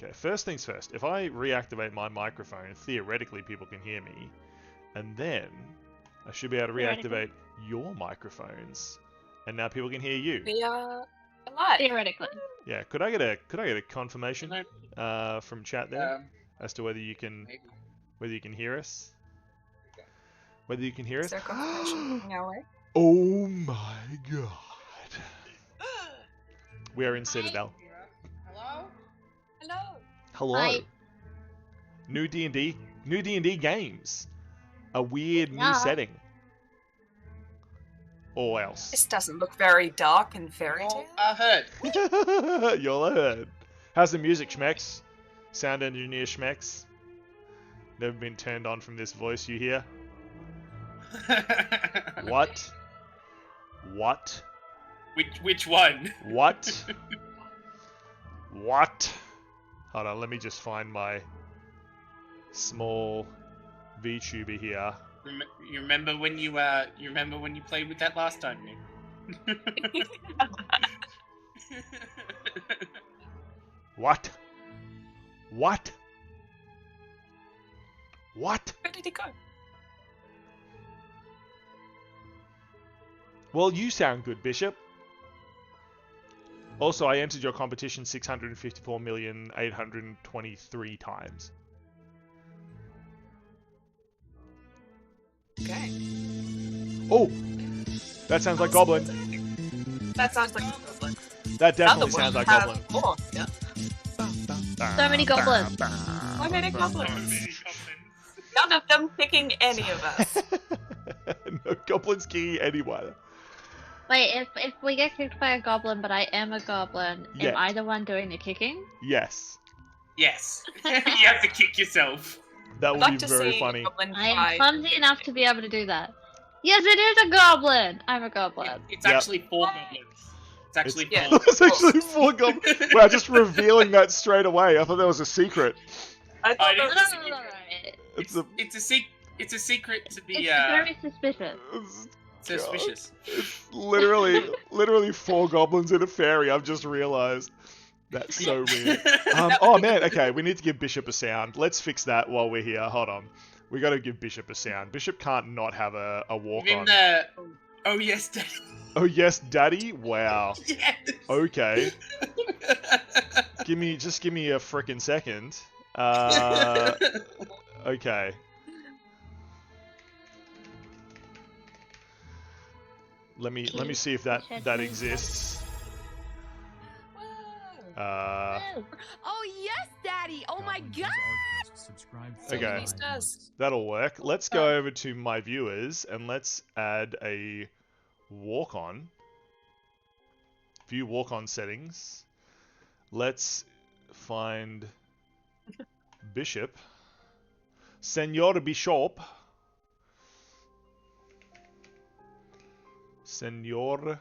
Okay, first things first. If I reactivate my microphone, theoretically people can hear me. And then I should be able to reactivate your microphones. And now people can hear you. We are alive. Theoretically. Yeah, could I get a confirmation from chat there as to whether you can hear us? Whether you can hear Is us? there confirmation coming our way? Oh my god. We are in Citadel. Hello? Hello. Hello. Hi. New D&D games. A weird new setting. Or else. This doesn't look very dark and fairy tale. I heard. You'll heard. How's the music, Schmex? Sound engineer Schmex? Never been turned on from this voice you hear? What? What? Which one? What? What? Hold on, let me just find my small VTuber here. You remember when you played with that last time, Nick? What? What? What? Where did it go? Well, you sound good, Bishop. Also, I entered your competition 654,823 times. Okay. Oh! That sounds like Goblin. That sounds like a goblin. That definitely sounds like Goblin. Oh, yeah. So many goblins. Why many goblins? None of them picking any of us. No goblins kicking anyone. Wait, if we get kicked by a goblin, but I am a goblin, Yeah. am I the one doing the kicking? Yes. Yes. You have to kick yourself. That I'd would like be to very see funny. goblin I am fight. clumsy enough to be able to do that. Yes, it is a goblin! I'm a goblin. It's Yep. actually 4 goblins. It's actually Yeah. 4. It's actually 4 goblins. Wow, just revealing that straight away. I thought that was a secret. I thought that was No. It's a It's a secret to be It's very suspicious. suspicious. It's literally 4 goblins and a fairy. I've just realized. That's so weird. Oh man, okay, we need to give Bishop a sound. Let's fix that while we're here. Hold on. We gotta give Bishop a sound. Bishop can't not have a walk Even on. the oh yes, Daddy. Oh yes, Daddy? Wow. Yes. Okay. Give me a frickin' second. Okay. Let me see if that exists. Oh yes, Daddy! Oh my God! Okay. Denise does. That'll work. Let's go over to my viewers and let's add a walk-on. View walk-on settings. Let's find Bishop. Senor Bishop. Senor.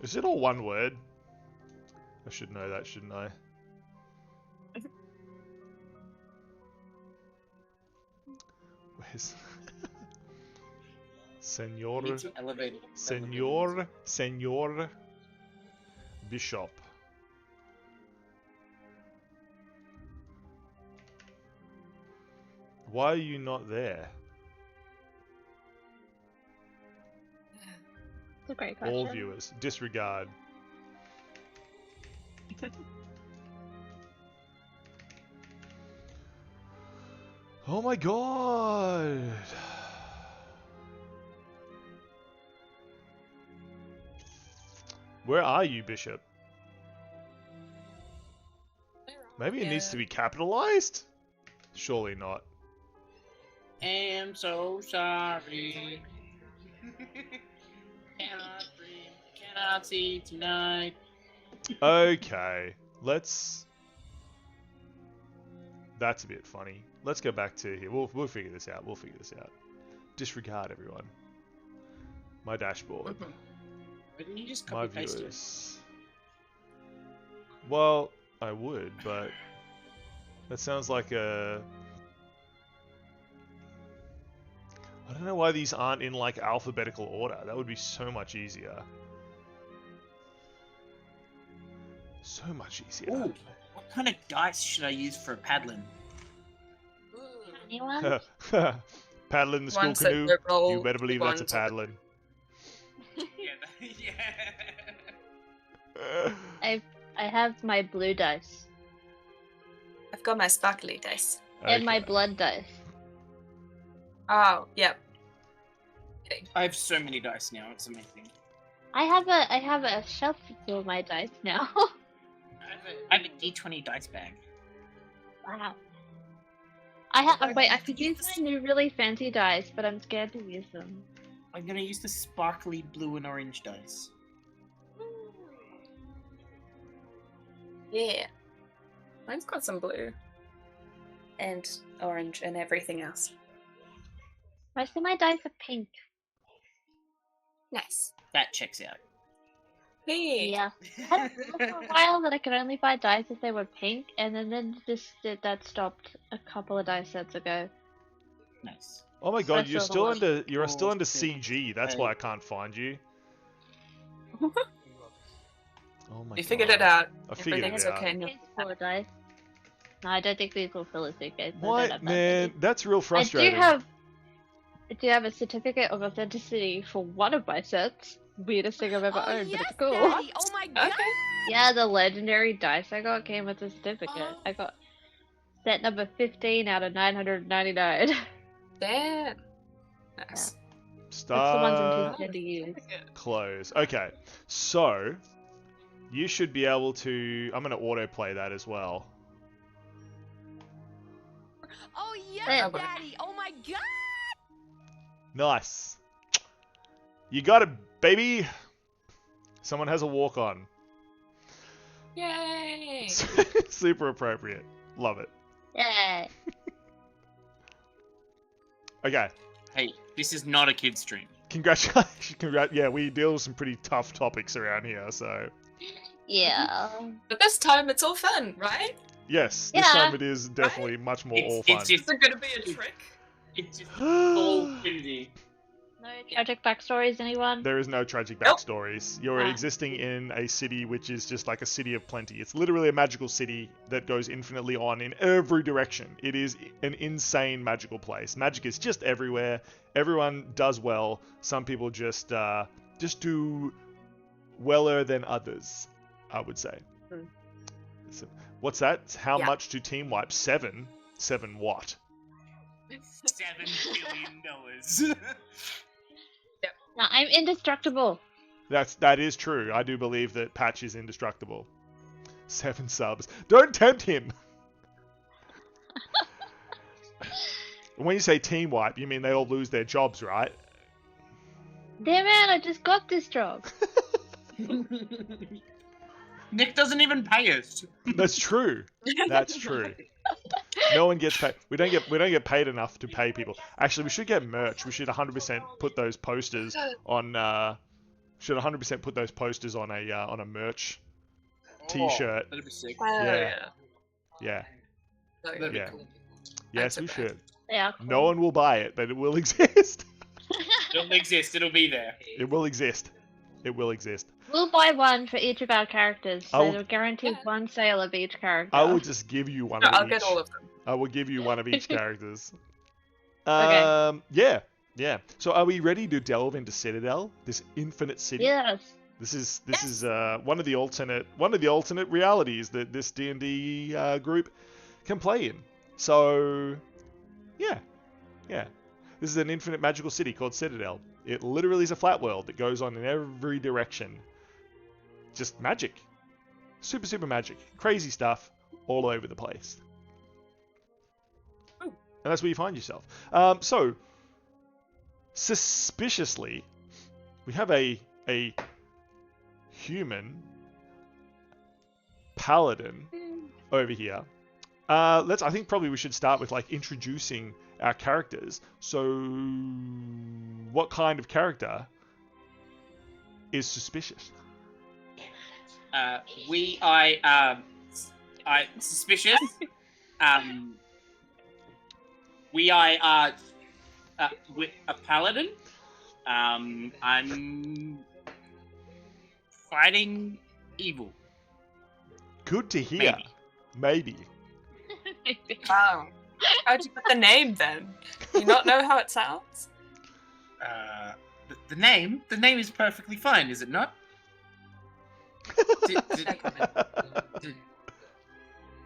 Is it all one word? I should know that, shouldn't I? Where's Senor? Need to elevate it. Senor Bishop. Why are you not there? It's a great question. All viewers, disregard. Oh my god! Where are you, Bishop? Maybe it needs to be capitalized? Surely not. Am so sorry. Cannot dream, cannot see tonight. Okay, let's... That's a bit funny. Let's go back to here. We'll figure this out. We'll figure this out. Disregard, everyone. My dashboard. Why didn't you just My copy paste it? viewers. Well, I would, but that sounds like a... I don't know why these aren't in like alphabetical order. That would be so much easier. So much easier. Ooh, what kind of dice should I use for paddling? Anyone? Paddling the school Ones that canoe. don't roll You better believe that's a ones on the- paddling. Yeah. I have my blue dice I've got my sparkly dice. and my Okay. blood dice. Oh, yep. I have so many dice now. It's amazing. I have a shelf full of my dice now. I have a D20 dice bag. Wow. I could use my new really fancy dice, but I'm scared to use them. I'm gonna use the sparkly blue and orange dice. Yeah. Mine's got some blue. And orange and everything else. Most of my dice are pink. Nice. That checks out. Hey. Yeah. I had a rule for a while that I could only buy dice if they were pink, and then that stopped a couple of dice sets ago. Nice. Oh my god, Special one. you're still under Bullshit. CG. That's Hey. why I can't find you. Oh my god. You figured it out. I figured Everything's it out. okay. It's 4 dice. No, I don't think these will fill a suitcase. so I don't What, have that man? many. That's real frustrating. I do have a certificate of authenticity for one of my sets. Weirdest thing I've ever Oh, owned, yes, but it's cool. Daddy. Oh my god. Okay. Yeah, the legendary dice I got came with a certificate. Oh. I got set number 15 out of 999. Damn. Nice. That's the ones I'm Start too scared to use. close. Okay, so you should be able to. I'm going to autoplay that as well. Oh yes, There. Daddy. Oh my god. Nice. You got it, baby. Someone has a walk on. Yay! Super appropriate. Love it. Yay. Okay. Hey, this is not a kid's stream. Congratulations. Yeah, we deal with some pretty tough topics around here, so. Yeah. But this time it's all fun, right? Yes, this Yeah. time it is definitely much more all fun. It's just Is it gonna be a trick? it's just all crazy. No tragic backstories, anyone? There is no tragic Nope. backstories. You're Ah. existing in a city which is just like a city of plenty. It's literally a magical city that goes infinitely on in every direction. It is an insane magical place. Magic is just everywhere. Everyone does well. Some people just do weller than others, I would say. Hmm. So, what's that? How Yeah. much to team wipe? 7? 7 what? $7 billion. No, I'm indestructible. That is true. I do believe that Patch is indestructible. 7 subs. Don't tempt him! When you say team wipe, you mean they all lose their jobs, right? Damn it, I just got this job. Nick doesn't even pay us. That's true. That's true. No one gets paid. We don't get paid enough to pay people. Actually, we should get merch. We should 100% put those posters on. Should 100% put those posters on a merch T-shirt. Oh, that'd be sick. Oh, Yeah. Yeah. That'd be Yeah. cool. Yes, That's we a should. Yeah. Cool. No one will buy it, but it will exist. It'll exist. It'll be there. It will exist. It will exist. We'll buy one for each of our characters, so I'll- they'll guarantee one sale of each character. I will just give you one No, of I'll each. get all of them. I will give you one of each characters. Okay. Yeah. Yeah. So are we ready to delve into Citadel? This infinite city? Yes. This is one of the alternate realities that this D&D group can play in. So yeah. This is an infinite magical city called Citadel. It literally is a flat world that goes on in every direction. Just magic. Super magic. Crazy stuff all over the place. And that's where you find yourself. So suspiciously, we have a human paladin over here. I think probably we should start with like introducing our characters. So, what kind of character is suspicious? I suspicious. We are with a paladin. I'm fighting evil. Good to hear. Maybe. Wow. How'd you put the name then? Do you not know how it sounds? The name is perfectly fine, is it not?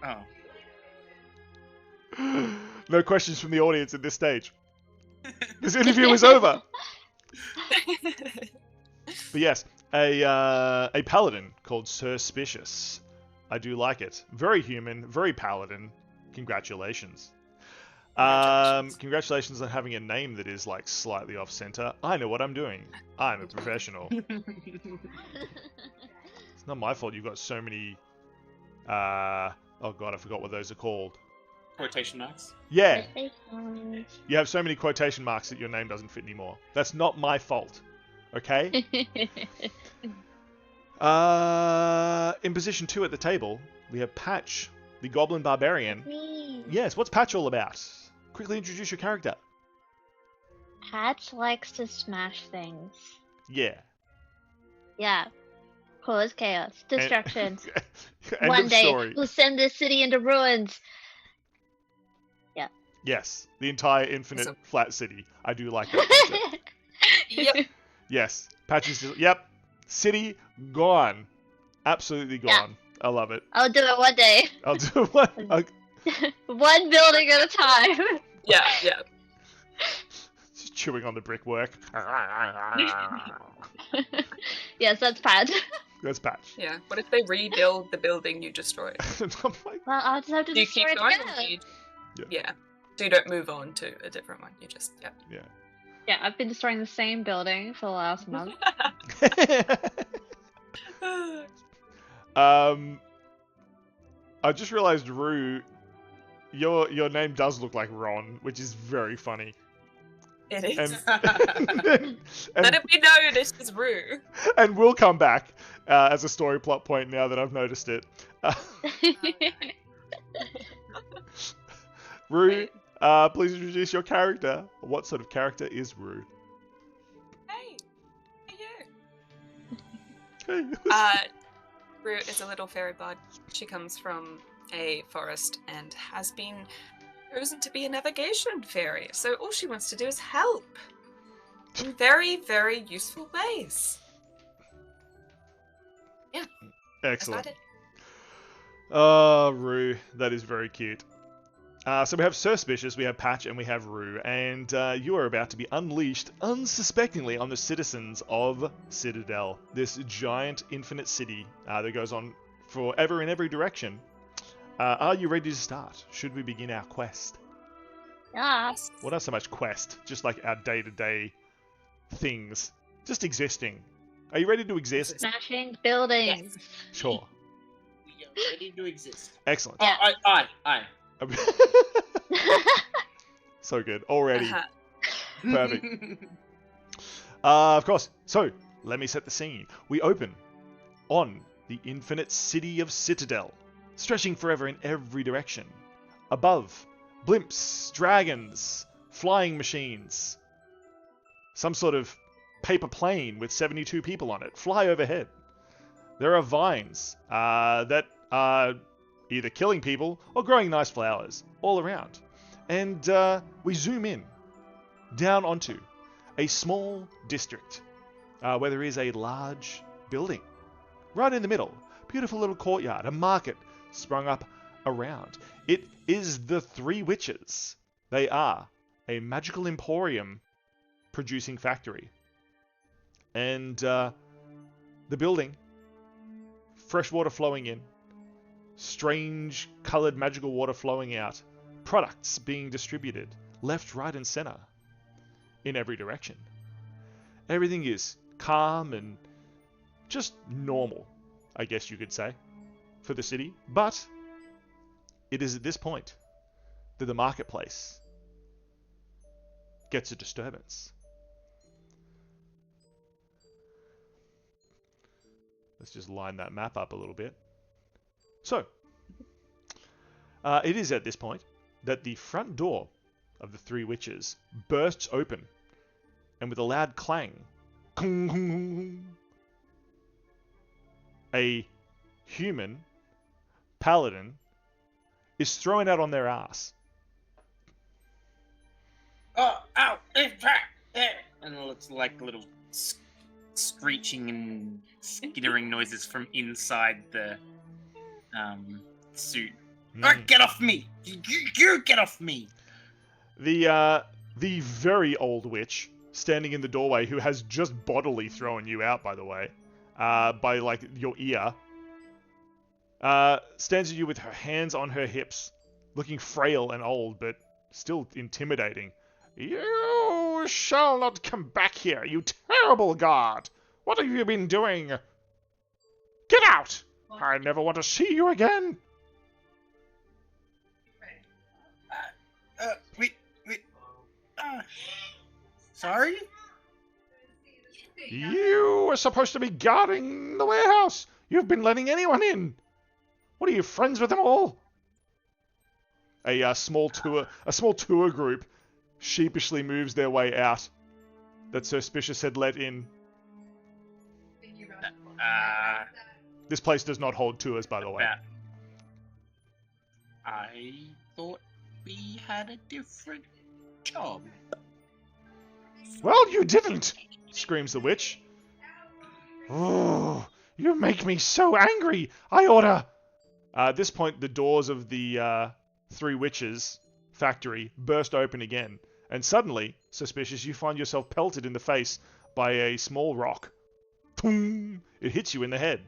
Oh. No questions from the audience at this stage. This interview is over. But yes, a paladin called Suspicious. I do like it. Very human, very paladin. Congratulations. Congratulations on having a name that is like slightly off center. I know what I'm doing. I'm a professional. It's not my fault you've got so many oh god, I forgot what those are called. Quotation marks? Yeah. You have so many quotation marks that your name doesn't fit anymore. That's not my fault. Okay? In position 2 at the table, we have Patch, the Goblin Barbarian. Me. Yes, what's Patch all about? Quickly introduce your character. Patch likes to smash things. Yeah. Yeah. Cause chaos, destruction. End One of day, story. we'll send this city into ruins. Yes, the entire infinite Awesome. flat city. I do like that concept. Yep. Yes, Patch is just, yep, city gone. Absolutely gone. I love it. I'll do it one day. I'll do one. One building at a time. Yeah. Just chewing on the brickwork. Yes, that's Patch. That's Patch. Yeah. What if they rebuild the building you destroyed? I'm like, Well, I'll just have to Do you destroy keep it going? again. Or do you... Yeah. So you don't move on to a different one. You just Yeah, I've been destroying the same building for the last month. I just realized, Rue, your name does look like Ron, which is very funny. It is. And, Let it be known this is Rue. and we'll come back as a story plot point now that I've noticed it. Rue, please introduce your character. What sort of character is Rue? Hey you. Hey. Rue is a little fairy bud. She comes from a forest and has been chosen to be a navigation fairy. So all she wants to do is help in very, very useful ways. Yeah. Excellent. That's Oh, Rue, that is very cute. So we have Suspicious, we have Patch, and we have Rue, and you are about to be unleashed unsuspectingly on the citizens of Citadel, this giant infinite city that goes on forever in every direction. Are you ready to start? Should we begin our quest? Yeah. Well, not so much quest, just like our day-to-day things. Just existing. Are you ready to exist? Smashing buildings. Sure. We are ready to exist. Excellent. Yeah. I. So good. Already. Uh-huh. Perfect. Of course. So, let me set the scene. We open on the infinite city of Citadel, stretching forever in every direction. Above, blimps, dragons, flying machines, some sort of paper plane with 72 people on it fly overhead. There are vines that are either killing people or growing nice flowers all around. And we zoom in down onto a small district where there is a large building right in the middle. Beautiful little courtyard, a market sprung up around. It is the Three Witches. They are a magical emporium producing factory. And the building, fresh water flowing in, strange coloured magical water flowing out, products being distributed left, right and centre in every direction. Everything is calm and just normal, I guess you could say, for the city. But it is at this point that the marketplace gets a disturbance. Let's just line that map up a little bit. So, it is at this point that the front door of the Three Witches bursts open, and with a loud clang, a human paladin is thrown out on their ass. Oh, ow! And it's like little screeching and skittering noises from inside the suit. Oh, get off me! You get off me! The very old witch standing in the doorway, who has just bodily thrown you out, by the way, by like your ear, stands at you with her hands on her hips, looking frail and old, but still intimidating. You shall not come back here, you terrible guard! What have you been doing? Get out! I never want to see you again! Sorry? You were supposed to be guarding the warehouse! You've been letting anyone in! What are you, friends with them all? A small tour group sheepishly moves their way out that Suspicious had let in. This place does not hold tours, by the way. I thought we had a different job. Well, you didn't! Screams the witch. Oh, you make me so angry! I order... at this point, the doors of the Three Witches factory burst open again. And suddenly, Suspicious, you find yourself pelted in the face by a small rock. Boom! It hits you in the head.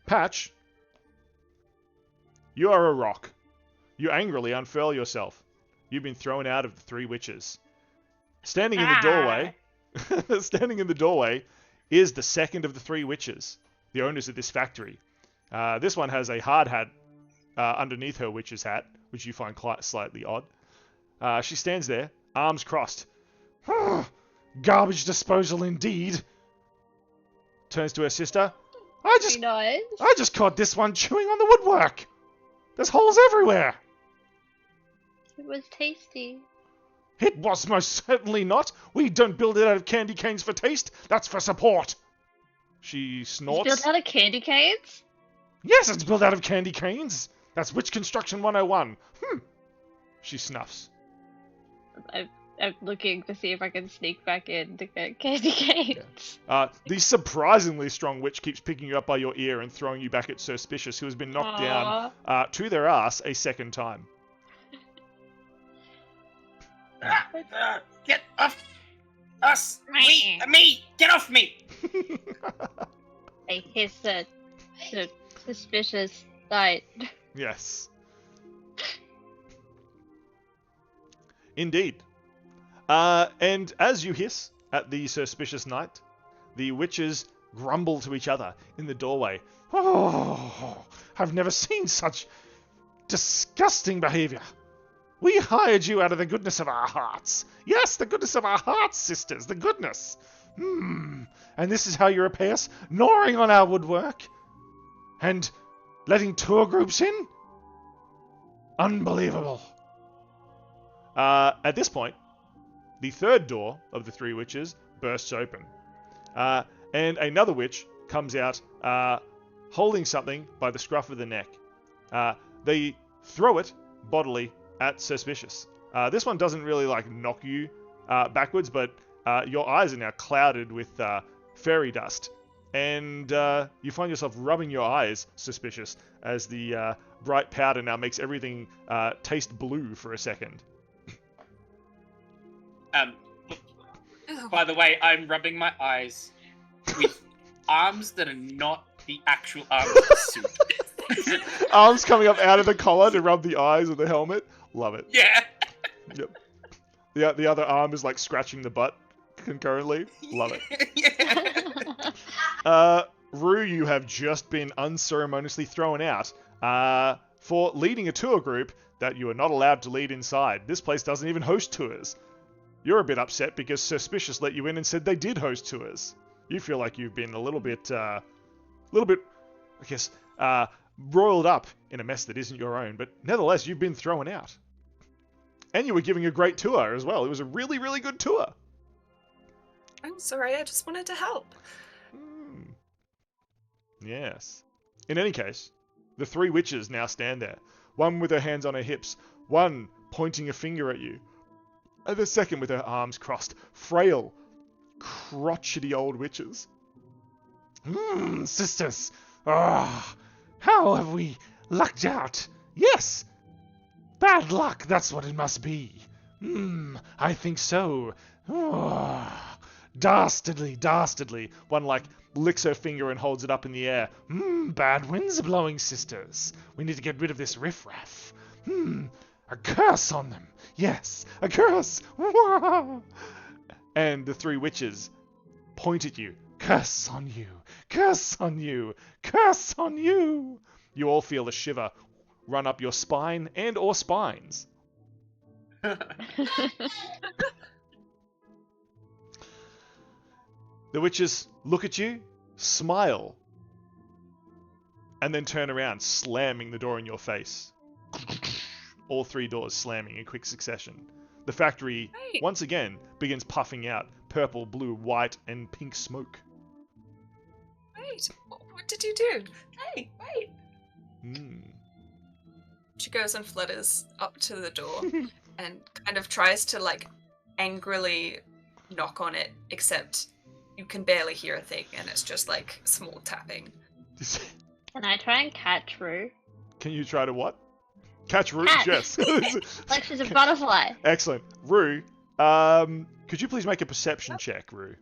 Patch, you are a rock. You angrily unfurl yourself. You've been thrown out of the Three Witches. Standing in the doorway is the second of the Three Witches, the owners of this factory. This one has a hard hat underneath her witch's hat, which you find quite slightly odd. She stands there, arms crossed. Garbage disposal indeed. Turns to her sister. I just caught this one chewing on the woodwork. There's holes everywhere. It was tasty. It was most certainly not. We don't build it out of candy canes for taste. That's for support. She snorts. It's built out of candy canes? Yes, it's built out of candy canes. That's Witch Construction 101. She snuffs. I'm looking to see if I can sneak back in to get candy canes. Yeah. The surprisingly strong witch keeps picking you up by your ear and throwing you back at Suspicious, who has been knocked down to their ass a second time. Get off us! Me! Get off me! I hiss at Suspicious sight. Yes. Indeed. And as you hiss at the Suspicious Knight, the witches grumble to each other in the doorway. Oh, I've never seen such disgusting behavior. We hired you out of the goodness of our hearts. Yes, the goodness of our hearts, sisters, the goodness. And this is how you repay us? Gnawing on our woodwork? And letting tour groups in? Unbelievable. At this point, the third door of the Three Witches bursts open. And another witch comes out holding something by the scruff of the neck. They throw it bodily at Suspicious. This one doesn't really knock you backwards, but your eyes are now clouded with fairy dust. And you find yourself rubbing your eyes, Suspicious, as the bright powder now makes everything taste blue for a second. By the way, I'm rubbing my eyes with arms that are not the actual arms of the suit. Arms coming up out of the collar to rub the eyes of the helmet. Love it. Yeah. Yep. The other arm is scratching the butt concurrently. Love it. Yeah. Rue, you have just been unceremoniously thrown out for leading a tour group that you are not allowed to lead inside. This place doesn't even host tours. You're a bit upset because Suspicious let you in and said they did host tours. You feel like you've been a little bit, I guess, roiled up in a mess that isn't your own, but nevertheless, you've been thrown out. And you were giving a great tour as well. It was a really, really good tour. I'm sorry, I just wanted to help. Yes. In any case, the three witches now stand there, one with her hands on her hips, one pointing a finger at you, and the second with her arms crossed. Frail, crotchety old witches. Sisters. Ah, how have we lucked out? Yes. Bad luck, that's what it must be. I think so. Dastardly, dastardly. One, licks her finger and holds it up in the air. Bad winds are blowing, sisters. We need to get rid of this riffraff. A curse on them. Yes, a curse. And the three witches point at you. Curse on you. Curse on you. Curse on you. You all feel a shiver run up your spine and or spines. The witches look at you, smile, and then turn around, slamming the door in your face. All three doors slamming in quick succession. The factory, once again, begins puffing out purple, blue, white, and pink smoke. Wait, what did you do? Hey, wait. She goes and flutters up to the door and kind of tries to, angrily knock on it, except you can barely hear a thing, and it's just, small tapping. Can I try and catch Rue? Can you try to what? Catch Rue? Catch. Yes. Like she's a butterfly. Excellent. Rue, could you please make a perception check, Rue?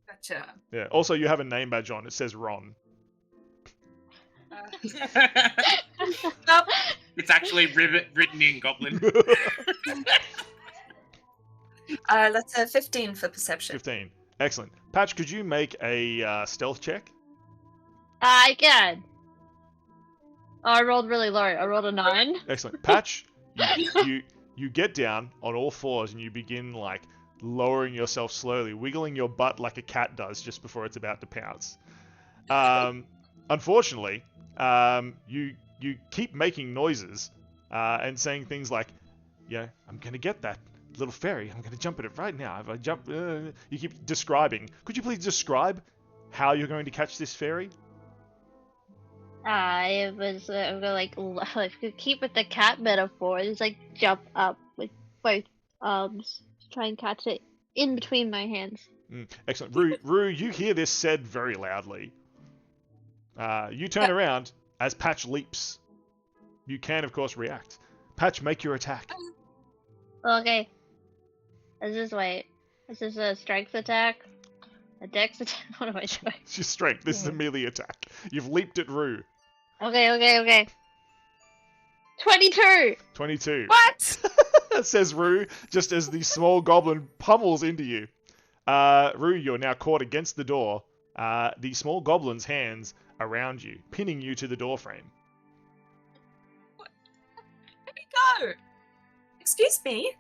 Gotcha. Yeah. Also, you have a name badge on. It says Ron. Nope. It's actually written in Goblin. That's a 15 for perception. 15. Excellent. Patch, could you make a stealth check? I can. Oh, I rolled really low. I rolled a 9. Excellent. Patch, you get down on all fours and you begin lowering yourself slowly, wiggling your butt like a cat does just before it's about to pounce. Unfortunately, you keep making noises and saying things like, I'm gonna get that little fairy. I'm gonna jump at it right now. If I jump, you keep describing. Could you please describe how you're going to catch this fairy? It was I'm gonna keep with the cat metaphor. It's jump up with both arms to try and catch it in between my hands. Excellent. Rue, you hear this said very loudly. You turn around as Patch leaps. You can, of course, react. Patch, make your attack. Okay. Is this a strength attack? A dex attack? What am I doing? It's your strength. This is a melee attack. You've leaped at Rue. Okay. 22! 22. What? Says Rue, just as the small goblin pummels into you. Rue, you're now caught against the door. The small goblin's hands around you, pinning you to the door frame. What? Let me go. Excuse me.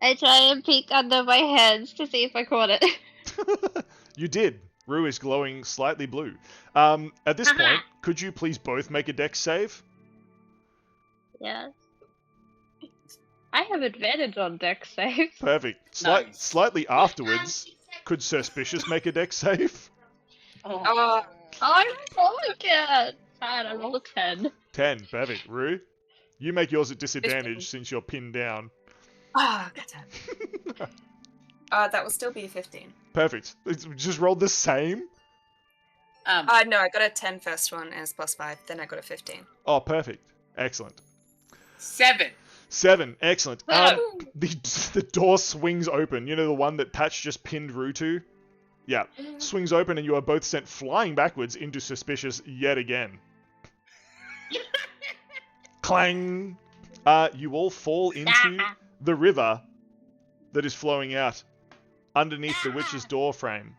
I try and peek under my hands to see if I caught it. You did. Rue is glowing slightly blue. At this point, could you please both make a dex save? Yes. I have advantage on dex saves. Perfect. Nice. Slightly afterwards, could Suspicious make a dex save? Oh, I roll again. I roll a 10. 10. Perfect. Rue, you make yours at disadvantage since you're pinned down. good. That will still be a 15. Perfect. It's just rolled the same? No, I got a 10 first one and it's +5. Then I got a 15. Oh, perfect. Excellent. 7. 7. Excellent. Woo! The door swings open. You know the one that Patch just pinned Rue to? Yeah. Swings open and you are both sent flying backwards into Suspicious yet again. Clang! You all fall into the river that is flowing out underneath the witch's door frame.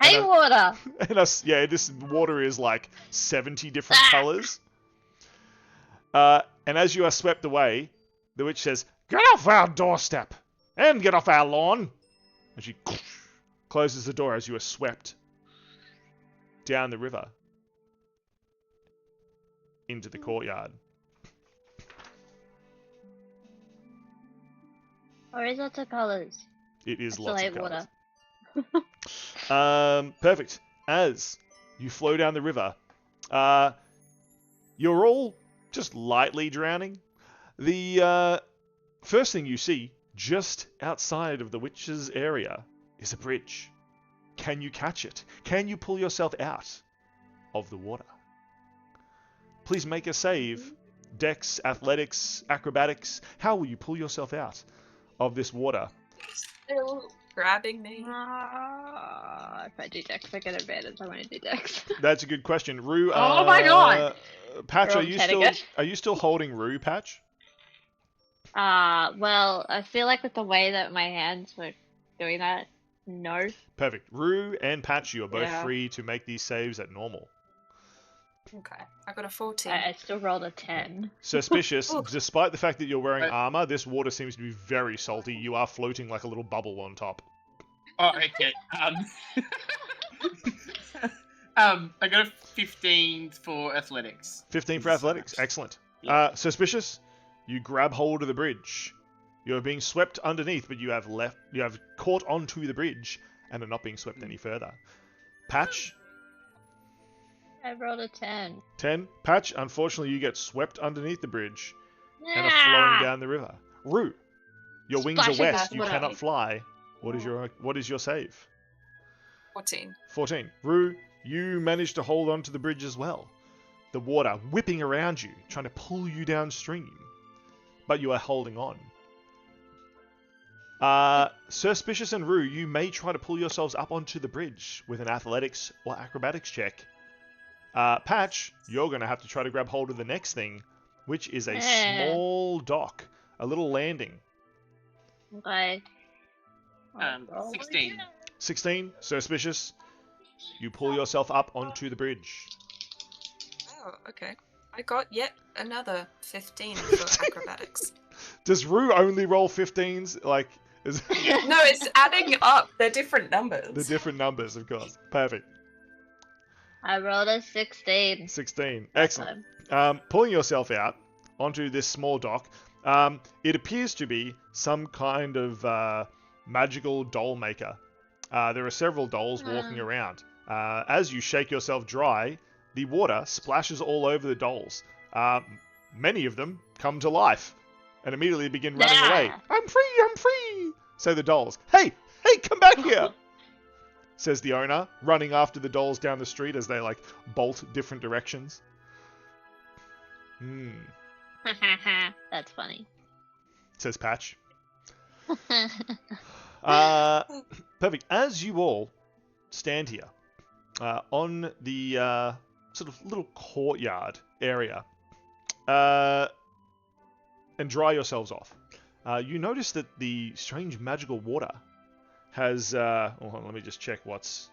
Hey, water! And this water is 70 different colours. And as you are swept away, the witch says, "Get off our doorstep! And get off our lawn!" And she closes the door as you are swept down the river into the courtyard. Or is lots of colours? It is I lots still of hate colours. water. Perfect. as you flow down the river, you're all just lightly drowning. The first thing you see just outside of the witch's area is a bridge. Can you catch it? Can you pull yourself out of the water? Please make a save. Dex, athletics, acrobatics. How will you pull yourself out of this water? Still grabbing me. If I do Dex, I get advantage. I want to do Dex. That's a good question. Rue, Oh my god! Patch, Roll 10 again. are you still holding Rue, Patch? Well, I feel like with the way that my hands were doing that, no. Perfect. Rue and Patch, you are both Yeah. free to make these saves at normal. Okay, I got a 14. I still rolled a 10. Suspicious, Ooh. despite the fact that you're wearing Right. armor, this water seems to be very salty. You are floating like a little bubble on top. Oh, okay. I got a 15 for athletics. 15 for athletics. Excellent. Yeah. Suspicious, you grab hold of the bridge. You're being swept underneath, but you have caught onto the bridge and are not being swept any further. Patch, I rolled a 10. 10. Patch, unfortunately, you get swept underneath the bridge and are flowing down the river. Rue, your wings are Splashing wet. past You water. cannot fly. What is your save? 14. 14. Rue, you managed to hold on to the bridge as well. The water whipping around you, trying to pull you downstream. But you are holding on. Suspicious and Rue, you may try to pull yourselves up onto the bridge with an athletics or acrobatics check. Patch, you're going to have to try to grab hold of the next thing, which is a small dock, a little landing. Okay. 16. 16, Suspicious, you pull yourself up onto the bridge. Oh, okay. I got yet another 15 for acrobatics. Does Rue only roll 15s? Like, is No, it's adding up. They're different numbers. the different numbers, of course. Perfect. I rolled a 16. 16. that Excellent. time. Pulling yourself out onto this small dock, it appears to be some kind of magical doll maker. There are several dolls walking around. As you shake yourself dry, the water splashes all over the dolls. Many of them come to life and immediately begin running away. I'm free, say the dolls. Hey, come back here, says the owner, running after the dolls down the street as they, like, bolt different directions. That's funny. Says Patch. Perfect. As you all stand here on the sort of little courtyard area and dry yourselves off, you notice that the strange magical water has... hold on, let me just check what's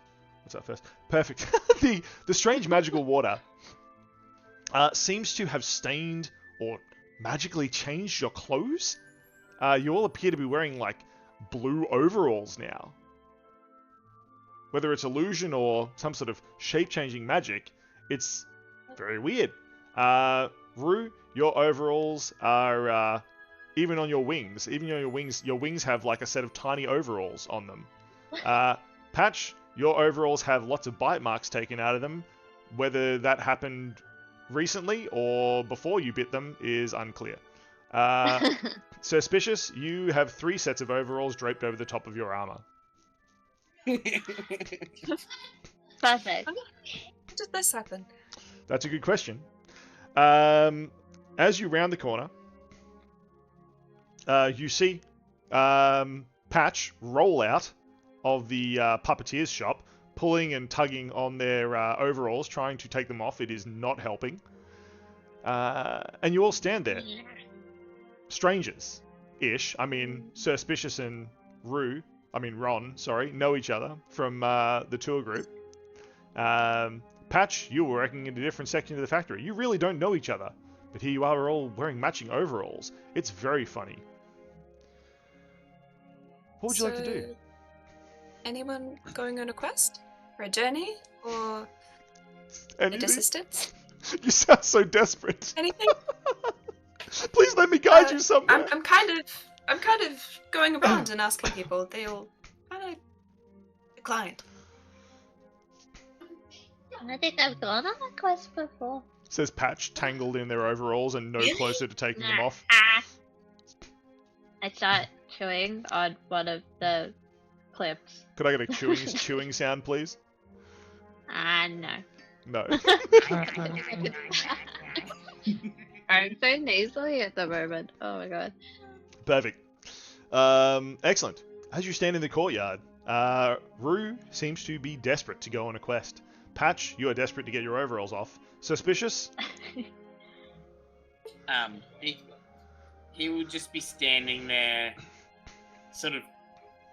up first. Perfect. The strange magical water seems to have stained or magically changed your clothes. You all appear to be wearing, like, blue overalls now. Whether it's illusion or some sort of shape-changing magic, it's very weird. Rue, your overalls are even on your wings. Even on your wings have, like, a set of tiny overalls on them. Patch, your overalls have lots of bite marks taken out of them. Whether that happened recently or before you bit them is unclear. Suspicious, you have 3 sets of overalls draped over the top of your armor. Perfect. How did this happen? That's a good question. As you round the corner, you see Patch roll out of the puppeteer's shop, pulling and tugging on their overalls, trying to take them off. It is not helping. And you all stand there. Strangers-ish. I mean, Suspicious and Ron, know each other from the tour group. Patch, you were working in a different section of the factory. You really don't know each other. But here you are all wearing matching overalls. It's very funny. What would you like to do? Anyone going on a quest? For a journey? Or Anything? assistance? You sound so desperate. Anything? Please let me guide you somewhere. I'm kind of going around and asking people. They all kind of declined. I think I've gone on a quest before. Says Patch, tangled in their overalls and no closer to taking them off. I start chewing on one of the clips. Could I get a chewing sound, please? No. No. I'm so nasally at the moment. Oh my god. Perfect. Excellent. As you stand in the courtyard, Rue seems to be desperate to go on a quest. Patch, you are desperate to get your overalls off. Suspicious? He will just be standing there, sort of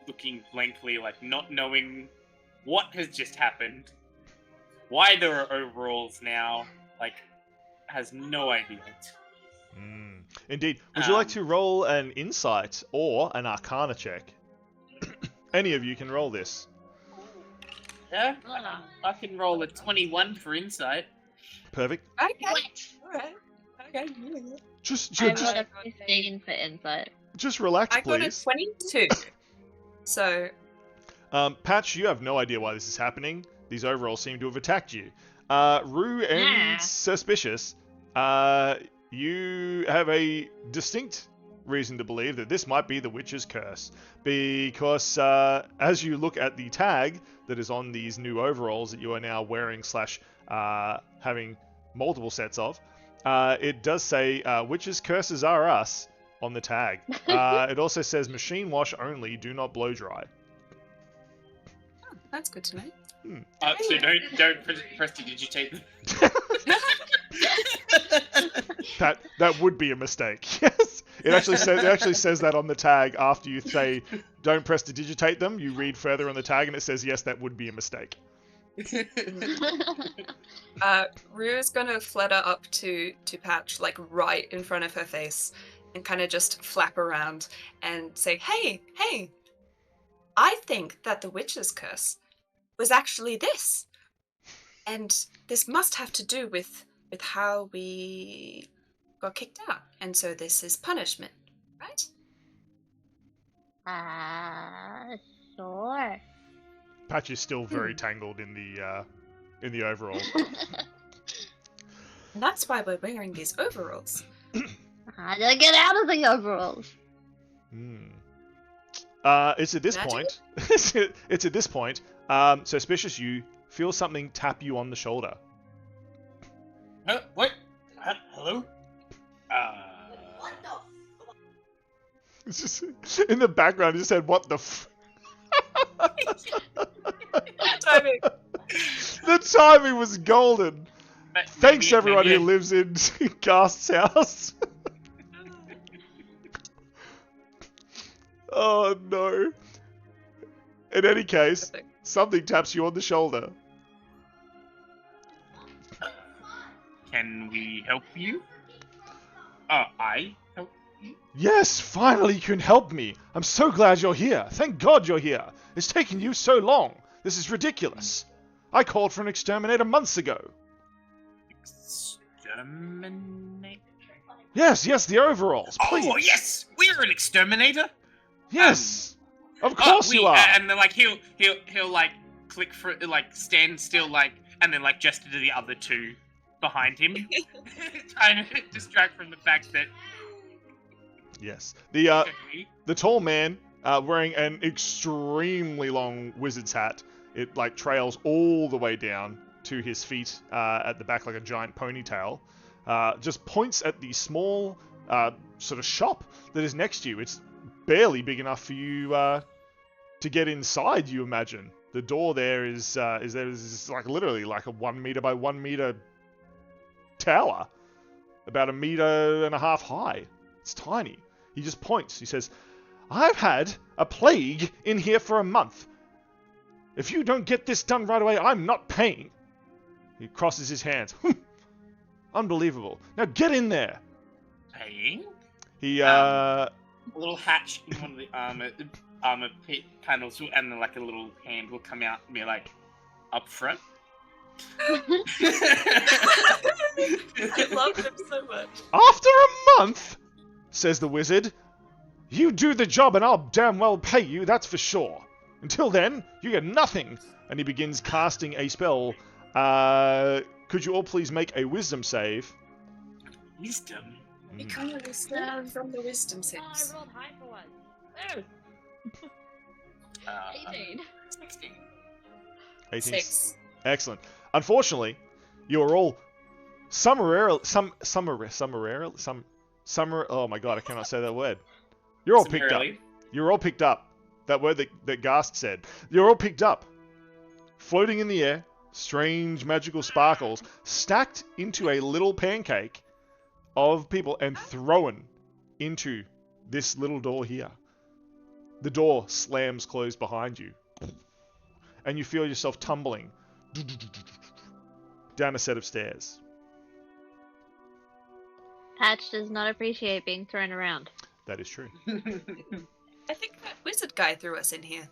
looking blankly, like not knowing what has just happened, why there are overalls now, like, has no idea. Indeed. Would you like to roll an insight or an arcana check? Any of you can roll this. Yeah, I can roll a 21 for insight. Perfect. Okay. Alright. Okay. I got a 15 for insight. Just relax, I got a please. 22. So, Patch, you have no idea why this is happening. These overalls seem to have attacked you. Rue and Suspicious, you have a distinct reason to believe that this might be the witch's curse. Because as you look at the tag that is on these new overalls that you are now wearing / having multiple sets of, it does say, witches' curses are us on the tag. It also says machine wash only, do not blow dry. oh, that's good to know. So don't prestidigitate them. That would be a mistake. Yes, it actually says that on the tag after you say don't prestidigitate them. You read further on the tag and it says yes, that would be a mistake. Rue's gonna flutter up to Patch, like right in front of her face, and kind of just flap around and say, hey, I think that the witch's curse was actually this. And this must have to do with how we got kicked out. And so this is punishment, right? Sure. Patch is still very tangled in the overall. And that's why we're wearing these overalls. How do I get out of the overalls? It's at this Magic? point. It's at this point. Suspicious, you feel something tap you on the shoulder. What? Hello? What the? It's just in the background. It just said, "What the f?" Timing. The timing was golden. Thanks Maybe- everyone maybe who lives in Ghast's house. Oh no. In any case, something taps you on the shoulder. Can we help you? I help you? Yes, finally you can help me. I'm so glad you're here. Thank God you're here. It's taken you so long. This is ridiculous. I called for an exterminator months ago. Exterminate? Yes, the overalls, please. Oh yes, we're an exterminator. Yes, of course you are. And then like he'll like click for like stand still like and then like gesture to the other two behind him, trying to distract from the fact that Yes, the tall man wearing an extremely long wizard's hat. It like trails all the way down to his feet at the back like a giant ponytail. Just points at the small sort of shop that is next to you. It's barely big enough for you to get inside. You imagine the door there is like literally like a 1 meter by 1 meter tower, about 1.5 meters high. It's tiny. He just points. He says, "I've had a plague in here for a month. If you don't get this done right away, I'm not paying." He crosses his hands. Unbelievable. Now get in there. paying. He A little hatch in one of the armor panels, and then like a little hand will come out and be like, up front. I love him so much. After a month, says the wizard, you do the job and I'll damn well pay you, that's for sure. Until then, you get nothing. And he begins casting a spell Could you all please make a wisdom save? Wisdom. We can't understand from the wisdom Oh, I sense. rolled high for one. 18. 16. 18. 6. Excellent. Unfortunately, you are all summarily. Oh my god, I cannot say that word. You're all picked up. Summarily. You're all picked up. That word that Gast said. You're all picked up. Floating in the air, strange magical sparkles stacked into a little pancake of people and thrown into this little door here. The door slams closed behind you. And you feel yourself tumbling down a set of stairs. Patch does not appreciate being thrown around. That is true. I think that wizard guy threw us in here.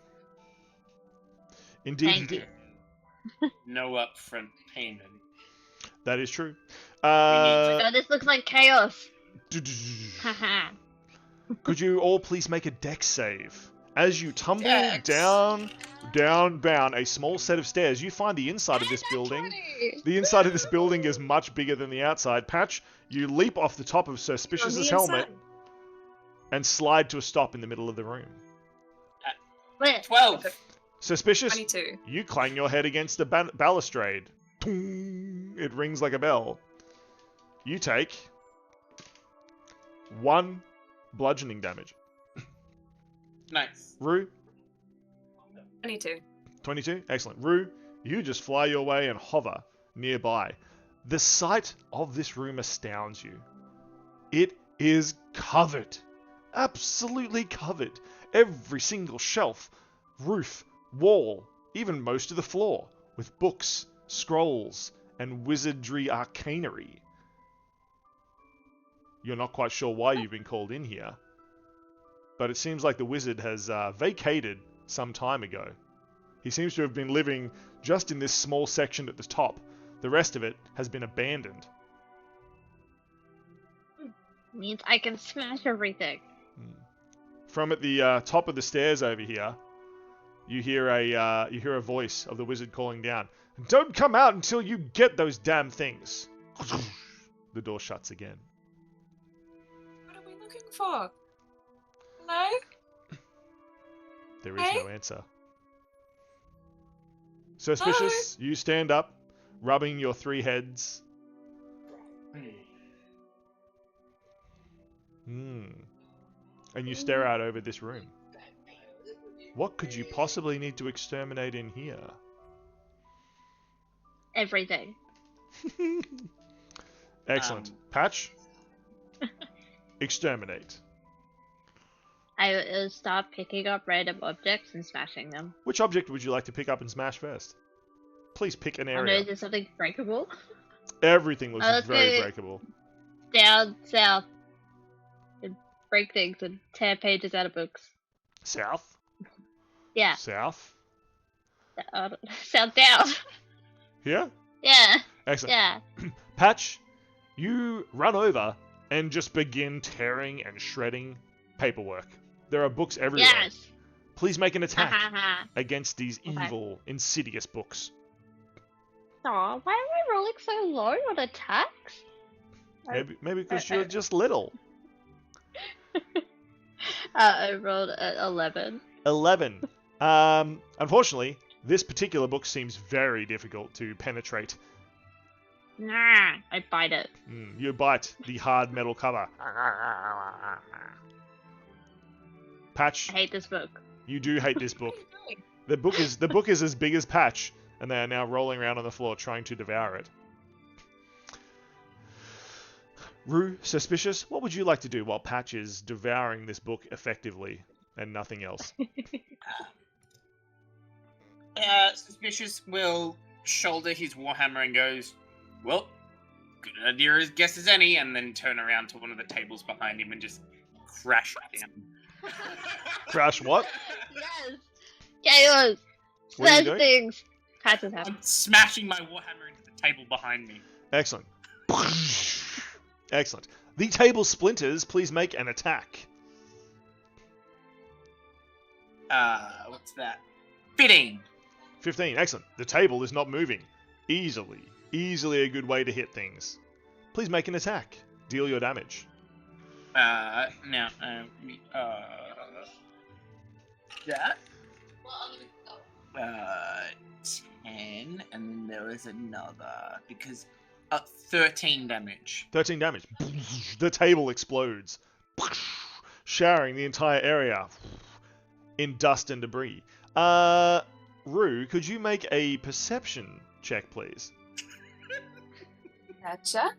Indeed, Thank you you. did. No upfront payment. That is true. Oh, this looks like chaos. Haha. Could you all please make a dex save? As you tumble Dex. down a small set of stairs, you find the inside of this building. The inside of this building is much bigger than the outside. Patch, you leap off the top of Suspicious's helmet and slide to a stop in the middle of the room. Wait, 12. Suspicious, 22. you clang your head against the balustrade. Toong. It rings like a bell. You take 1 bludgeoning damage. Nice. Rue, 22. 22? Excellent. Rue, you just fly your way and hover nearby. The sight of this room astounds you. It is covered. Absolutely covered. Every single shelf, roof, wall, even most of the floor, with books, scrolls, and wizardry arcanery. You're not quite sure why you've been called in here, but it seems like the wizard has vacated some time ago. He seems to have been living just in this small section at the top. The rest of it has been abandoned. means I can smash everything. From at the top of the stairs over here, you hear a voice of the wizard calling down. Don't come out until you get those damn things. The door shuts again. What are we looking for? Hello? There is Hey? no answer. Suspicious, you stand up, rubbing your 3 heads. And you stare out over this room. What could you possibly need to exterminate in here? Everything. Excellent. Patch? Exterminate. I will start picking up random objects and smashing them. Which object would you like to pick up and smash first? Please pick an Oh no, area. is there something breakable? Everything looks let's very go breakable. Down south. And break things and tear pages out of books. South? Yeah. South? South down. Here? Yeah. Excellent. Yeah. Patch, you run over and just begin tearing and shredding paperwork. There are books everywhere. Yes. Please make an Ha attack ha ha. against these Okay. evil, insidious books. Aw, why am I rolling so low on attacks? Maybe because you're just little. I rolled an 11. 11. Unfortunately, this particular book seems very difficult to penetrate. Nah, I bite it. You bite the hard metal cover. Patch, I hate this book. you do hate this book. What are you doing? The book is as big as Patch, and they are now rolling around on the floor trying to devour it. Rue, Suspicious, what would you like to do while Patch is devouring this book effectively and nothing else? Suspicious will shoulder his warhammer and goes, well, good idea as guess as any, and then turn around to one of the tables behind him and just crash it down. Crash what? Yes! Chaos! What are you Smash doing? things! Patches happen. I'm smashing my warhammer into the table behind me. Excellent. Excellent. The table splinters, please make an attack. What's that? 15. 15. Excellent. The table is not moving. Easily a good way to hit things. Please make an attack. Deal your damage. That. 10, and then there is another, because 13 damage. 13 damage. The table explodes, showering the entire area in dust and debris. Rue, could you make a perception check, please? Gotcha.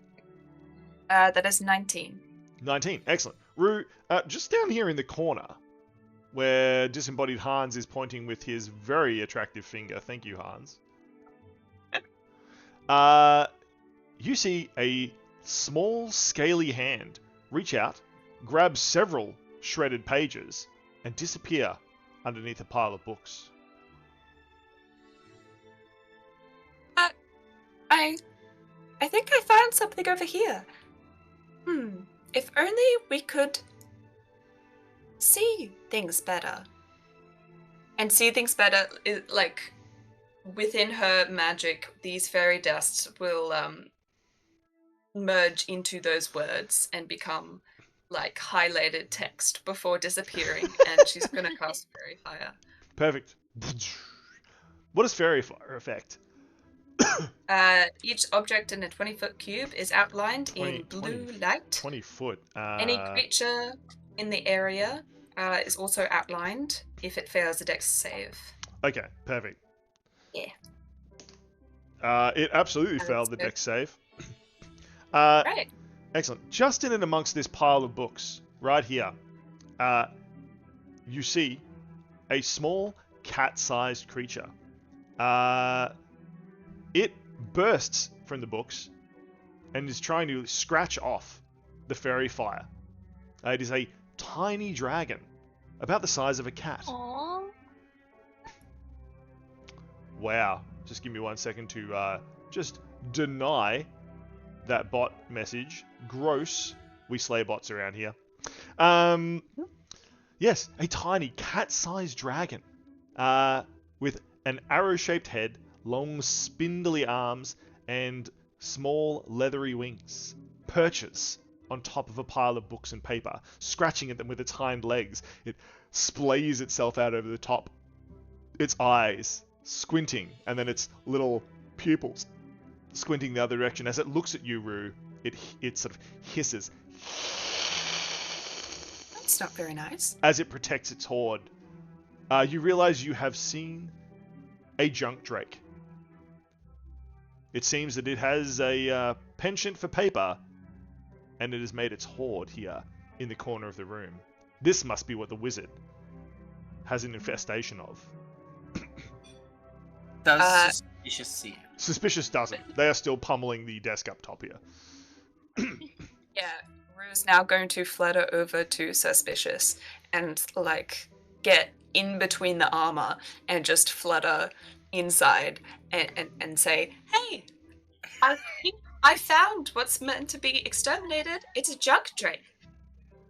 That is 19. 19. Excellent. Rue, just down here in the corner, where disembodied Hans is pointing with his very attractive finger. Thank you, Hans. You see a small, scaly hand reach out, grab several shredded pages, and disappear underneath a pile of books. I think I found something over here. If only we could see things better. And see things better, like, within her magic, these fairy dusts will merge into those words and become, like, highlighted text before disappearing, and she's gonna cast Fairy Fire. Perfect. What does Fairy Fire affect? Each object in a 20-foot cube is outlined in blue light. 20 foot. Any creature in the area is also outlined if it fails a dex save. Okay, perfect. Yeah. It absolutely failed the dex save. Right. Excellent. Just in and amongst this pile of books, right here, you see a small cat-sized creature. It bursts from the books and is trying to scratch off the fairy fire. It is a tiny dragon, about the size of a cat. Aww. Wow. Just give me 1 second to just deny that bot message. Gross. We slay bots around here. Yes, a tiny cat-sized dragon with an arrow-shaped head, long spindly arms, and small leathery wings, perches on top of a pile of books and paper, scratching at them with its hind legs. It splays itself out over the top, its eyes squinting, and then its little pupils squinting the other direction. As it looks at you, Rue, it sort of hisses. That's not very nice. As it protects its hoard. You realize you have seen a junk drake. It seems that it has a penchant for paper, and it has made its hoard here in the corner of the room. This must be what the wizard has an infestation of. Does Suspicious see it? Suspicious doesn't. They are still pummeling the desk up top here. Yeah, Rue's now going to flutter over to Suspicious and, like, get in between the armor and just flutter inside and say, "Hey, I think I found what's meant to be exterminated. It's a junk drake."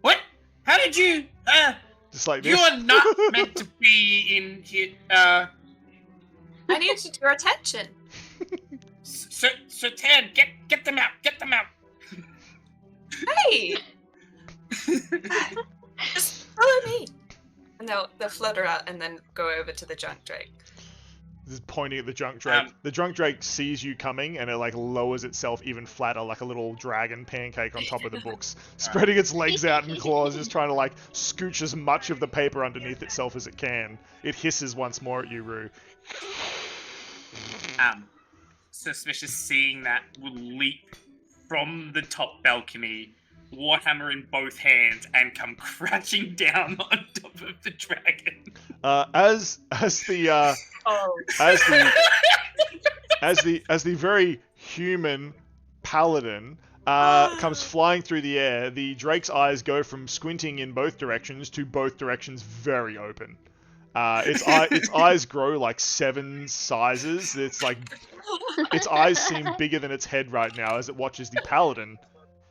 What? How did you? Just like this. You're not meant to be in here. I need your attention. So Tan, get them out. Get them out. Hey, just follow me. And they'll flutter out and then go over to the junk drake. Just pointing at the junk drake. The junk drake sees you coming and it like lowers itself even flatter, like a little dragon pancake on top of the books, spreading its legs out and claws, just trying to like scooch as much of the paper underneath itself as it can. It hisses once more at you, Rue. Suspicious, seeing that, will leap from the top balcony, warhammer in both hands, and come crashing down on top of the dragon. As the very human paladin comes flying through the air, the drake's eyes go from squinting in both directions to both directions very open. Its eyes grow like 7 sizes. It's like its eyes seem bigger than its head right now as it watches the paladin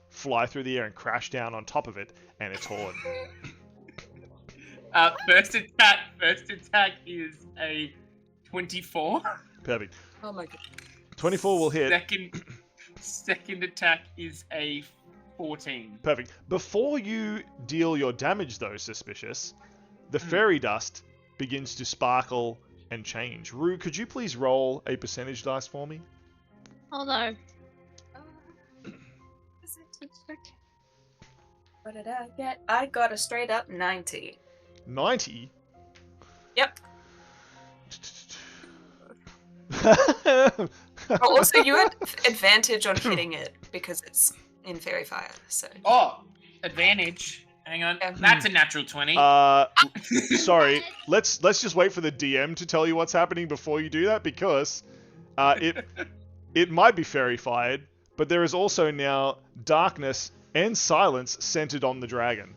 fly through the air and crash down on top of it and its horde. First attack is a 24. Perfect. Oh my god. 24 will hit. Second attack is a 14. Perfect. Before you deal your damage, though, Suspicious, the fairy dust begins to sparkle and change. Rue, could you please roll a percentage dice for me? Oh no. What did I get? I got a straight up 90. 90? Yep. Oh, also, you had advantage on hitting it because it's in fairy fire. So. Oh, advantage. Hang on. Yeah. That's a natural 20. Sorry. Let's just wait for the DM to tell you what's happening before you do that, because it might be fairy fired, but there is also now darkness and silence centered on the dragon.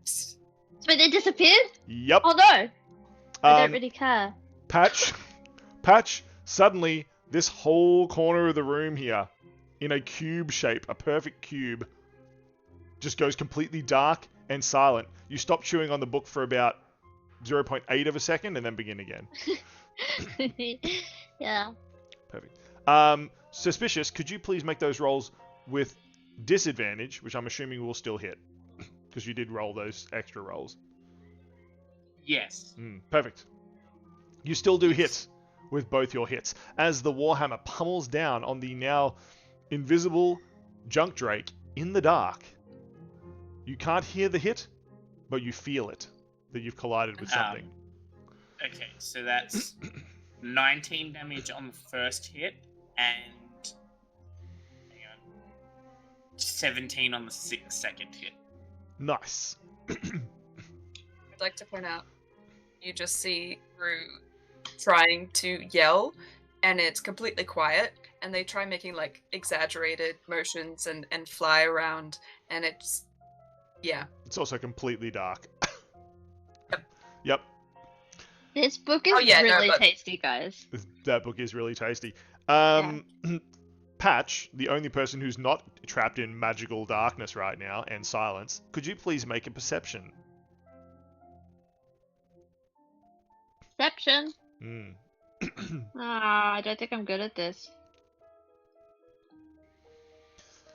So they disappeared? Yep. Oh no. I don't really care. Patch, suddenly this whole corner of the room here, in a cube shape, a perfect cube, just goes completely dark and silent. You stop chewing on the book for about 0.8 of a second and then begin again. Yeah. Perfect. Suspicious, could you please make those rolls with disadvantage, which I'm assuming will still hit, because you did roll those extra rolls. Yes. Perfect. You still do hit with both your hits, as the Warhammer pummels down on the now invisible Junk Drake in the dark. You can't hear the hit, but you feel it, that you've collided with something. Okay, so that's 19 damage on the first hit, and 17 on the second hit. Nice. I'd like to point out, you just see Rue trying to yell, and it's completely quiet, and they try making, like, exaggerated motions and fly around, and it's... yeah. It's also completely dark. Yep. This book is really tasty, guys. That book is really tasty. Patch, the only person who's not trapped in magical darkness right now and silence, could you please make a perception? Perception? I don't think I'm good at this.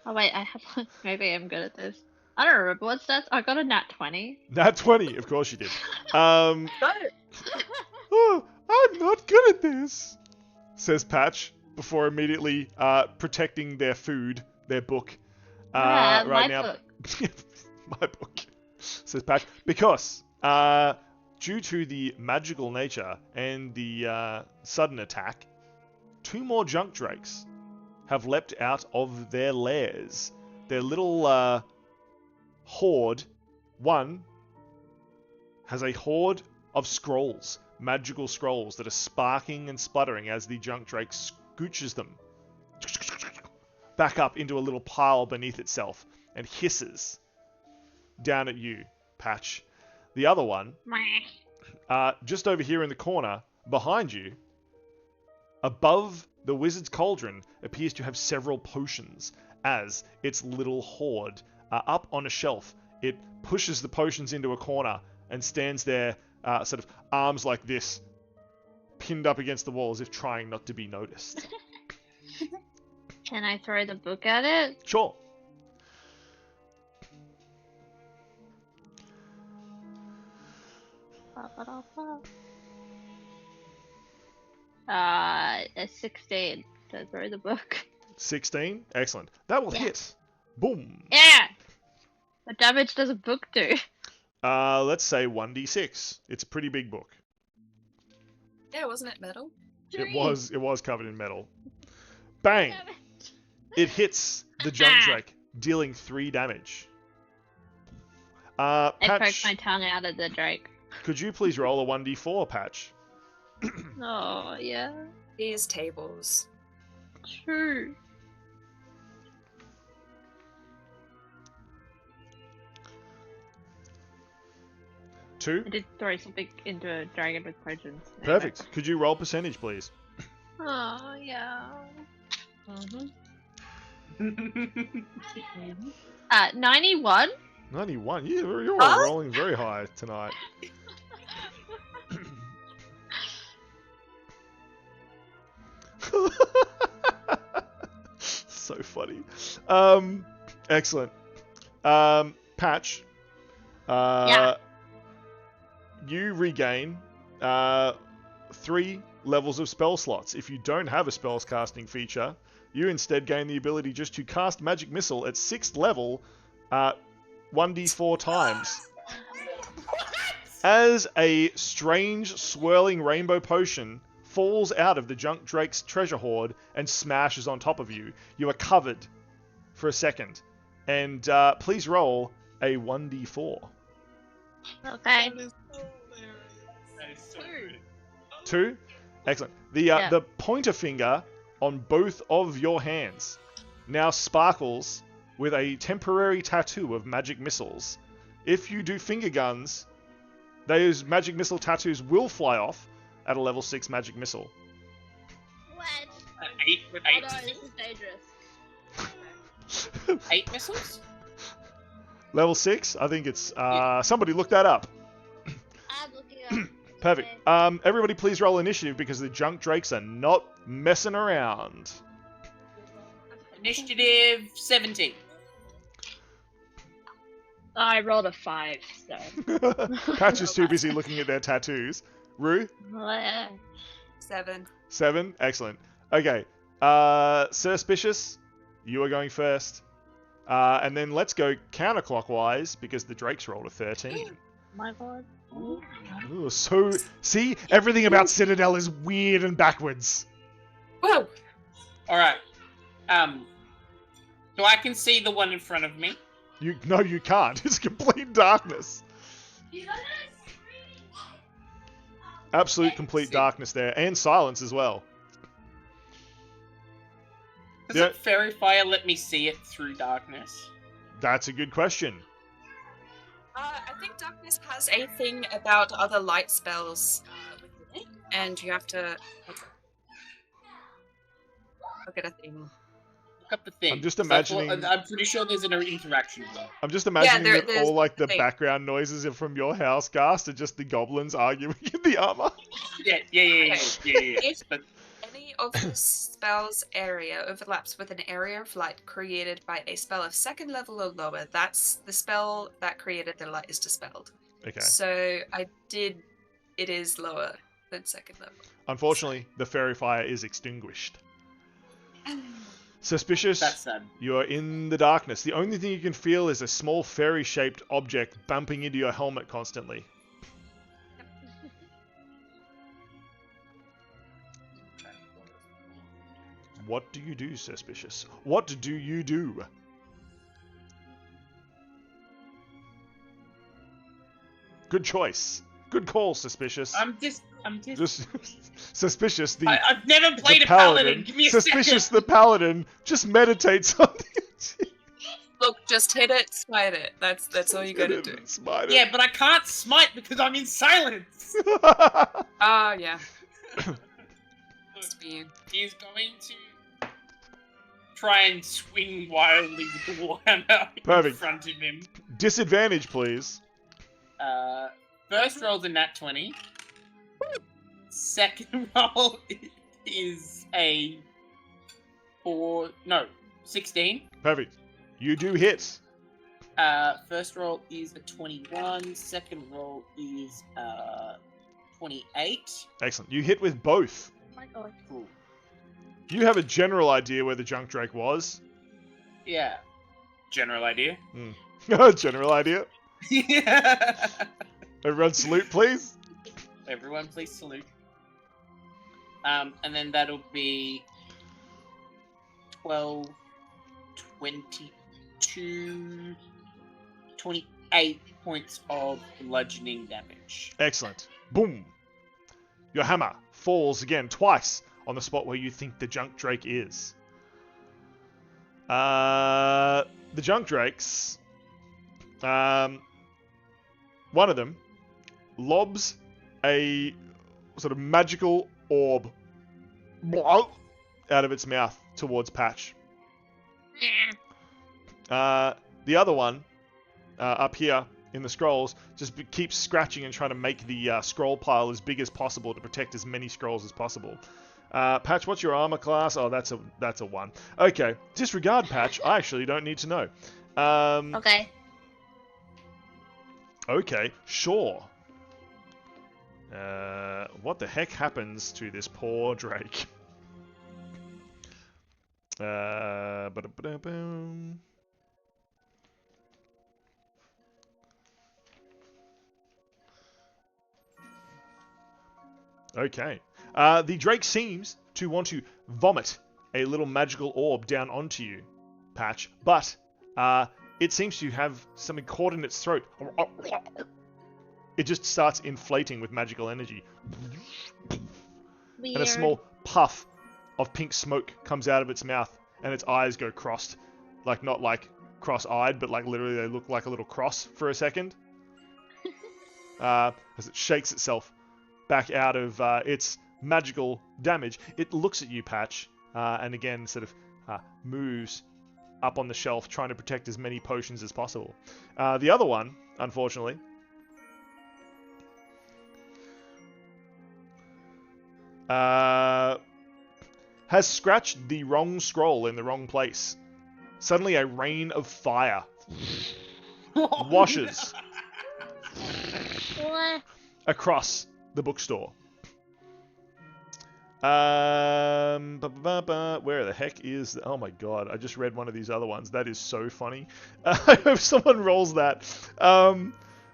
Oh wait, I have one. Maybe I'm good at this. I don't remember what stats. I got a nat 20. Nat 20, of course you did. No. Oh, I'm not good at this, says Patch, before immediately protecting their food, their book. Right my now. book. My book, says Patch, because due to the magical nature and the sudden attack, 2 more Junk Drakes have leapt out of their lairs. Their little horde. One has a horde of scrolls, magical scrolls that are sparking and sputtering as the Junk Drake scooches them back up into a little pile beneath itself and hisses down at you, Patch. The other one, just over here in the corner, behind you, above the wizard's cauldron, appears to have several potions, as its little horde, up on a shelf, it pushes the potions into a corner and stands there, sort of arms like this, pinned up against the wall as if trying not to be noticed. Can I throw the book at it? Sure. A 16 to throw the book. 16? Excellent. That will hit. Boom. Yeah! What damage does a book do? Let's say 1d6. It's a pretty big book. Yeah, wasn't it metal? It was covered in metal. Bang! It hits the Junk Drake, dealing 3 damage. I Patch, poked my tongue out of the Drake. could you please roll a 1d4, Patch? Oh, yeah. These tables. True. Two? I did throw something into a dragon with potions. Perfect. Could you roll percentage, please? Oh, yeah. 91? 91? You're Huh? rolling very high tonight. So funny. Excellent. Patch. Yeah. You regain 3 levels of spell slots. If you don't have a spells casting feature, you instead gain the ability just to cast Magic Missile at 6th level 1d4 times. As a strange swirling rainbow potion falls out of the Junk Drake's treasure hoard and smashes on top of you, you are covered for a second. And please roll a 1d4. Okay. That is so good. 2? Excellent. The pointer finger on both of your hands now sparkles with a temporary tattoo of magic missiles. If you do finger guns, those magic missile tattoos will fly off at a level 6 magic missile. What? 8 with Oh 8 no, this missiles? is dangerous. 8 missiles? Level 6? I think it's... somebody look that up. I'm looking up. Perfect. Okay. Everybody please roll initiative because the Junk Drakes are not messing around. Initiative 17. I rolled a 5, so. Patch is too busy looking at their tattoos. Rue? 7. 7? Excellent. Okay. Suspicious, you are going first. And then let's go counterclockwise because the Drakes rolled a 13. My god. Ooh, so, see? Everything about Citadel is weird and backwards. Whoa! Alright. So I can see the one in front of me. No, you can't. It's complete darkness. Absolute complete darkness there. And silence as well. Does Yeah. it fairy fire let me see it through darkness? That's a good question. I think darkness has a thing about other light spells within it, and you have to look at a thing. Look up the thing. I'm just 'cause I thought- imagining- I'm pretty sure there's an interaction there. I'm just imagining that there's all like the thing. background noises are from your house, Gast, are just the goblins arguing in the armor. Yeah. If But any of the spell's area overlaps with an area of light created by a spell of 2nd level or lower, that's the spell that created the light is dispelled. Okay. So it is lower than 2nd level. Unfortunately, the fairy fire is extinguished. Suspicious, that's sad. you are in the darkness. The only thing you can feel is a small fairy-shaped object bumping into your helmet constantly. What do you do, Suspicious? What do you do? Good choice. Good call, Suspicious. I'm just. Just Suspicious, I've never played the a paladin. Give me a Suspicious, second. the paladin, just meditates on the... Look, just hit it, smite it. That's all you gotta do. Smite Yeah, but I can't smite because I'm in silence. it. Oh, yeah. It's for you. He's going to try and swing wildly with the warhammer in Perfect. front of him. Disadvantage, please. First roll's a nat 20. Second roll is a 16. Perfect. You do hit. First roll is a 21. Second roll is 28. Excellent. You hit with both. Oh my god. Cool. You have a general idea where the Junk Drake was. Yeah. General idea. General idea. Everyone salute, please. Everyone, please salute. And then that'll be 12, 22, 28 points of bludgeoning damage. Excellent. Boom. Your hammer falls again twice on the spot where you think the Junk Drake is. The Junk Drakes, one of them lobs a sort of magical orb out of its mouth towards Patch. The other one, up here in the scrolls, just keeps scratching and trying to make the scroll pile as big as possible to protect as many scrolls as possible. Patch, what's your armor class? Oh, that's a 1. Okay, disregard Patch. I actually don't need to know. Okay. Okay, sure. What the heck happens to this poor Drake? Ba-da-ba-da-boom. Okay. The Drake seems to want to vomit a little magical orb down onto you, Patch, but it seems to have something caught in its throat. It just starts inflating with magical energy. Weird. And a small puff of pink smoke comes out of its mouth, and its eyes go crossed. Like, not like cross-eyed, but like literally they look like a little cross for a second. As it shakes itself back out of its magical damage. It looks at you, Patch, and again sort of moves up on the shelf, trying to protect as many potions as possible. The other one, unfortunately, has scratched the wrong scroll in the wrong place. Suddenly a rain of fire washes What? across the bookstore. Where the heck is... Oh my god, I just read one of these other ones. That is so funny. I hope someone rolls that.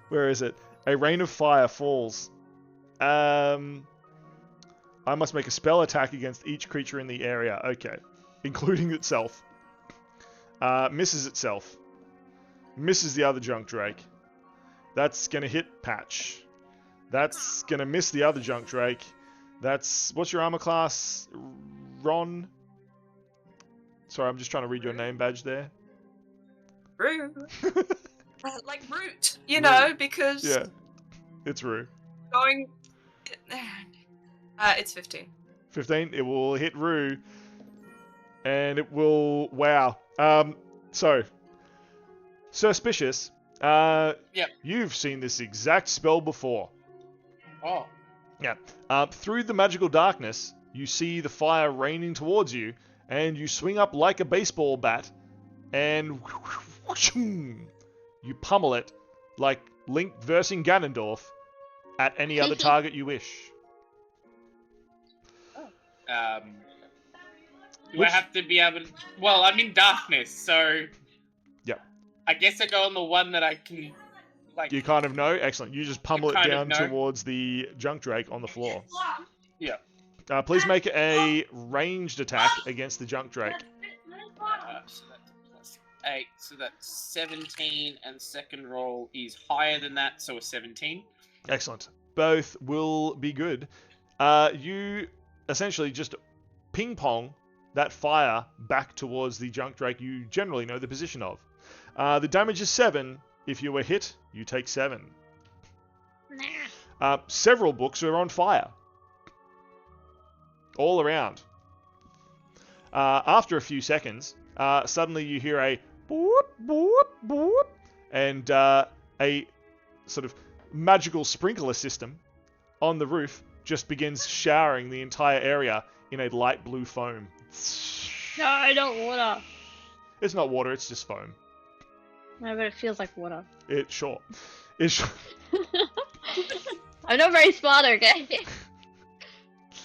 Where is it? A rain of fire falls. I must make a spell attack against each creature in the area. Okay. Including itself. Misses itself. Misses the other junk Drake. That's gonna hit Patch. That's gonna miss the other junk Drake. That's... What's your armor class, Ron? Sorry, I'm just trying to read your name badge there. Root. Like root, you know, because Yeah. It's Rue. going... it's 15. 15. It will hit Rue. And it will... Wow. So... Suspicious. Yep. You've seen this exact spell before. Oh. Yeah. Through the magical darkness, you see the fire raining towards you, and you swing up like a baseball bat, and you pummel it like Link versing Ganondorf at any other target you wish. Do I have to be able to... Well, I'm in darkness, so... Yep. I guess I go on the one that I can... Like... You kind of know? Excellent. You just pummel it kind down of know. towards the junk Drake on the floor. Yeah. Please make a ranged attack against the junk Drake. So that's plus 8, so that's 17, and second roll is higher than that, so a 17. Excellent. Both will be good. You essentially just ping-pong that fire back towards the junk Drake you generally know the position of. The damage is 7. If you were hit, you take 7. Several books are on fire. All around. After a few seconds, suddenly you hear a boop, boop, boop, and a sort of magical sprinkler system on the roof just begins showering the entire area in a light blue foam. No, I don't water. It's not water, it's just foam. No, but it feels like water. It's short. It's I'm not very smart, okay?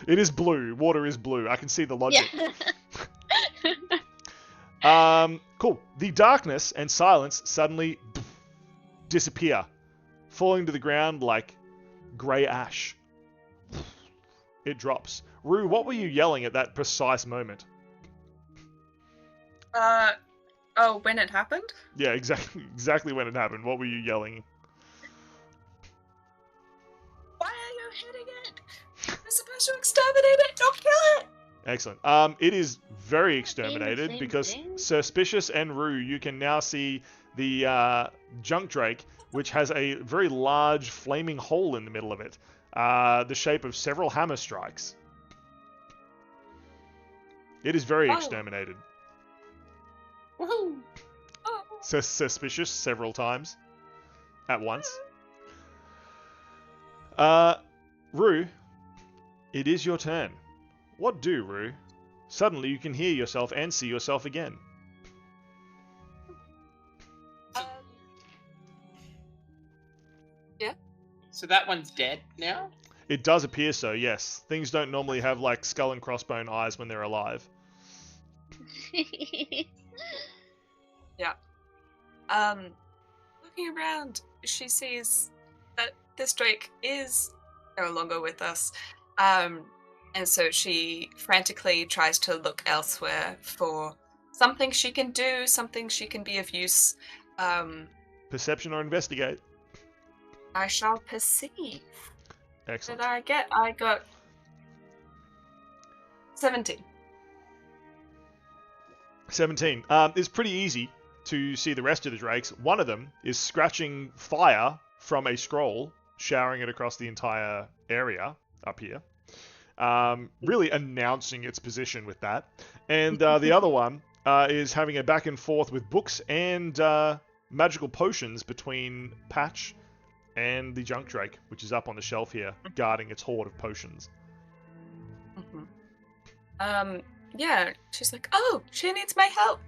It is blue. Water is blue. I can see the logic. Yeah. Cool. The darkness and silence suddenly disappear, falling to the ground like grey ash. It drops. Rue, what were you yelling at that precise moment? Oh, when it happened? Yeah, exactly when it happened. What were you yelling? Why are you hitting it? You're supposed to exterminate it, don't kill it! Excellent. It is very exterminated same because thing? Suspicious and Rue, you can now see the junk Drake, which has a very large flaming hole in the middle of it, the shape of several hammer strikes. It is very exterminated. Woohoo! Oh. Suspicious several times at once. Rue, it is your turn. What do, Rue? Suddenly you can hear yourself and see yourself again. Yeah. So that one's dead now? It does appear so, yes. Things don't normally have, like, skull and crossbone eyes when they're alive. Looking around, she sees that this Drake is no longer with us. And so she frantically tries to look elsewhere for something she can do, something she can be of use. Perception or investigate? I shall perceive. Excellent. Did I get? I got 17. 17. It's pretty easy to see the rest of the drakes. One of them is scratching fire from a scroll, showering it across the entire area up here. Really announcing its position with that. And the other one is having a back and forth with books and magical potions between Patch and the junk drake, which is up on the shelf here, guarding its hoard of potions. Yeah, she's like, oh, she needs my help.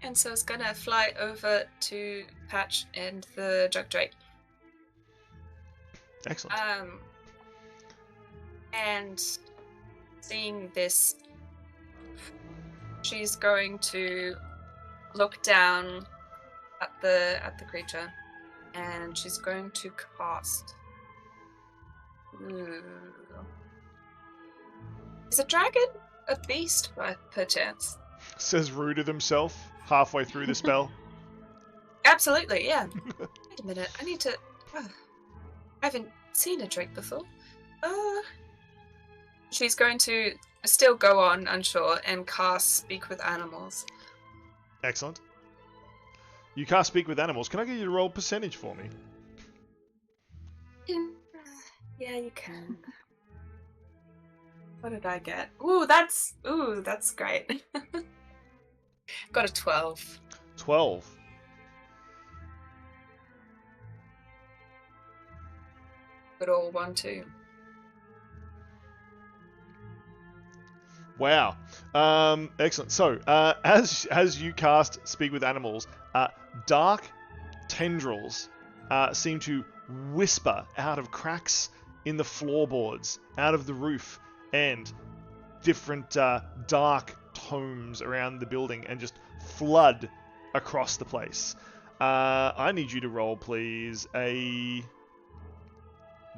And so it's gonna fly over to Patch and the junk drake. Excellent. And seeing this, she's going to look down at the creature, and she's going to cast. Is a dragon a beast, by perchance? Says Rue to himself halfway through the spell. Absolutely, yeah. Wait a minute, I need to. I haven't seen a drake before. She's going to still go on, unsure, and cast Speak with Animals. Excellent. You can't speak with animals. Can I get you to roll percentage for me? Yeah, you can. What did I get? Ooh, that's great. Got a 12. 12. Good all 1, 2. Wow. Excellent. So, as you cast Speak with Animals, dark tendrils seem to whisper out of cracks in the floorboards, out of the roof, and different dark tomes around the building, and just flood across the place. I need you to roll, please, a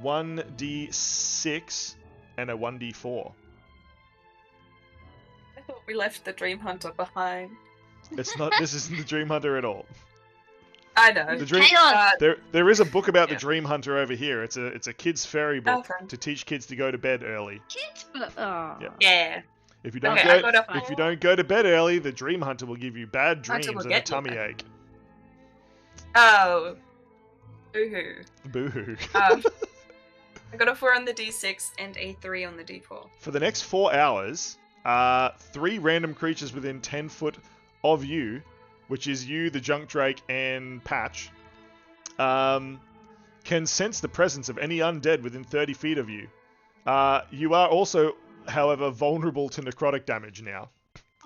1d6 and a 1d4. I thought we left the Dreamhunter behind. It's not. This isn't the Dreamhunter at all. I know. Hang on. There is a book about the Dreamhunter over here. It's a kids' fairy book Okay. to teach kids to go to bed early. Kids, oh. Yeah. Yeah. If you don't Okay, I go, got a if you don't go to bed early, the Dreamhunter will give you bad dreams Hunter will and a get you tummy bad. ache. Oh. Boo-hoo. Boo-hoo. I got a 4 on the D6 and a 3 on the D4. For the next 4 hours, 3 random creatures within 10 foot of you, which is you, the junk drake, and Patch, can sense the presence of any undead within 30 feet of you. You are also, however, vulnerable to necrotic damage now.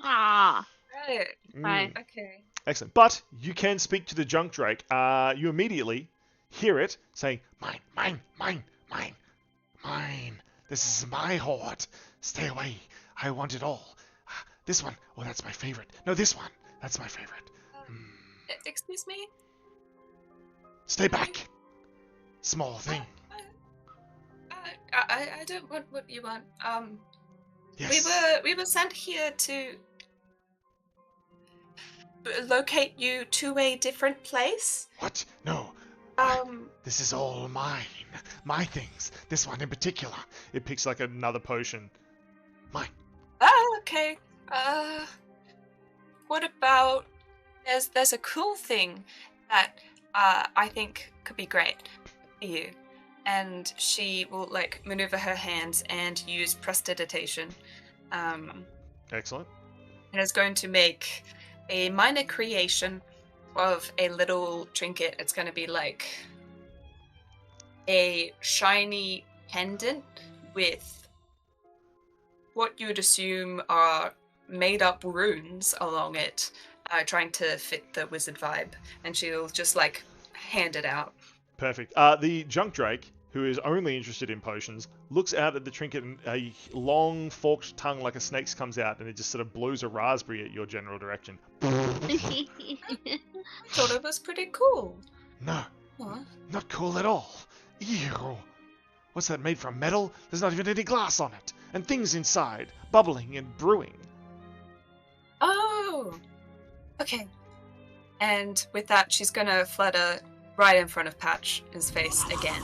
Ah. Right. Fine. Okay. Excellent. But you can speak to the junk drake. You immediately hear it saying, "Mine, mine, mine, mine, mine. This is my hoard. Stay away. I want it all. This one. Oh, that's my favorite. No, this one. That's my favorite. Excuse me? Stay back. Small thing. I don't want what you want. Yes. We were sent here to locate you to a different place. What? No. Um, This is all mine. My things. This one in particular. It picks like another potion. Mine. okay. What about there's a cool thing that I think could be great for you. And she will like maneuver her hands and use prestidigitation. Excellent. And is going to make a minor creation of a little trinket. It's going to be like a shiny pendant with what you would assume are made-up runes along it, trying to fit the wizard vibe, and she'll just like hand it out. Perfect. The junk drake, who is only interested in potions, looks out at the trinket and a long forked tongue like a snake's comes out, and it just sort of blows a raspberry at your general direction. I thought it was pretty cool. No, What? not cool at all. Ew. What's that made from? Metal? There's not even any glass on it. And things inside, bubbling and brewing. Oh, okay. And with that, she's gonna flutter right in front of Patch's face again,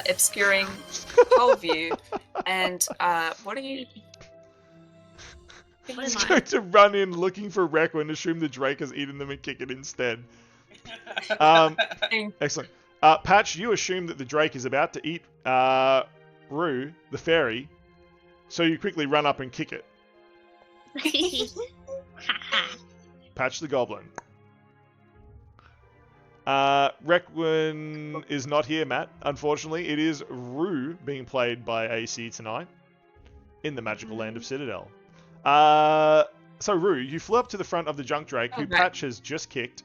obscuring whole view. And what are you? What He's am I? going to run in looking for Rekko and assume the drake has eaten them and kick it instead. Excellent. Patch, you assume that the drake is about to eat Rue, the fairy, so you quickly run up and kick it. Patch the goblin. Requin is not here, Matt. Unfortunately, it is Rue being played by AC tonight in the magical land of Citadel. So Rue, you flew up to the front of the junk drake, who Okay. Patch has just kicked.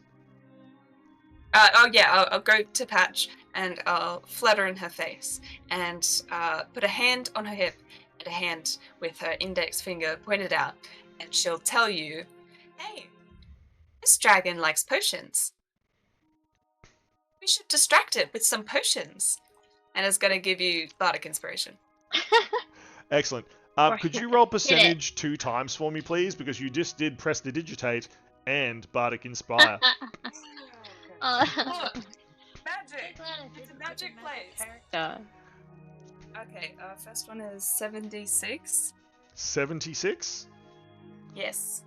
I'll go to Patch and I'll flutter in her face and put a hand on her hip and a hand with her index finger pointed out, and she'll tell you, "Hey, this dragon likes potions. We should distract it with some potions." And it's going to give you bardic inspiration. Excellent. Could you roll percentage 2 times for me, please? Because you just did prestidigitate and bardic inspire. Look, magic! It's a magic place. Character. Okay, first one is 76. 76? Yes.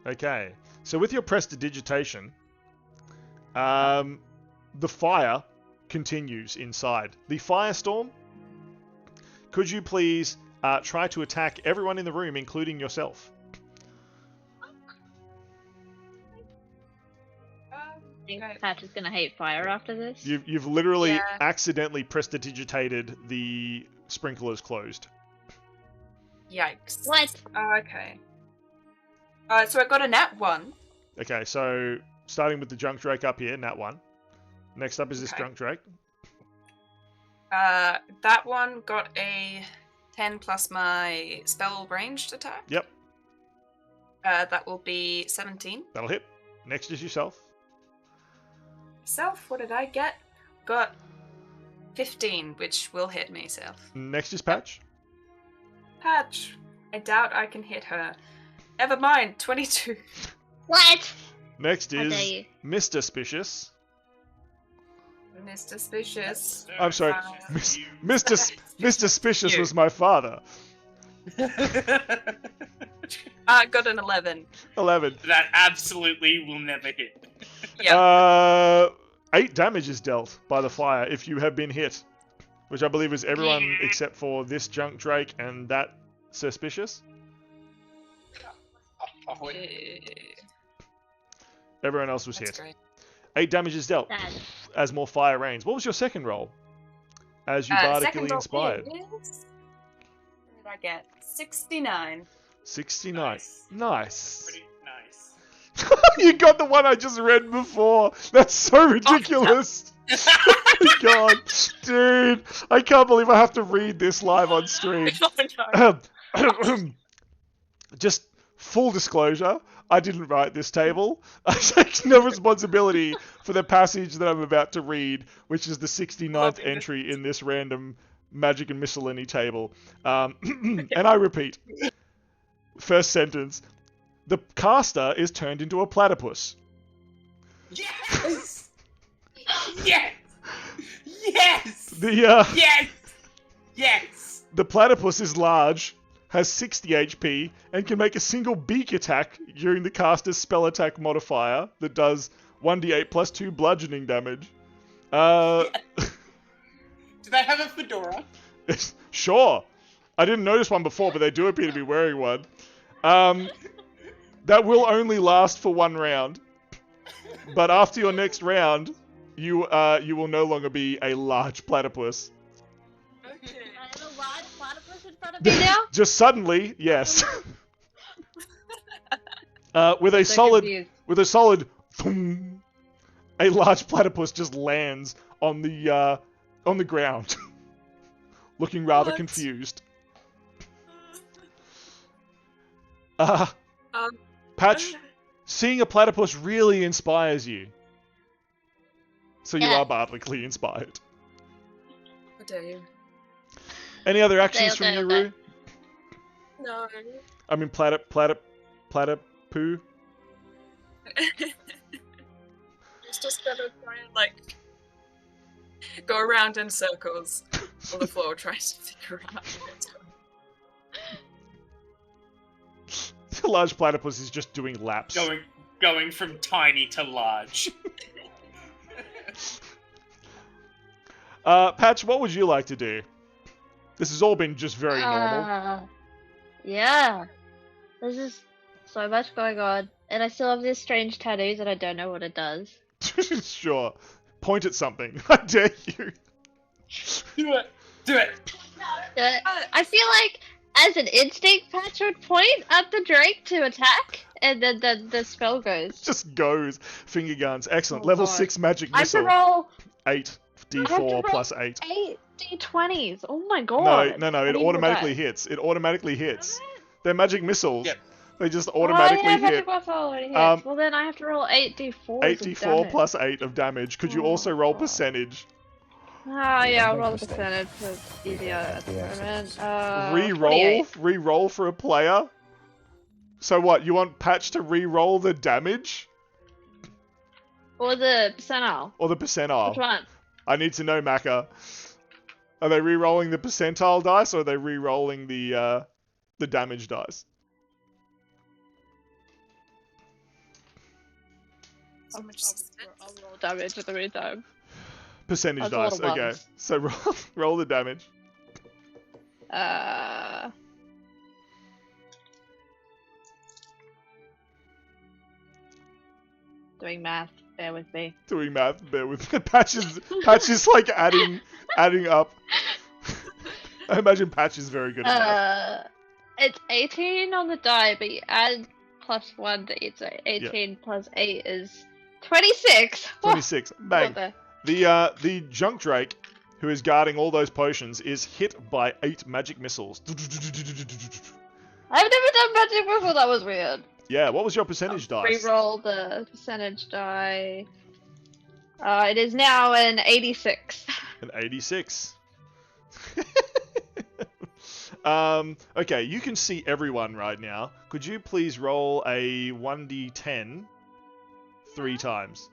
Okay. So with your prestidigitation, the fire continues inside. The firestorm, could you please try to attack everyone in the room, including yourself? I think Patch is gonna hate fire after this. You've literally Yeah. accidentally prestidigitated the sprinklers closed. Yikes. What? Okay. So I got a nat 1. Okay, so starting with the junk drake up here, nat 1. Next up is this Okay. junk drake. That one got a 10 plus my spell ranged attack. Yep, That will be 17. that'll hit. Next is yourself. Self, what did I get? Got 15, which will hit me, Self. Next is Patch. Patch, I doubt I can hit her. Never mind, 22. What? Next How is dare you? Mr. Spicious. Mr. Suspicious. I'm sorry, Mr. Spicious You. was my father. Got an 11. 11. That absolutely will never hit. Yeah. 8 damage is dealt by the fire if you have been hit, which I believe is everyone except for this junk drake and that suspicious. Everyone else was That's hit. great. 8 damage is dealt Sad. as more fire rains. What was your second roll? As you Second bardically roll inspired. is... What did I get? 69. 69. Nice. Nice. Pretty nice. You got the one I just read before. That's so ridiculous. Oh my god. Dude, I can't believe I have to read this live on stream. Oh, no. Just full disclosure, I didn't write this table. I take no responsibility for the passage that I'm about to read, which is the 69th entry in this random magic and miscellany table. And I repeat, first sentence, the caster is turned into a platypus. Yes! Yes! Yes! The Yes! Yes! The platypus is large, has 60 HP, and can make a single beak attack during the caster's spell attack modifier that does 1d8 plus 2 bludgeoning damage. Do they have a fedora? Sure. I didn't notice one before, but they do appear to be wearing one. That will only last for 1 round. But after your next round, you will no longer be a large platypus. Okay. I have a large platypus in front front of me now? Just suddenly, yes. With a So solid, confused. with a solid, thum, a large platypus just lands on the ground, looking rather What? confused. Um, Patch, seeing a platypus really inspires you. So you Yeah. are bardically inspired. How dare you? Any other actions from Okay, you, okay. Rue? No. I mean, platypoo? It's just gonna try and like go around in circles on the floor trying to figure out what it's going. The large platypus is just doing laps. Going from tiny to large. Patch, what would you like to do? This has all been just very normal. Yeah. There's just so much going on. And I still have this strange tattoos and I don't know what it does. Sure. Point at something. I dare you. Do it. Do it. I feel like as an instinct, Patch would point at the Drake to attack, and then the spell goes. Just goes. Finger guns. Excellent. Oh, Level God. 6 magic I have to missile. roll 8 I have to roll d4 plus 8. 8 d20s. Oh my god. No, I it need automatically more hits. It automatically hits. They're magic missiles. Yep. They just dice. automatically oh, yeah, hit. magic missile already hits. Well, then I have to roll 8 d4s. 8d4 plus 8 of damage. Could you Oh, also roll God. percentage? Oh, yeah, I'll Make a roll the mistake. percentage for easier at the moment. Re-roll? 48. Re-roll for a player? So what, you want Patch to re-roll the damage? Or the percentile. Or the percentile? Which one? I need to know, Macca. Are they re-rolling the percentile dice, or are they re-rolling the damage dice? So much I'll roll damage at the meantime. Percentage That's a lot dice, of okay. ones. So roll the damage. Doing math. Bear with me. Doing math, bear with me. Patch is like adding up. I imagine Patch is very good at math. It's 18 on the die, but you add plus 1 to each, so 18 plus 8 is 26. 26. Oh, Bang. what the- The junk drake, who is guarding all those potions, is hit by 8 magic missiles. I've never done magic before, that was weird. Yeah, what was your percentage dice? Reroll the percentage die. It is now an 86. An 86. Okay, you can see everyone right now. Could you please roll a 1d10 3 times?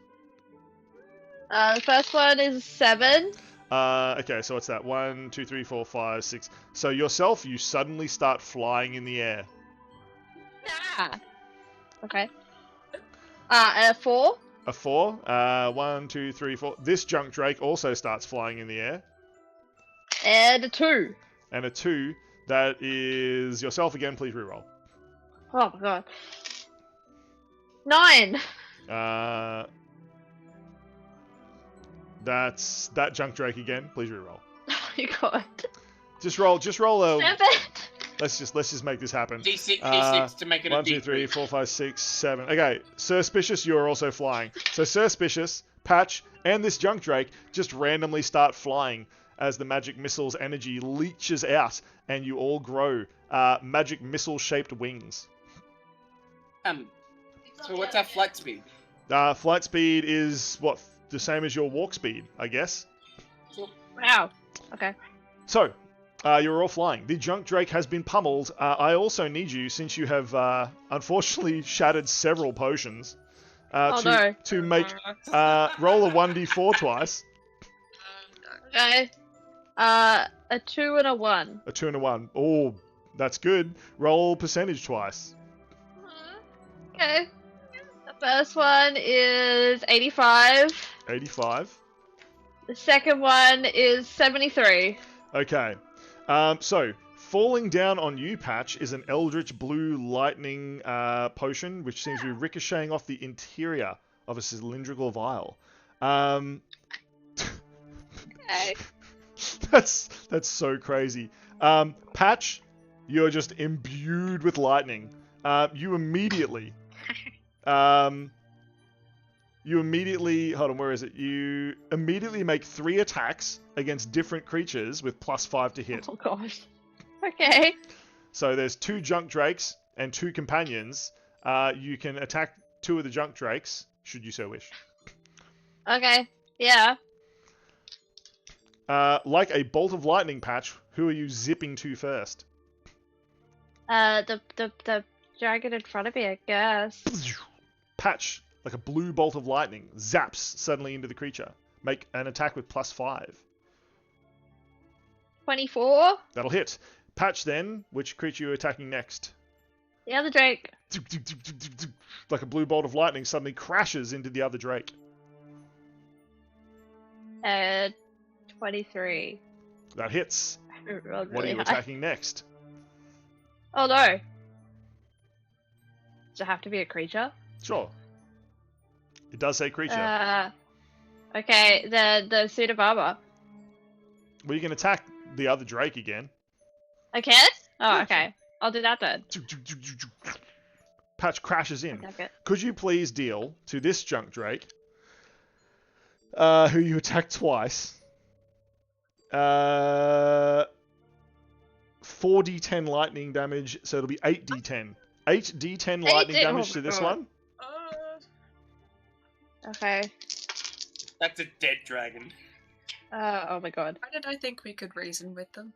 The first one is 7. Okay, so what's that? 1, 2, 3, 4, 5, 6. So yourself, you suddenly start flying in the air. Ah. Okay. A 4. A 4. 1, 2, 3, 4. This junk drake also starts flying in the air. And a 2. And a 2. That is yourself again. Please reroll. Oh my god. 9. That's that junk drake again. Please reroll. Oh my god. Just roll a. 7. Let's just make this happen. D6, D6 to make it 1, a 2, D3. 3, 4, 5, 6, 7. Okay, Suspicious, you are also flying. So Suspicious, Patch, and this junk drake just randomly start flying as the magic missile's energy leeches out, and you all grow magic missile-shaped wings. So what's our flight speed? Flight speed is what, the same as your walk speed, I guess. Wow. Okay. So, you're all flying. The junk drake has been pummeled. I also need you, since you have unfortunately shattered several potions, Oh, no. to make roll a 1d4 twice. Okay. A 2 and a 1. A 2 and a 1. Oh, that's good. Roll percentage twice. Okay. The first one is 85. 85. The second one is 73. Okay. So, falling down on you, Patch, is an Eldritch Blue Lightning potion, which seems to be ricocheting off the interior of a cylindrical vial. Okay. That's so crazy. Patch, You're just imbued with lightning. You immediately... hold on, where is it? You immediately make 3 attacks against different creatures with +5 to hit. Oh gosh. Okay. So there's 2 junk drakes and 2 companions. You can attack 2 of the junk drakes, should you so wish. Okay. Yeah. Like a bolt of lightning, Patch, who are you zipping to first? The dragon in front of me, I guess. Patch, like a blue bolt of lightning, zaps suddenly into the creature. Make an attack with +5. 24. That'll hit. Patch then, which creature are you attacking next? The other drake. Like a blue bolt of lightning suddenly crashes into the other drake. 23. That hits. Rolled What are really you high. attacking next? Oh no. Does it have to be a creature? Sure. It does say creature. Okay, the suit of armor. Well, you can attack the other drake again. I can? Oh, Yeah, okay. I'll do that then. Patch crashes in. Okay. Could you please deal to this junk drake, who you attacked twice, 4d10 lightning damage, so it'll be 8d10. 8d10 lightning damage to this one. Okay. That's a dead dragon. Oh my god. Why did I think we could reason with them?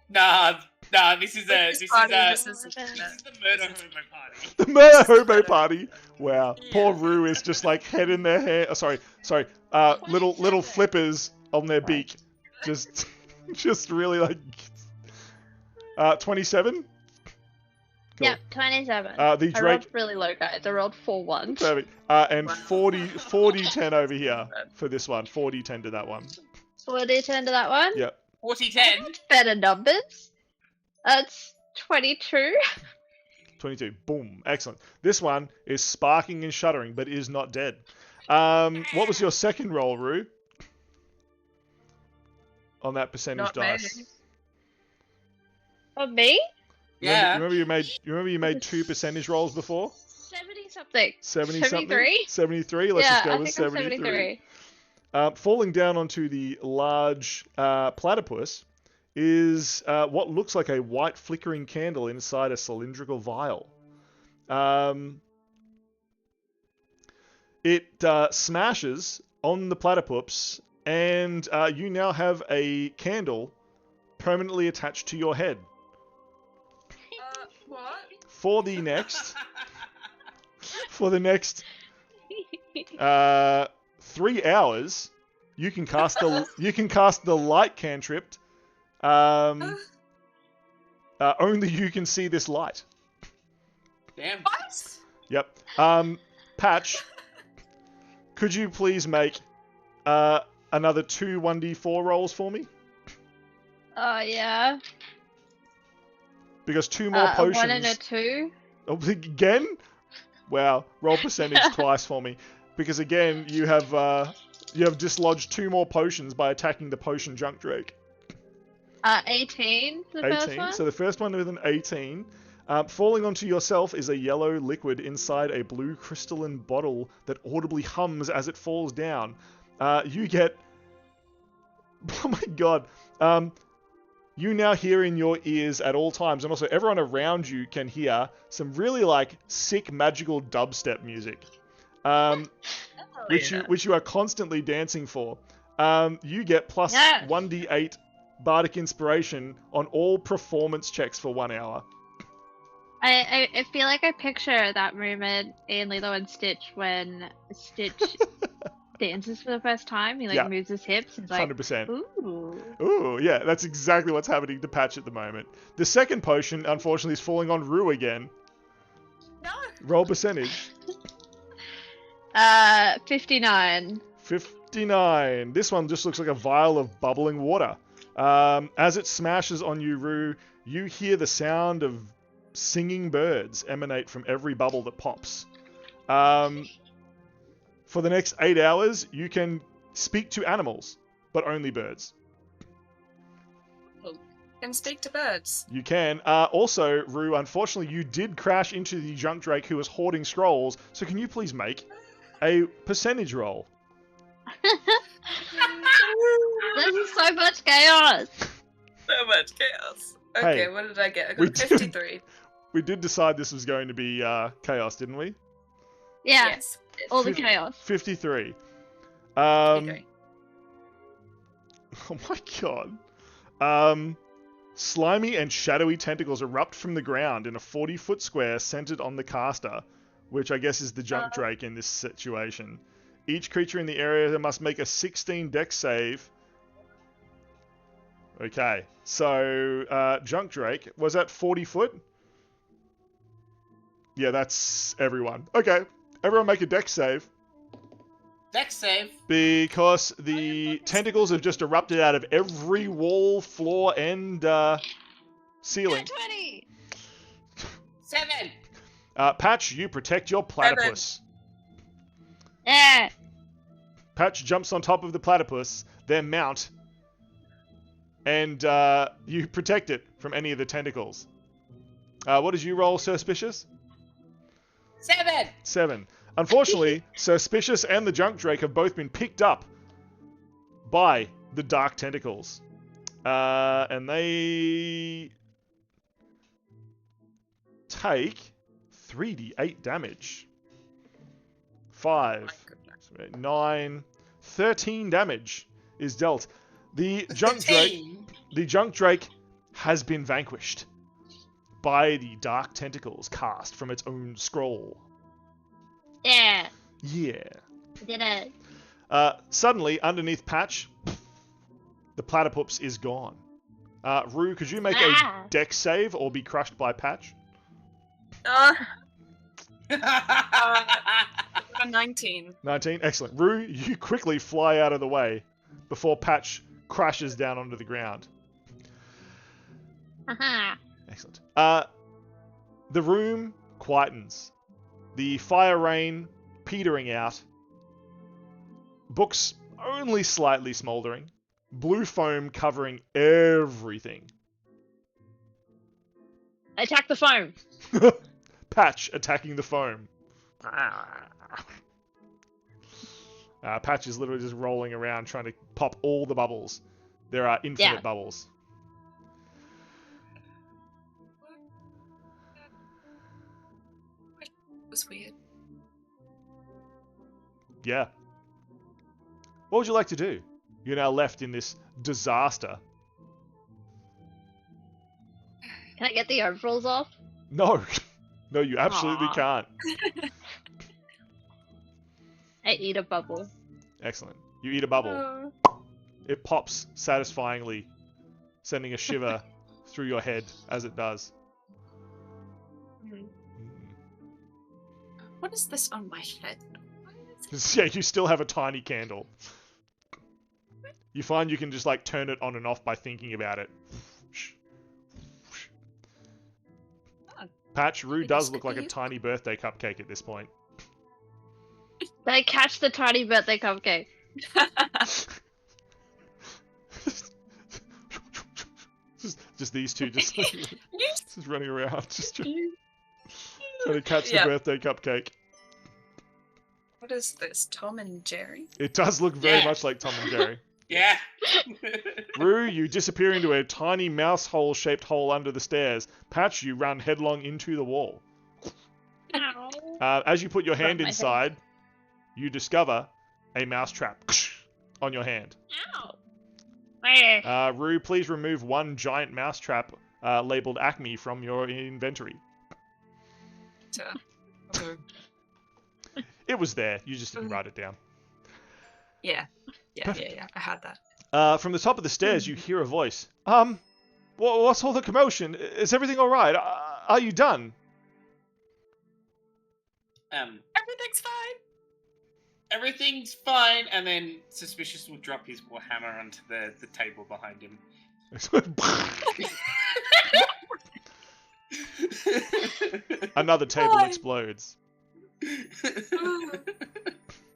Nah, this is the murder homo party. The murder hobo party. Wow. Poor Rue is just like head in their hair. Oh, sorry. Little flippers on their beak. Just really like. 27. Cool. Yep, 27. The I drake. rolled really low, guys. I rolled 4 ones. Perfect. And 40-10 over here for this one. 40-10 to that one. 40-10 to that one. Yep. 40-10. Better numbers. That's 22. 22. Boom. Excellent. This one is sparking and shuddering, but is not dead. What was your second roll, Rue? On that percentage Not dice. me. Oh, me? Yeah. Remember you made 2 percentage rolls before? 70 something. 70 73? 73? Let's just go I with think I'm 73. Falling down onto the large platypus is what looks like a white flickering candle inside a cylindrical vial. It smashes on the platypus, and you now have a candle permanently attached to your head. What? For the next 3 hours, you can cast the light cantrip. Only you can see this light. Damn. What? Yep. Patch, could you please make another 2 1d4 rolls for me? Oh, yeah. Because 2 more A potions. 1 and a 2. Oh, again? Wow. Roll percentage twice for me. Because again, you have dislodged 2 more potions by attacking the potion junk drake. 18. The first 18. one. So the first one with an 18. Falling onto yourself is a yellow liquid inside a blue crystalline bottle that audibly hums as it falls down. You get... Oh my god. You now hear in your ears at all times, and also everyone around you can hear some really like sick magical dubstep music, which you are constantly dancing for. You get plus 1d8 bardic inspiration on all performance checks for 1 hour. I feel like I picture that moment in Lilo and Stitch when Stitch dances for the first time. He moves his hips. He's like, 100%. ooh. Ooh, yeah, that's exactly what's happening to Patch at the moment. The second potion, unfortunately, is falling on Rue again. No. Roll percentage. 59. 59. This one just looks like a vial of bubbling water. As it smashes on you, Rue, you hear the sound of singing birds emanate from every bubble that pops. For the next 8 hours, you can speak to animals, but only birds. Can speak to birds. You can. Also, Rue, unfortunately, you did crash into the junk drake who was hoarding scrolls. So can you please make a percentage roll? This is so much chaos. So much chaos. Okay, Hey, what did I get? I we got did- 53. We did decide this was going to be chaos, didn't we? Yeah, Yes. all the Fif- chaos. 53. 53. Oh my god. Slimy and shadowy tentacles erupt from the ground in a 40-foot square centered on the caster, which I guess is the junk drake in this situation. Each creature in the area must make a 16 dex save. Okay, so junk drake was that 40 foot? Yeah, that's everyone. Okay, everyone make a dex save. Dex save. Because the tentacles have just erupted out of every wall, floor, and ceiling. 20. 7. Patch, you protect your platypus. Yeah. Patch jumps on top of the platypus, their mount, and you protect it from any of the tentacles. What did you roll, Suspicious? 7. 7. Unfortunately, Suspicious and the junk drake have both been picked up by the dark tentacles. And they take 3d8 damage. 5, 9, 13 damage is dealt. The junk drake has been vanquished by the dark tentacles cast from its own scroll. Yeah. Yeah. Did it. Suddenly, underneath Patch, the platypus is gone. Rue, could you make a dex save or be crushed by Patch? A 19. 19? Excellent. Rue, you quickly fly out of the way before Patch crashes down onto the ground. Haha. Excellent. The room quietens. The fire rain petering out. Books only slightly smouldering. Blue foam covering everything. Attack the foam. Patch attacking the foam. Patch is literally just rolling around trying to pop all the bubbles. There are infinite bubbles. It was weird. Yeah. What would you like to do? You're now left in this disaster. Can I get the overalls off? No. No, you absolutely can't. I eat a bubble. Excellent. You eat a bubble. Oh. It pops satisfyingly, sending a shiver through your head as it does. What is this on my head? Yeah, you still have a tiny candle. You find you can just like turn it on and off by thinking about it. Patch, Rue does look like a tiny birthday cupcake at this point. I catch the tiny birthday cupcake. just these two, just running around, just trying to catch Yep. the birthday cupcake. What is this? Tom and Jerry? It does look very much like Tom and Jerry. Yeah. Rue, you disappear into a tiny mouse hole-shaped hole under the stairs. Patch, you run headlong into the wall. Ow. As you put your hand my head. inside, you discover a mouse trap on your hand. Ow. Rue, please remove one giant mouse trap labeled Acme from your inventory. Okay. It was there, you just didn't write it down. Yeah. Yeah. I had that. From the top of the stairs, you hear a voice. What's all the commotion? Is everything alright? Are you done? Everything's fine. Everything's fine, and then Suspicious will drop his warhammer onto the table behind him. Another table explodes.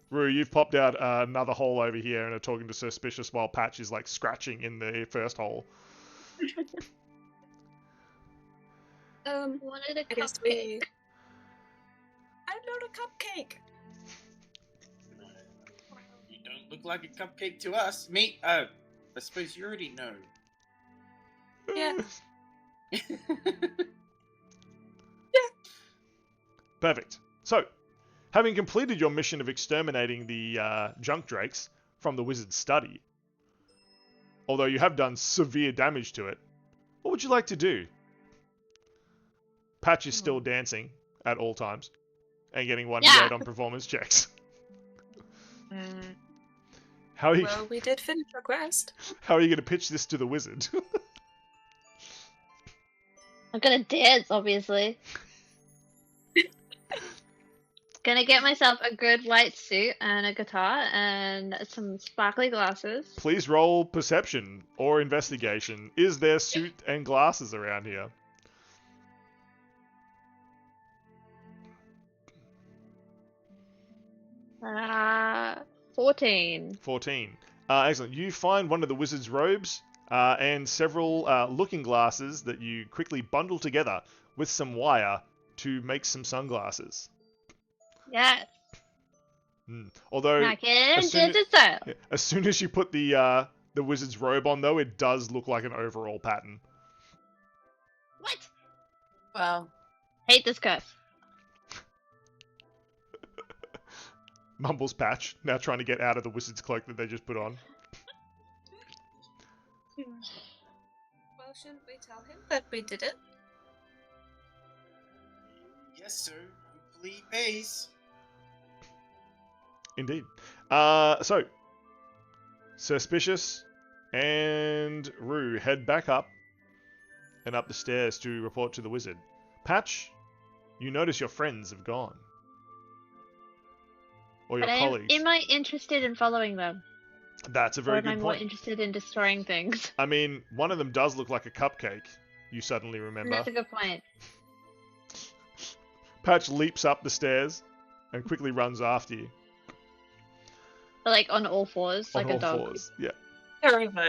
Rue, you've popped out another hole over here and are talking to Suspicious while Patch is like scratching in the first hole. Wanted a I guess cupcake. I'm not a cupcake. You don't look like a cupcake to us. Me? Oh, I suppose you already know. Yeah. Perfect. So, having completed your mission of exterminating the junk drakes from the wizard's study, although you have done severe damage to it, what would you like to do? Patch is still dancing at all times and getting 1 Yeah. grade on performance checks. Mm, How are you? well, we did finish our quest. How are you going to pitch this to the wizard? I'm gonna dance, obviously. Gonna get myself a good white suit and a guitar and some sparkly glasses. Please roll perception or investigation. Is there suit and glasses around here? 14. 14. Excellent. You find one of the wizard's robes and several looking glasses that you quickly bundle together with some wire to make some sunglasses. Yes. Although, Now get as soon into style. as soon as you put the wizard's robe on, though, it does look like an overall pattern. What? Well, Hate this curse. Mumbles Patch, now trying to get out of the wizard's cloak that they just put on. well, shouldn't we tell him that we did it? Yes, sir. Hopefully he pays. Indeed. So, Suspicious and Rue head back up and up the stairs to report to the wizard. Patch, you notice your friends have gone. Or your But colleagues. am I interested in following them? That's a Or very am I good more point. interested in destroying things? I mean, one of them does look like a cupcake, you suddenly remember. That's a good point. Patch leaps up the stairs and quickly runs after you. But like on all fours, On like a all dog. fours. Yeah. Terrible.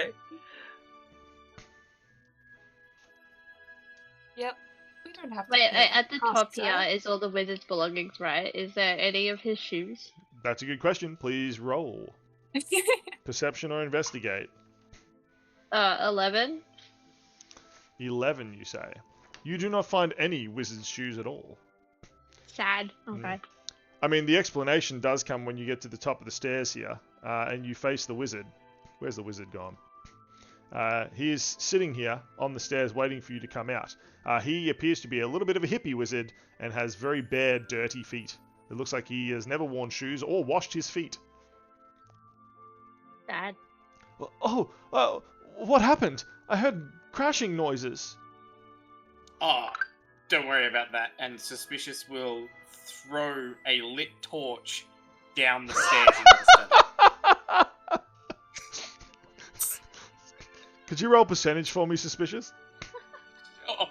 Yep. We don't have to. Wait, pay at the costs, top here right? is all the wizard's belongings, right? Is there any of his shoes? That's a good question. Please roll. Perception or investigate. 11. 11, you say. You do not find any wizard's shoes at all. Sad. Okay. I mean, the explanation does come when you get to the top of the stairs here, and you face the wizard. Where's the wizard gone? He is sitting here on the stairs waiting for you to come out. He appears to be a little bit of a hippie wizard and has very bare, dirty feet. It looks like he has never worn shoes or washed his feet. Sad. Oh, what happened? I heard crashing noises. Ah, don't worry about that. And Suspicious will throw a lit torch down the stairs into the study. Could you roll percentage for me, Suspicious? Oh.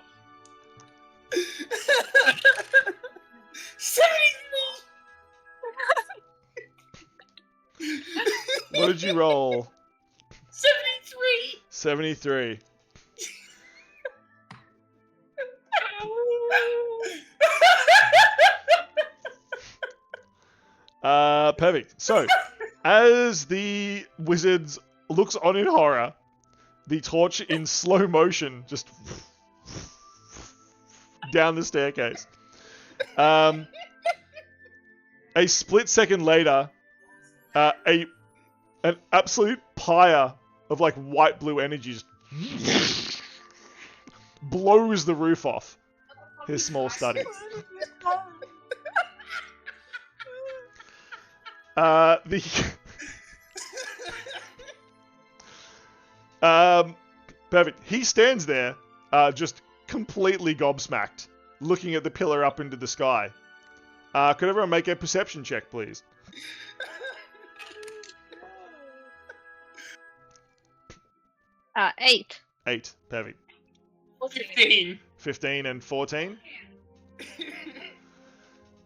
73! What did you roll? 73! 73. Perfect. So, as the wizard looks on in horror, the torch in slow motion just down the staircase. A split second later, an absolute pyre of like white blue energy just blows the roof off his small study. Perfect. He stands there, just completely gobsmacked, looking at the pillar up into the sky. Could everyone make a perception check, please? 8. 8. Perfect. 15. 15 and 14.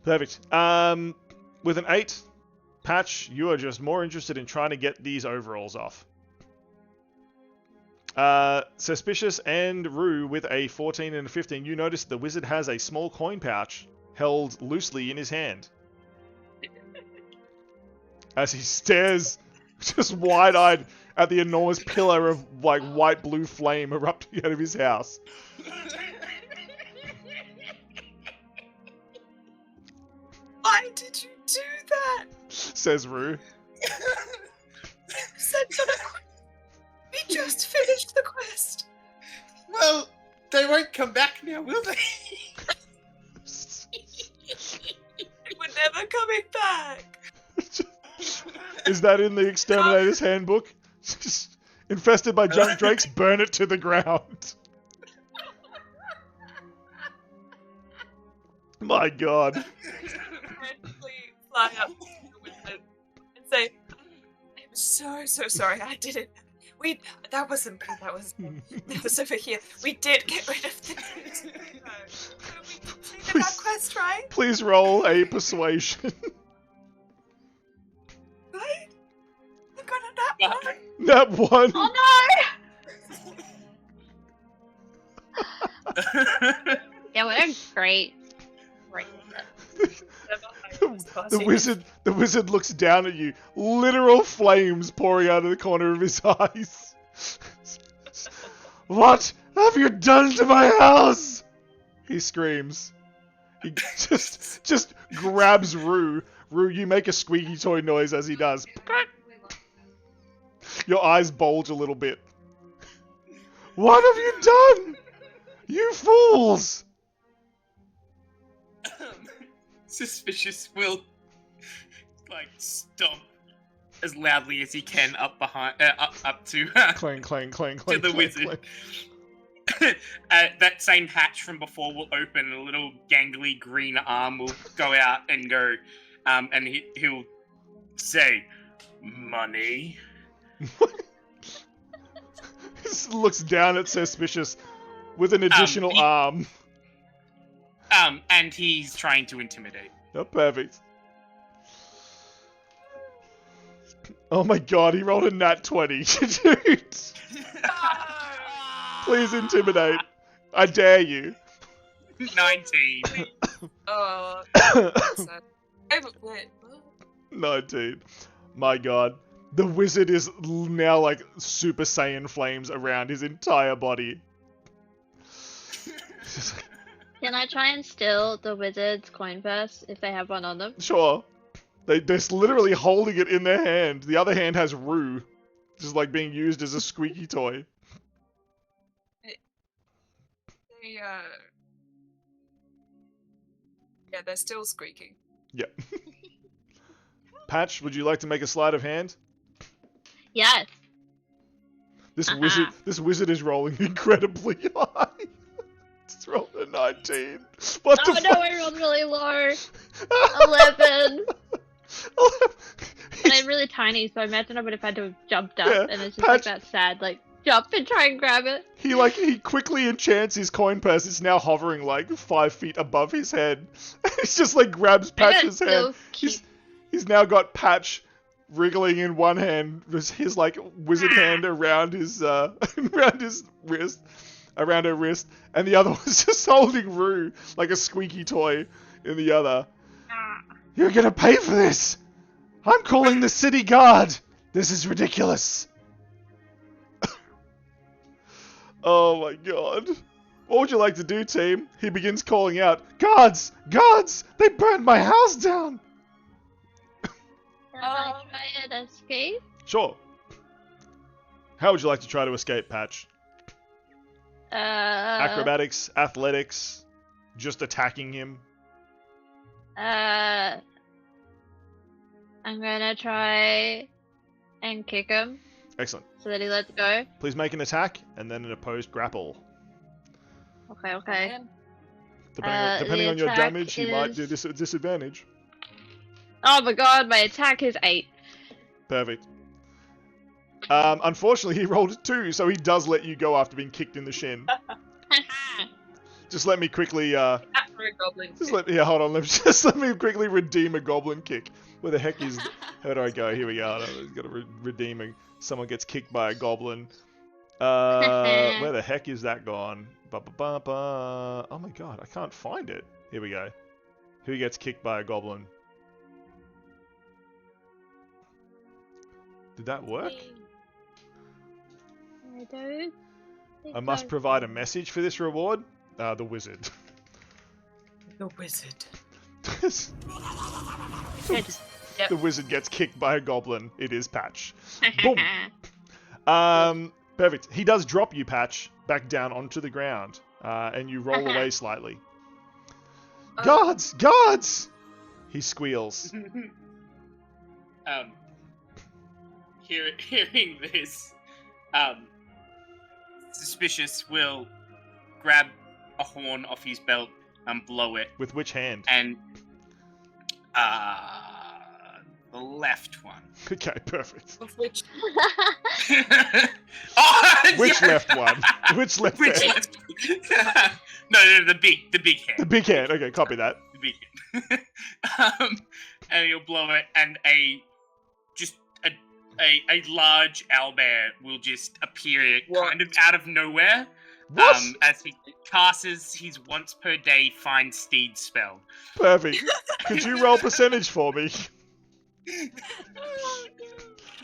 Perfect. With an 8, Patch, you are just more interested in trying to get these overalls off. Suspicious and Rue with a 14 and a 15. You notice the wizard has a small coin pouch held loosely in his hand. As he stares just wide-eyed at the enormous pillar of like white-blue flame erupting out of his house. Why did you do that? Says Rue. Sent on a quest. We just finished the quest. Well, they won't come back now, will they? We're never coming back. Is that in the Exterminator's handbook? Infested by junk drakes, burn it to the ground. My god. Frantically fly up to the wizard and say, I'm so sorry, I didn't. That wasn't me, that was over here. We did get rid of the so we completed that quest, right? Please roll a persuasion. Right? I got a nat one. Nat 1. Oh no! Yeah, we're great. The wizard looks down at you. Literal flames pouring out of the corner of his eyes. What have you done to my house? He screams. He just grabs Rue. Rue, you make a squeaky toy noise as he does. Your eyes bulge a little bit. What have you done? You fools! Suspicious will like stomp as loudly as he can up behind, up to Clang, clang, clang, to clang. the clang, wizard. clang. That same hatch from before will open, and a little gangly green arm will go out and go, and he'll say, "Money." He looks down at Suspicious with an additional arm. And he's trying to intimidate. Oh, perfect. Oh my god, he rolled a nat 20. Dude. Please intimidate. I dare you. 19. Oh, wait. 19. My god. The wizard is now like Super Saiyan flames around his entire body. Can I try and steal the wizard's coin purse if they have one on them? Sure. They're literally holding it in their hand. The other hand has Rue. Just like being used as a squeaky toy. Yeah, they're still squeaking. Yeah. Patch, would you like to make a sleight of hand? Yes. This wizard is rolling incredibly high. It's rolled a 19. What Oh the no, fuck? I rolled really low. 11. And I'm really tiny, so I imagine I would have had to have jumped up, Yeah, and it's just like Patch- that sad, like, jump and try and grab it. He quickly enchants his coin purse. It's now hovering like 5 feet above his head. He's just like grabs Patch's hand. He's now got Patch wriggling in one hand, his like wizard hand around his wrist, around her wrist, and the other was just holding Rue like a squeaky toy in the other. You're gonna pay for this! I'm calling the city guard! This is ridiculous! Oh my god. What would you like to do, team? He begins calling out, Guards! Guards! They burned my house down! Can I try and escape? Sure. How would you like to try to escape, Patch? Acrobatics, athletics, just attacking him? I'm gonna try and kick him Excellent. so that he lets go. Please make an attack and then an opposed grapple. Okay. Depending the on your attack damage, you might do is- this at disadvantage. Oh my god, my attack is 8. Perfect. Unfortunately, he rolled a 2, so he does let you go after being kicked in the shin. Just let me quickly, For a goblin. hold on, let me quickly redeem a goblin kick. Where the heck is, how do I go? Here we go. I've got to redeem someone gets kicked by a goblin. Where the heck is that gone? Oh my god, I can't find it. Here we go. Who gets kicked by a goblin? Did that work? I don't. I must provide a message for this reward. The wizard. The wizard. Yep. The wizard gets kicked by a goblin. It is Patch. Boom. Perfect. He does drop you, Patch, back down onto the ground, and you roll away slightly. Guards! Guards! He squeals. Hearing this, Suspicious will grab a horn off his belt and blow it. With which hand? And the left one. Okay, perfect. Of which Which left one? Which left Which hand? left? No, the big hand. The big hand. Okay, copy that. The big hand. And he'll blow it, and a large owlbear will just appear kind of out of nowhere. What? As he casts his once per day find steed spell. Perfect. Could you roll percentage for me?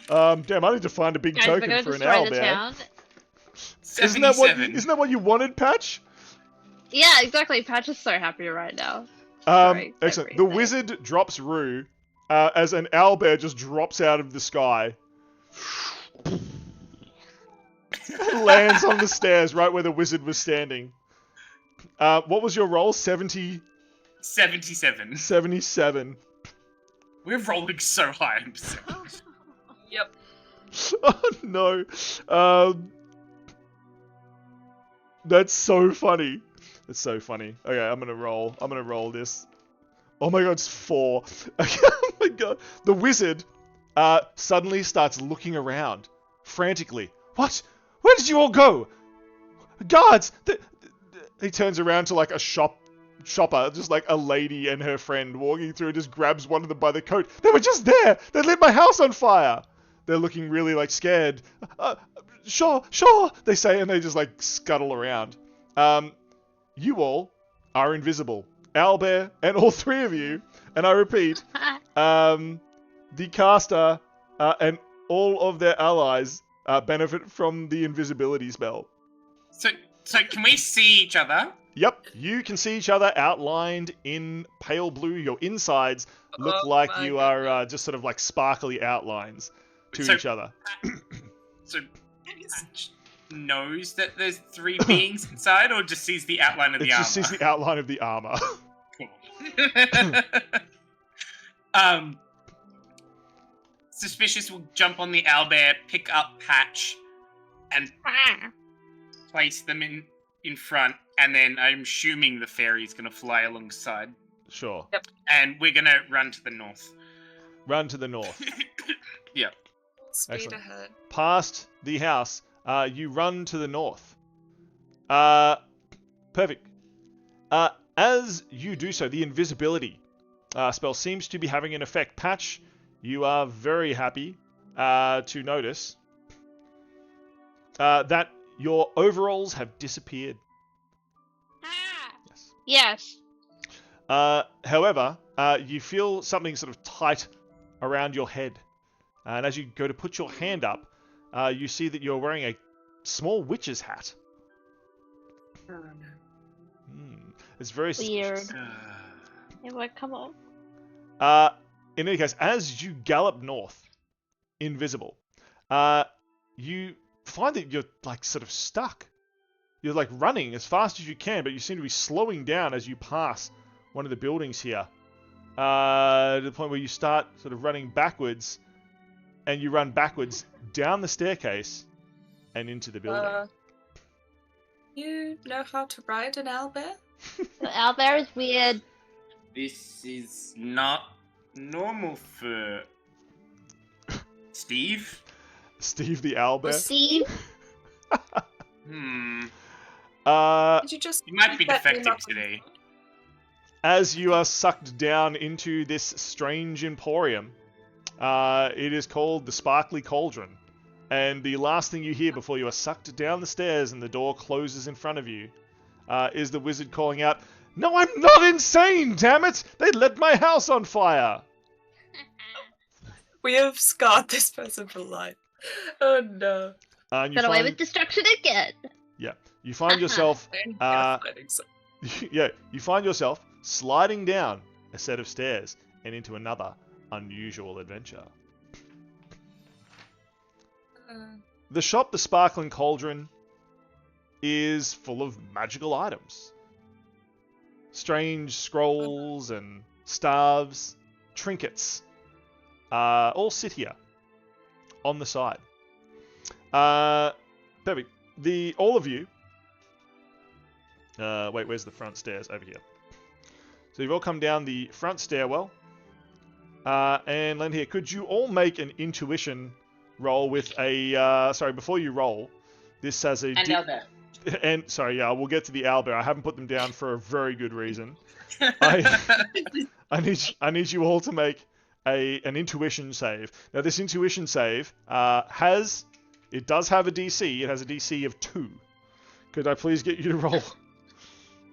Damn, I need to find a big Guys, we're token gonna for an destroy the owlbear. town. Isn't 77. that what you wanted, Patch? Yeah, exactly. Patch is so happy right now. Sorry, Excellent. The everything. wizard drops Rue as an owlbear just drops out of the sky. And lands on the stairs right where the wizard was standing. What was your roll? 77. 77. We're rolling so high in percentage. Yep. Oh no. That's so funny. That's so funny. Okay, I'm gonna roll this. Oh my god, it's 4. Oh my god. The wizard suddenly starts looking around frantically. What? Where did you all go? Guards! He turns around to like a shopper, just like a lady and her friend walking through, just grabs one of them by the coat. They were just there! They lit my house on fire! They're looking really like scared. Sure, they say, and they just like scuttle around. You all are invisible. Owlbear and all 3 of you, and I repeat, the caster and all of their allies benefit from the invisibility spell. So can we see each other? Yep, you can see each other outlined in pale blue. Your insides look like my you are just sort of like sparkly outlines to each other. So Patch knows that there's 3 beings inside, or just sees the outline of It the armor? just sees the outline of the armor. Cool. Suspicious will jump on the owlbear, pick up Patch, and place them in front, and then I'm assuming the fairy's gonna fly alongside. Sure. Yep. And we're gonna run to the north. Run to the north. Yep. Speed Excellent. ahead. Past the house, you run to the north. Perfect. As you do so, the invisibility spell seems to be having an effect. Patch, you are very happy to notice that your overalls have disappeared. Yes. However, you feel something sort of tight around your head. And as you go to put your hand up, you see that you're wearing a small witch's hat. Oh, no. It's very Weird. suspicious. It would come on. In any case, as you gallop north, invisible, you find that you're like sort of stuck. You're like running as fast as you can, but you seem to be slowing down as you pass one of the buildings here. To the point where you start sort of running backwards, and you run backwards down the staircase and into the building. You know how to ride an owlbear? The owlbear is weird. This is not normal for Steve. Steve the owlbear. See? Did you just He might be let me defective not- today. As you are sucked down into this strange emporium, it is called the Sparkly Cauldron. And the last thing you hear before you are sucked down the stairs and the door closes in front of you is the wizard calling out, "No, I'm not insane, damn it! They lit my house on fire!" We have scarred this person for life. Oh no. And you Got away find, with destruction again. yeah, you find yourself, I you find yourself sliding down a set of stairs and into another unusual adventure. The shop, the Sparkling Cauldron, is full of magical items. Strange scrolls and staves, trinkets, all sit here on the side. Perfect. All of you. Wait, where's the front stairs? Over here. So you've all come down the front stairwell. And Len here, could you all make an intuition roll with a... sorry, before you roll, this has a... And Albert. And, sorry, yeah, we'll get to the owlbear. I haven't put them down for a very good reason. I need you all to make an intuition save. Now, this intuition save it does have a DC. It has a DC of 2. Could I please get you to roll...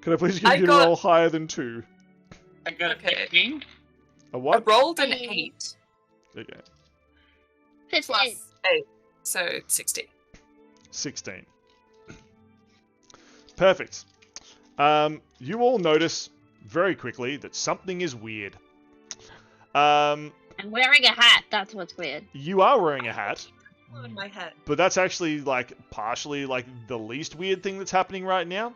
Could I please get you to roll higher than 2? I got a 15. A I what? rolled an 8 Okay. 15. plus 8, so 16. 16. Perfect. You all notice very quickly that something is weird. I'm wearing a hat. That's what's weird. You are wearing a hat, On my head. but that's actually partially the least weird thing that's happening right now.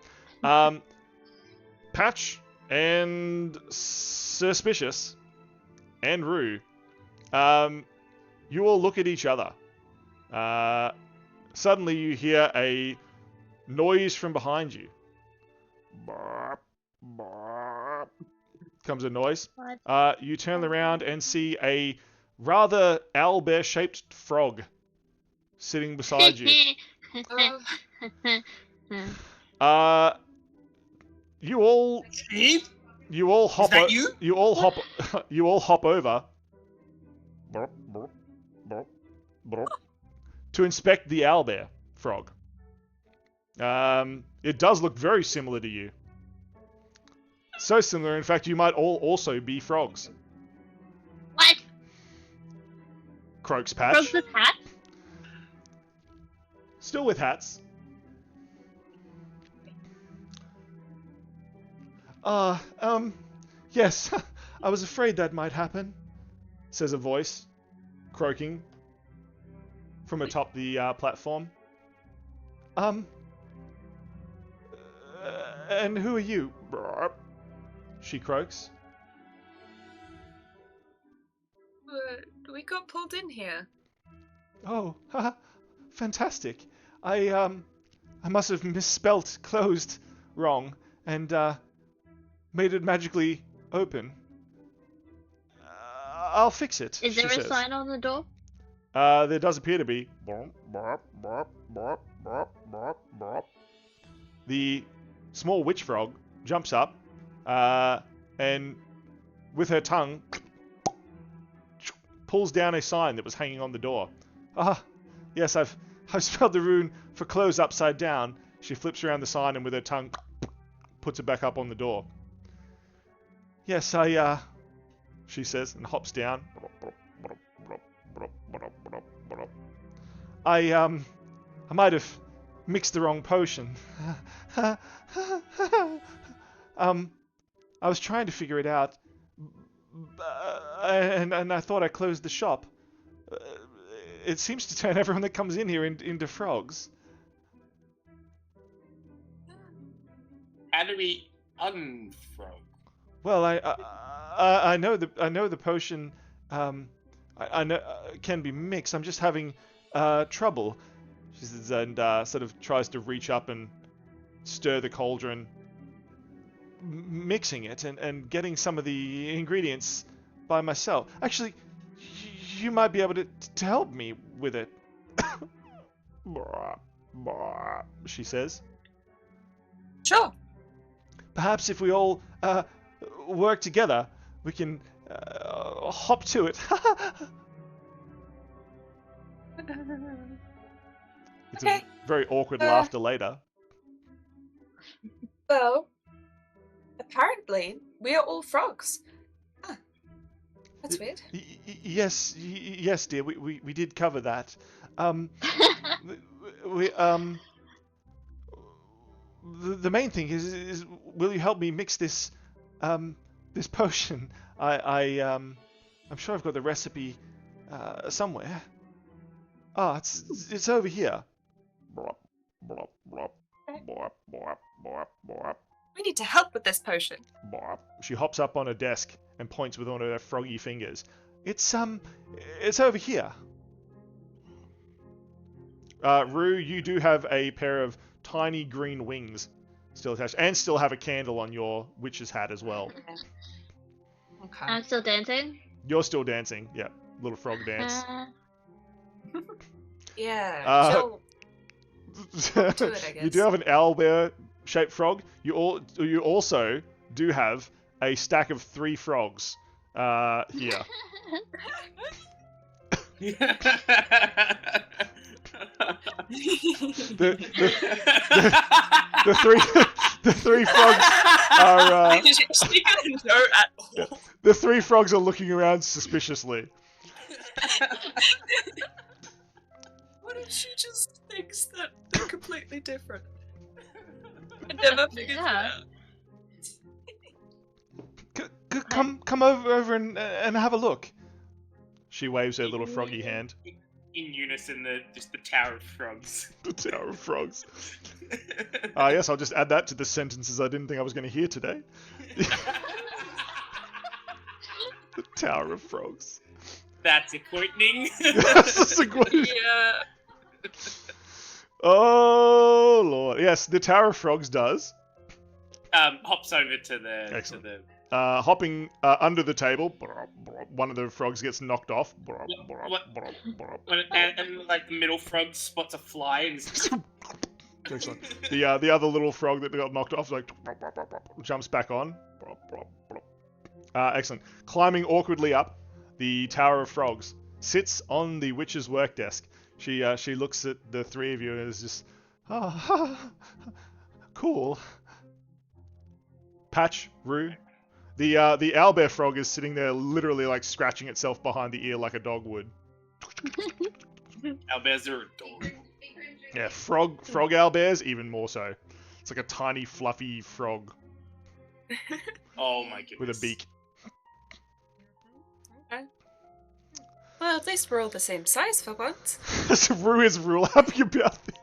Patch and Suspicious and Rue, you all look at each other. Suddenly you hear a noise from behind you. Barp, barp. Comes a noise. What? You turn around and see a rather owlbear-shaped frog sitting beside you. You all Steve? hop. Is that you? You all hop. You all hop over. Burp, burp, burp, burp, to inspect the owlbear frog. It does look very similar to you. So similar, in fact, you might all also be frogs. What? Croaks Patch. Frogs with hats? Still with hats. Yes, I was afraid that might happen, says a voice, croaking from atop the platform. And who are you? She croaks. We got pulled in here. Oh, haha, fantastic. I must have misspelt closed wrong and made it magically open. I'll fix it. Is there she a says. sign on the door? There does appear to be. The small witch frog jumps up and with her tongue pulls down a sign that was hanging on the door. Ah, yes, I've spelled the rune for close upside down. She flips around the sign and with her tongue puts it back up on the door. Yes, she says and hops down. I might have mixed the wrong potion. I was trying to figure it out, and I thought I closed the shop. It seems to turn everyone that comes in here into frogs. How do we unfrog? Well, I know the potion. I know can be mixed. I'm just having trouble. She says, and sort of tries to reach up and stir the cauldron, mixing it and getting some of the ingredients by myself. Actually, you might be able to help me with it. She says. Sure. Perhaps if we all work together, we can hop to it. It's Okay. a very awkward Uh, laughter later. Well, apparently we are all frogs. Huh. That's weird. Yes, yes, dear. We did cover that. We the main thing is will you help me mix this this potion? I'm sure I've got the recipe somewhere. Ah, it's over here. We need to help with this potion. She hops up on her desk and points with one of her froggy fingers. It's over here. Rue, you do have a pair of tiny green wings still attached, and still have a candle on your witch's hat as well. Okay. I'm still dancing. You're still dancing, yeah, little frog dance. Yeah. She'll do it, I guess. You do have an owlbear-shaped frog. You also do have a stack of 3 frogs here. The three frogs are She couldn't know at all. the 3 frogs are looking around suspiciously. What if she just thinks that they're completely different? I never figured Yeah. that Come over and have a look. She waves her little froggy hand. In unison, just the Tower of Frogs. The Tower of Frogs. Yes, I'll just add that to the sentences I didn't think I was going to hear today. The Tower of Frogs. That's a quoting. That's a quote. Yeah. Oh Lord, yes, the Tower of Frogs does. Hops over to the. Excellent. To the Hopping under the table, one of the frogs gets knocked off. and like the middle frog spots a fly and Excellent. The other little frog that got knocked off like jumps back on. Excellent. Climbing awkwardly up the Tower of Frogs, sits on the witch's work desk. She looks at the 3 of you and is just, cool. Patch, Rue. The owlbear frog is sitting there literally like scratching itself behind the ear like a dog would. Owlbears are adorable. Yeah, frog owlbears even more so. It's like a tiny fluffy frog Oh my goodness. with a beak. Okay. Well, at least we're all the same size for once. So Rue is real happy about this.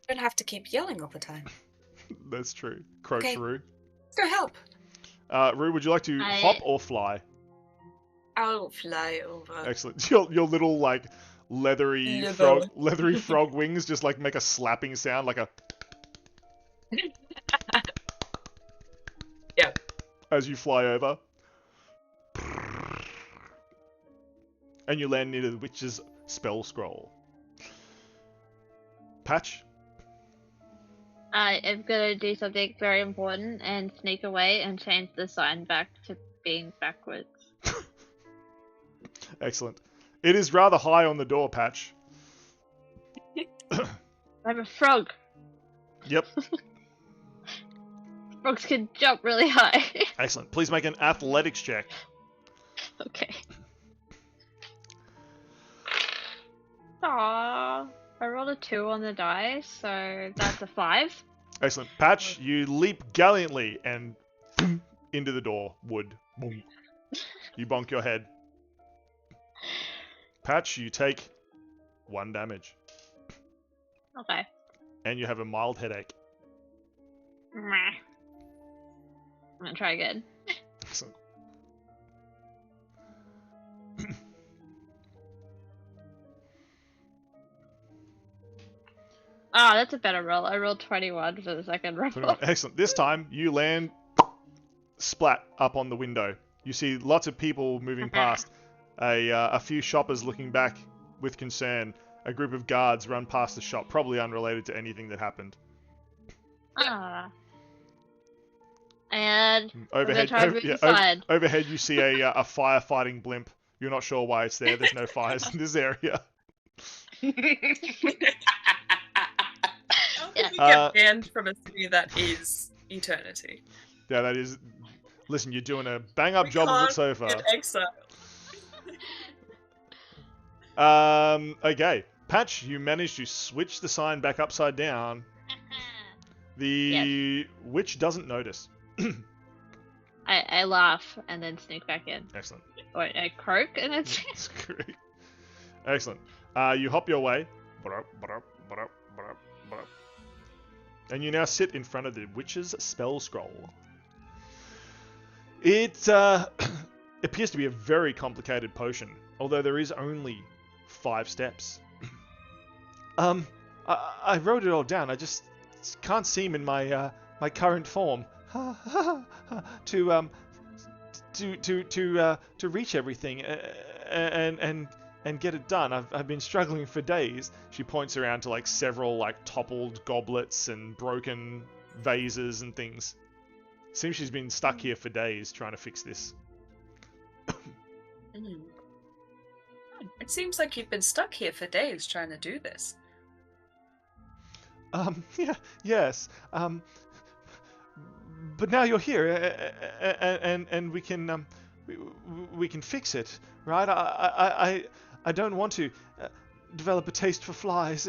Don't have to keep yelling all the time. That's true. Croaks Okay. Rue. Let's go help. Rue, would you like to hop or fly? I'll fly over. Excellent. Your little like leathery frog wings just like make a slapping sound like a Yeah. as you fly over. And you land near the witch's spell scroll. Patch? I am gonna do something very important and sneak away and change the sign back to being backwards. Excellent. It is rather high on the door, Patch. I'm a frog. Yep. Frogs can jump really high. Excellent. Please make an athletics check. Okay. Aww. I rolled a 2 on the die, so that's a 5. Excellent. Patch, you leap gallantly and boom, into the door. Wood. Boom. You bonk your head. Patch, you take 1 damage. Okay. And you have a mild headache. Meh. I'm gonna try again. Excellent. Ah, that's a better roll. I rolled 21 for the second roll. Excellent. This time, you land splat up on the window. You see lots of people moving past. A few shoppers looking back with concern. A group of guards run past the shop, probably unrelated to anything that happened. Ah. And Overhead, try and move inside. overhead, you see a firefighting blimp. You're not sure why it's there. There's no fires in this area. How Yeah. can you get banned from a city that is eternity? Yeah, that is. Listen, you're doing a bang up We job of it can't so far. get exiled. Okay. Patch, you managed to switch the sign back upside down. The witch doesn't notice. I laugh and then sneak back in. Excellent. Or I croak and then That's great. Excellent. You hop your way. And you now sit in front of the witch's spell scroll. It appears to be a very complicated potion, although there is only 5 steps. I wrote it all down. I just can't seem in my my current form to reach everything and get it done. I've been struggling for days. She points around to like several like toppled goblets and broken vases and things. Seems she's been stuck here for days trying to fix this. It seems like you've been stuck here for days trying to do this. Yeah, yes. But now you're here, and we can fix it, right? I don't want to develop a taste for flies.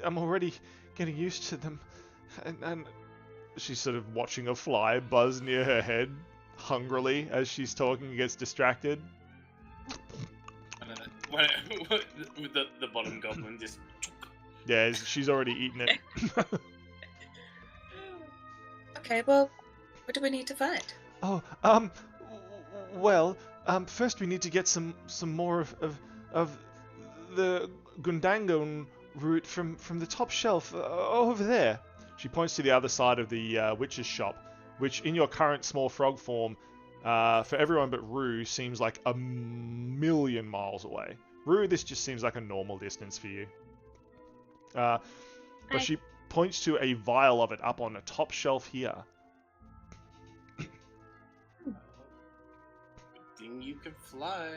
I'm already getting used to them, and she's sort of watching a fly buzz near her head, hungrily as she's talking and gets distracted. The bottom goblin just. Yeah, she's already eaten it. Okay, well, what do we need to find? Oh, well, first we need to get some more of the Gundangon root from the top shelf over there. She points to the other side of the witch's shop, which in your current small frog form, for everyone but Rue, seems like a million miles away. Rue, this just seems like a normal distance for you. But she points to a vial of it up on the top shelf here. Thing you can fly.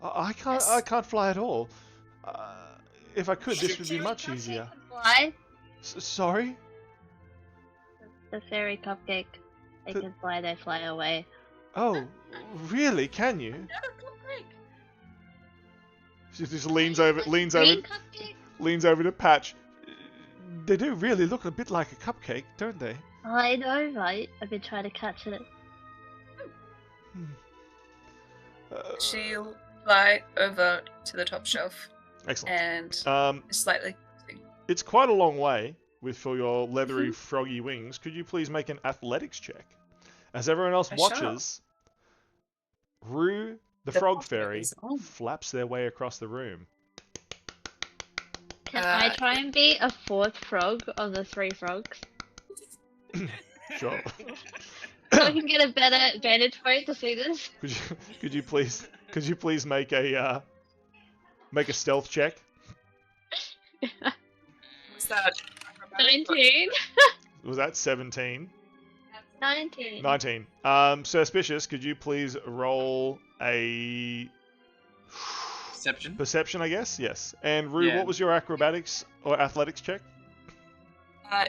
I can't fly at all. If I could, this would be much easier. Fly? Sorry? The fairy cupcake. They can fly, they fly away. Oh, really? Can you? She just leans over to Patch. They do really look a bit like a cupcake, don't they? I know, right? I've been trying to catch it. She'll fly over to the top shelf Excellent. and slightly. It's quite a long way for your leathery, froggy wings. Could you please make an athletics check? As everyone else watches, Rue, the frog fairy, flaps their way across the room. Can I try and be a 4th frog on the 3 frogs? Sure. So I can get a better vantage point to see this. Could you please make a stealth check? What's that? 19. Was that 17? 19. 19. Suspicious, could you please roll a perception, I guess? Yes. And Rue, what was your acrobatics or athletics check?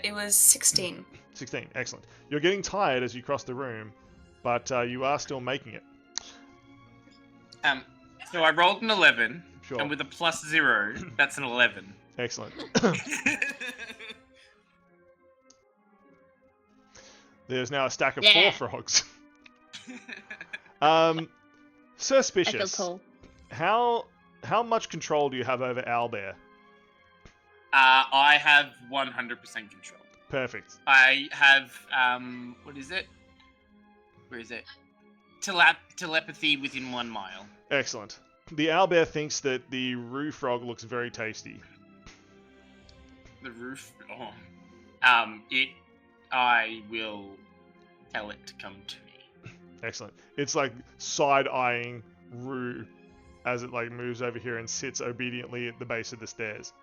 It was 16. 16. Excellent. You're getting tired as you cross the room, but you are still making it. So I rolled an 11, Sure. and with a +0, that's an 11. Excellent. There's now a stack of 4 frogs. Suspicious. I feel tall. How much control do you have over Owlbear? I have 100% control. Perfect. I have, what is it? Where is it? Telepathy within 1 mile. Excellent. The owlbear thinks that the roo frog looks very tasty. The roof. Oh. I will tell it to come to me. Excellent. It's like side-eyeing Rue as it like moves over here and sits obediently at the base of the stairs.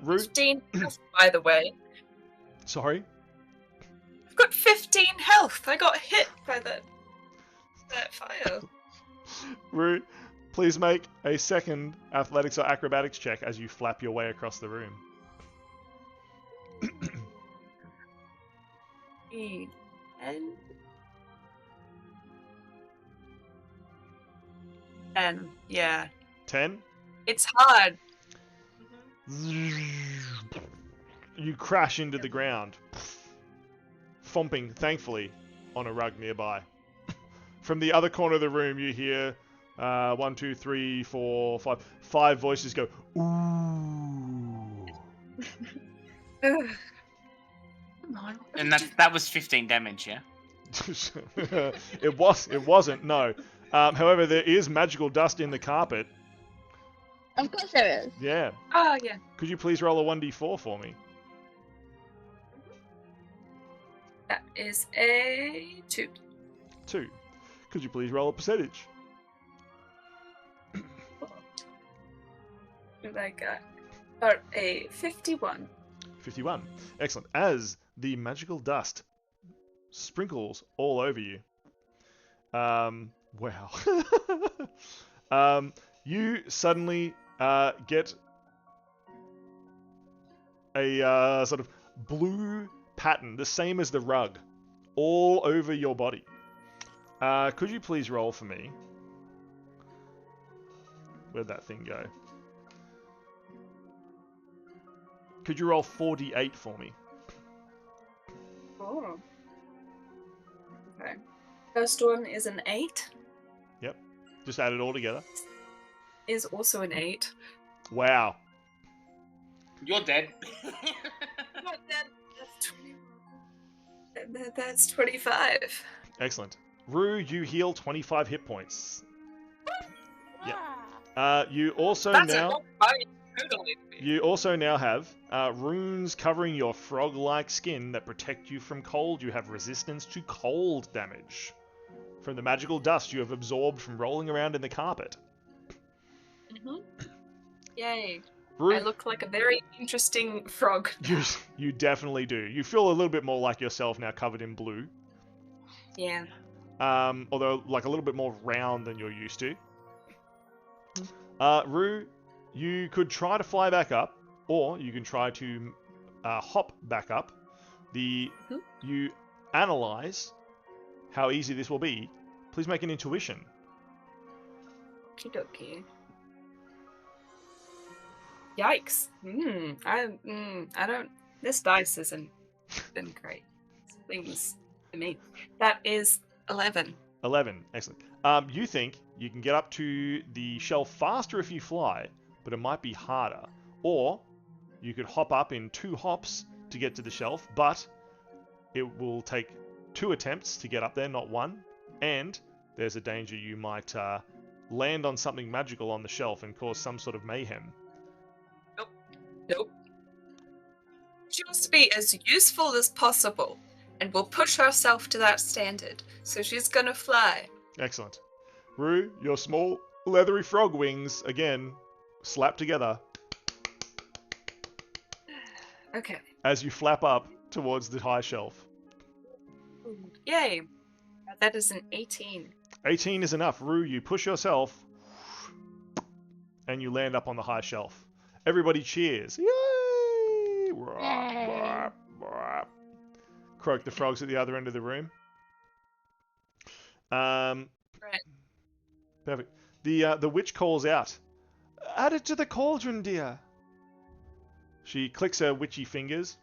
Rue. 15 health, by the way. Sorry. I've got 15 health. I got hit by that fire. Rue, Please make a second athletics or acrobatics check as you flap your way across the room. And yeah, 10? it's hard. You crash into the ground, thumping, thankfully, on a rug nearby. From the other corner of the room, you hear 1, 2, 3, 4, 5. 5 voices go, ooh. Come on. And that was 15 damage, yeah? It wasn't, no. However, there is magical dust in the carpet. Of course there is. Yeah. Oh yeah. Could you please roll a 1d4 for me? That is a 2. 2. Could you please roll a percentage? What I got a 51. 51. Excellent. As the magical dust sprinkles all over you. Wow. You suddenly get a sort of blue pattern, the same as the rug, all over your body. Could you please roll for me? Where'd that thing go? Could you roll 4d8 for me? Oh. Okay. First one is an 8. Yep. Just add it all together. Is also an 8. Wow. You're dead. That's 25. Excellent. Rue, you heal 25 hit points. Yep. You also That's now... a lot of money. Totally. You also now have runes covering your frog-like skin that protect you from cold. You have resistance to cold damage from the magical dust you have absorbed from rolling around in the carpet. Yay. Rue, I look like a very interesting frog. you definitely do. You feel a little bit more like yourself now, covered in blue. Yeah. Although like a little bit more round than you're used to. Rue, you could try to fly back up, or you can try to hop back up. You analyze how easy this will be. Please make an intuition. Okie Yikes. I don't... This dice isn't been great. Things to me. That is 11. 11. Excellent. You think you can get up to the shelf faster if you fly, but it might be harder. Or you could hop up in 2 hops to get to the shelf, but it will take 2 attempts to get up there, not 1. And there's a danger you might land on something magical on the shelf and cause some sort of mayhem. Nope. She wants to be as useful as possible, and we'll push herself to that standard. So she's gonna fly. Excellent. Rue, your small leathery frog wings, again, slap together Okay. as you flap up towards the high shelf. Yay. That is an 18. 18 is enough. Rue, you push yourself and you land up on the high shelf. Everybody cheers. Yay! Croak the frogs at the other end of the room. Right. Perfect. The witch calls out, "Add it to the cauldron, dear." She clicks her witchy fingers,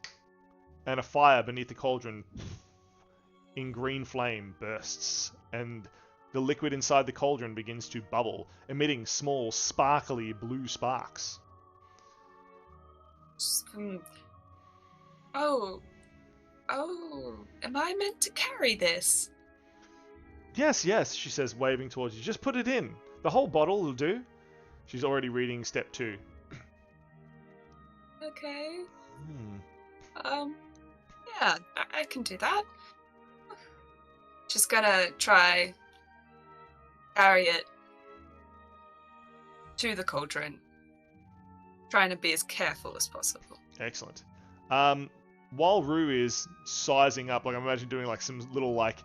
and a fire beneath the cauldron in green flame bursts, and the liquid inside the cauldron begins to bubble, emitting small, sparkly blue sparks. Oh, am I meant to carry this? Yes, she says, waving towards you. Just put it in. The whole bottle will do. She's already reading step 2. Okay. Yeah, I can do that. Just gotta try carry it to the cauldron. Trying to be as careful as possible. Excellent. While Rue is sizing up, like I'm imagining doing like some little like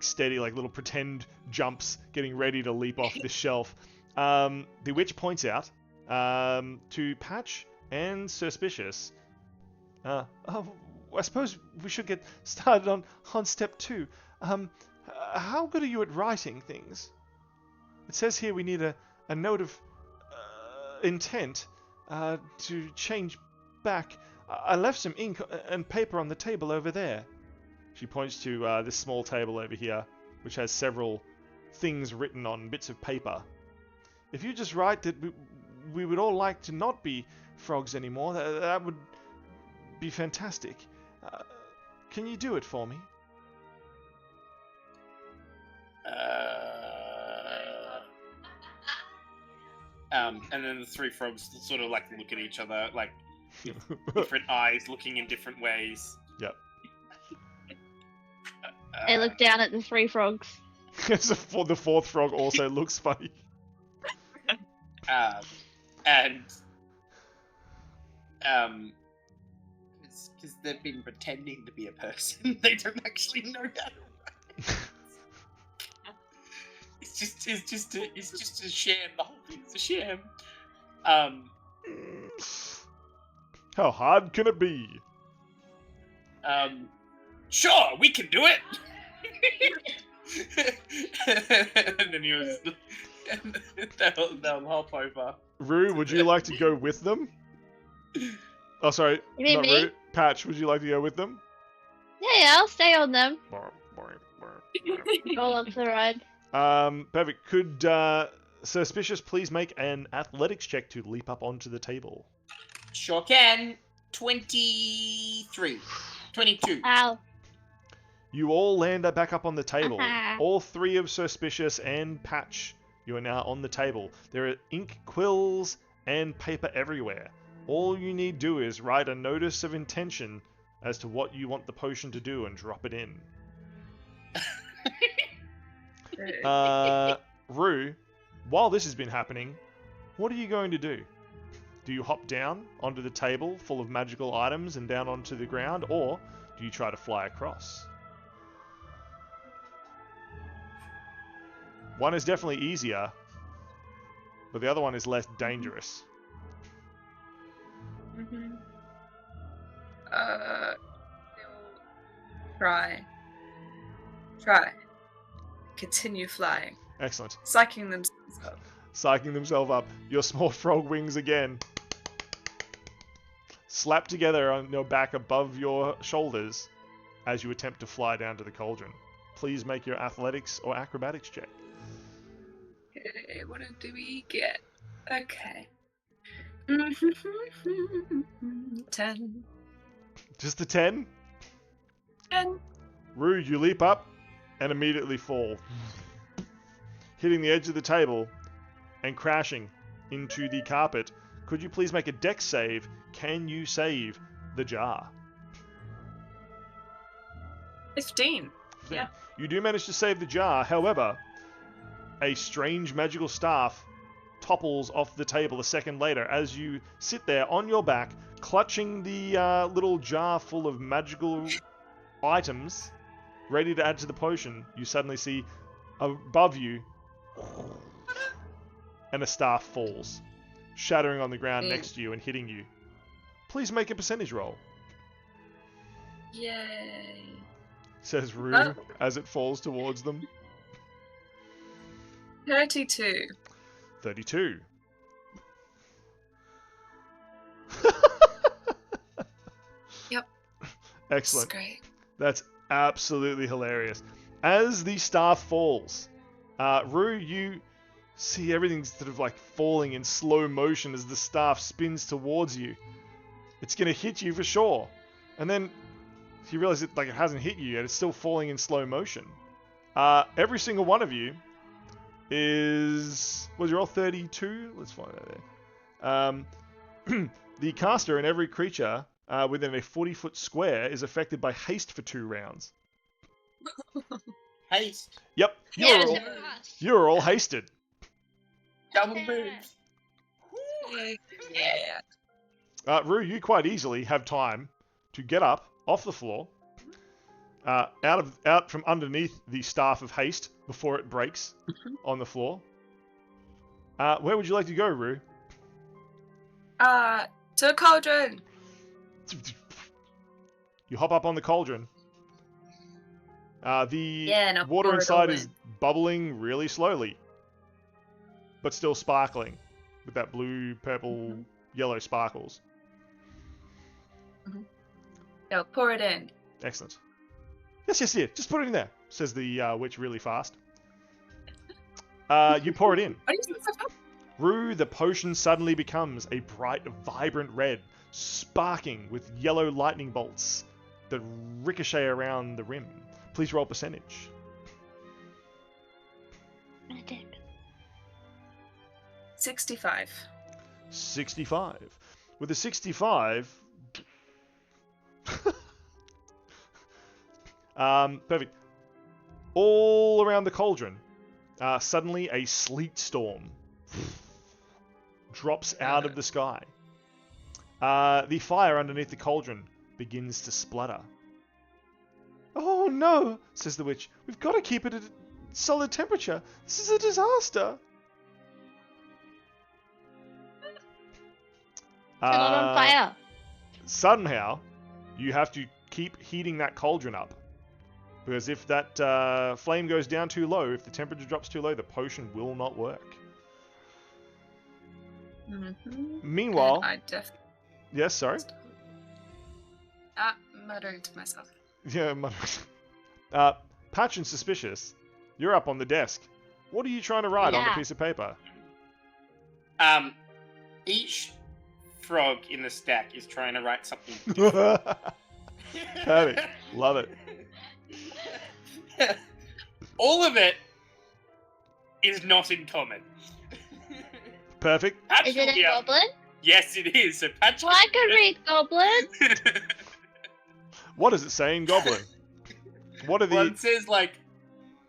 steady, like little pretend jumps, getting ready to leap off the shelf. the witch points out to Patch and Suspicious. I suppose we should get started on step 2. How good are you at writing things? It says here we need a note of intent to change back. I left some ink and paper on the table over there. She points to this small table over here, which has several things written on bits of paper. If you just write that we would all like to not be frogs anymore, that would be fantastic. Can you do it for me? And then the 3 frogs sort of like look at each other, like with different eyes, looking in different ways. Yep. I look down at the 3 frogs. The 4th frog also looks funny. Because they've been pretending to be a person, they don't actually know that. It's just a sham. The whole thing's a sham. How hard can it be? Sure, we can do it. And then they'll hop over. Rue, would you like to go with them? Oh, sorry. You mean not me? Rue. Patch, would you like to go with them? Yeah, I'll stay on them. Roll up the ride. Perfect. Could Suspicious please make an athletics check to leap up onto the table? Sure can. 23. 22. Ow. You all land back up on the table. Uh-huh. All 3 of Suspicious and Patch. You are now on the table. There are ink, quills, and paper everywhere. All you need do is write a notice of intention as to what you want the potion to do and drop it in. Rue, while this has been happening, what are you going to do? Do you hop down onto the table full of magical items and down onto the ground, or do you try to fly across? One is definitely easier, but the other one is less dangerous. Mm-hmm. Try. Continue flying. Excellent. Psyching themselves up. Psyching themselves up. Your small frog wings again slap together on your back above your shoulders as you attempt to fly down to the cauldron. Please make your athletics or acrobatics check. Okay, what do we get? Okay. 10. Just the 10? 10. Rue, you leap up and immediately fall, hitting the edge of the table and crashing into the carpet. Could you please make a dex save? Can you save the jar? 15. Yeah. You do manage to save the jar, however, a strange magical staff topples off the table a second later as you sit there on your back, clutching the little jar full of magical items, ready to add to the potion. You suddenly see above you, and a staff falls, shattering on the ground next to you and hitting you. Please make a percentage roll, Yay. says Rue as it falls towards them. 32. 32. Yep. Excellent. That's great. That's absolutely hilarious. As the staff falls, Rue, you see everything sort of like falling in slow motion as the staff spins towards you. It's going to hit you for sure. And then you realize it hasn't hit you yet. It's still falling in slow motion. Every single one of you is... Was your roll 32? Let's find out there. The caster and every creature within a 40-foot square is affected by haste for 2 rounds. Haste. Yep. You're all hasted. Double boots. Yeah. Rue, you quite easily have time to get up off the floor, out from underneath the staff of haste before it breaks on the floor. Where would you like to go, Rue? To the cauldron. You hop up on the cauldron. The Yeah, no, water pour it inside all is in. bubbling really slowly, but still sparkling with that blue, purple, yellow sparkles. No, pour it in. Excellent. Yes, just put it in there, says the witch really fast. You pour it in. What are you doing so fast? Rue, the potion suddenly becomes a bright, vibrant red, sparking with yellow lightning bolts that ricochet around the rim. Please roll percentage. I did. 65. 65. With a 65... perfect. All around the cauldron, suddenly a sleet storm drops out of the sky. The fire underneath the cauldron begins to splutter. Oh no, says the witch. We've got to keep it at a solid temperature. This is a disaster. Set it on fire. Somehow, you have to keep heating that cauldron up. Because if that flame goes down too low, if the temperature drops too low, the potion will not work. Meanwhile... And I definitely... Yes, sorry? Muttering to myself. Yeah, Patch and Suspicious, you're up on the desk. What are you trying to write on the Yeah. piece of paper? Each frog in the stack is trying to write something. Perfect. Love it. All of it is not in common. Perfect. Is it a goblin? Yes, it is. So Patch. Well, I can read goblin. What does it say in Goblin? What are the... One says like,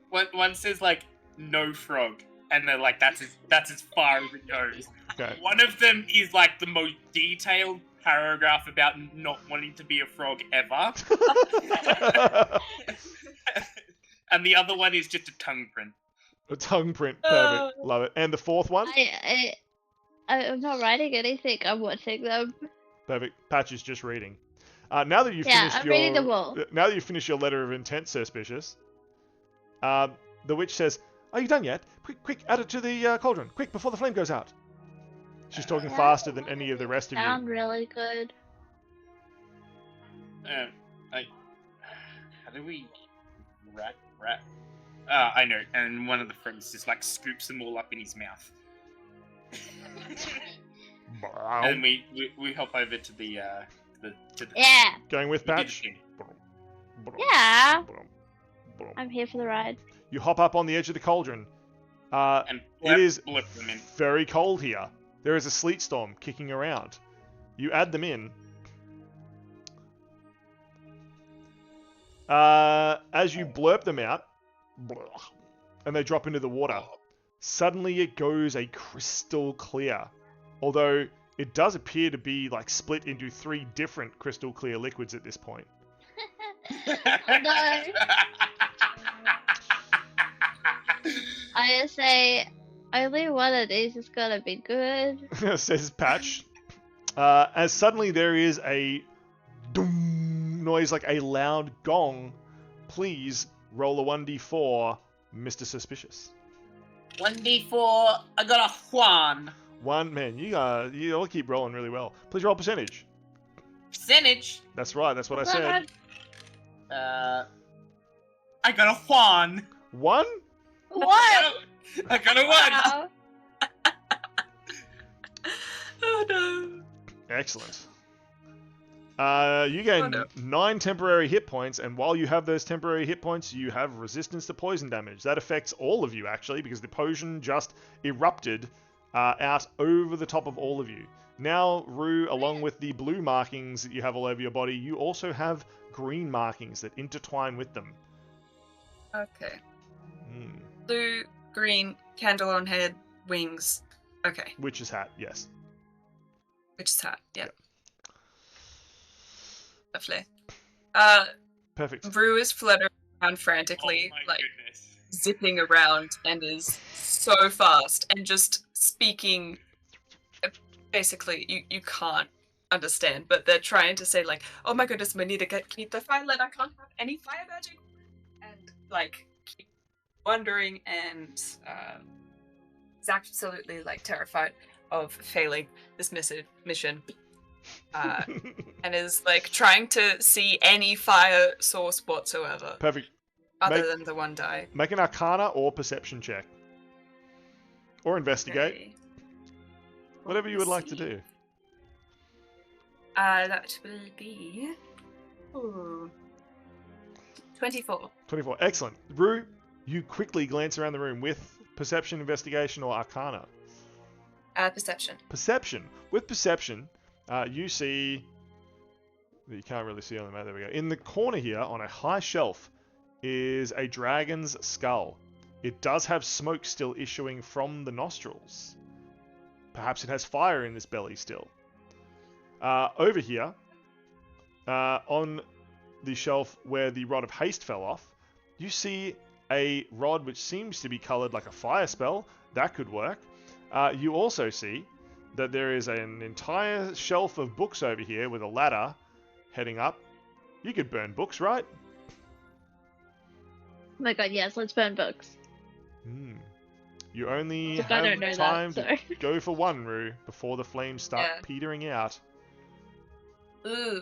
one says like no frog, and they're like that's as far as it goes. Okay. One of them is like the most detailed paragraph about not wanting to be a frog ever, and the other one is just a tongue print. A tongue print. Perfect. Love it. And the fourth one? I'm not writing anything. I'm watching them. Perfect. Patch is just reading. Now that you've Yeah, finished I'm your... reading them all. Now that you've finished your letter of intent, Suspicious, the witch says, "Are you done yet? Quick, add it to the cauldron. Quick, before the flame goes out." She's talking Yeah. faster than any of the rest of you. Sound really good. How do we rat? I know. And one of the friends just like scoops them all up in his mouth. And we hop over to the Yeah. Going with Patch? Yeah. I'm here for the ride. You hop up on the edge of the cauldron. and It is blip them in. very cold here. There is a sleet storm kicking around. You add them in. As you blurp them out, and they drop into the water, suddenly it goes a crystal clear. Although it does appear to be like split into 3 different crystal clear liquids at this point. Oh no. I say only one of these is gonna be good. Says Patch. As suddenly there is a doom noise like a loud gong. Please roll a 1d4, Mr. Suspicious. 1d4. I got a Juan. One, man, you all keep rolling really well. Please roll percentage. Percentage. That's right, that's what I said. I got a Juan. 1? What? I got a 1. Wow. Oh no. Excellent. You gain 9 temporary hit points, and while you have those temporary hit points, you have resistance to poison damage. That affects all of you, actually, because the potion just erupted out over the top of all of you. Now, Rue, along with the blue markings that you have all over your body, you also have green markings that intertwine with them. Okay. Blue, green, candle on head, wings. Okay. Witch's hat, yes. Witch's hat. Yep. Lovely. Perfect. Rue is fluttering around frantically, Oh my goodness. zipping around and is so fast and just speaking. Basically, you can't understand, but they're trying to say like, "Oh my goodness, we need to keep the fire lit. I can't have any fire magic," and like keep wondering, and is absolutely like terrified of failing this mission. And is like trying to see any fire source whatsoever. Perfect. Other than the one die. Make an Arcana or Perception check. Or Investigate. Okay. Whatever you would like to do. That will be 24. 24. Excellent. Rue, you quickly glance around the room with Perception, Investigation, or Arcana. Perception. Perception. With Perception, you see... You can't really see on the map. There we go. In the corner here, on a high shelf, is a dragon's skull. It does have smoke still issuing from the nostrils. Perhaps it has fire in this belly still. Over here, on the shelf where the Rod of Haste fell off, you see a rod which seems to be coloured like a fire spell. That could work. You also see that there is an entire shelf of books over here with a ladder heading up. You could burn books, right? Oh my god, yes, let's burn books. You only Look, I don't know have time that, to go for one, Rue, before the flames start petering out. Ooh.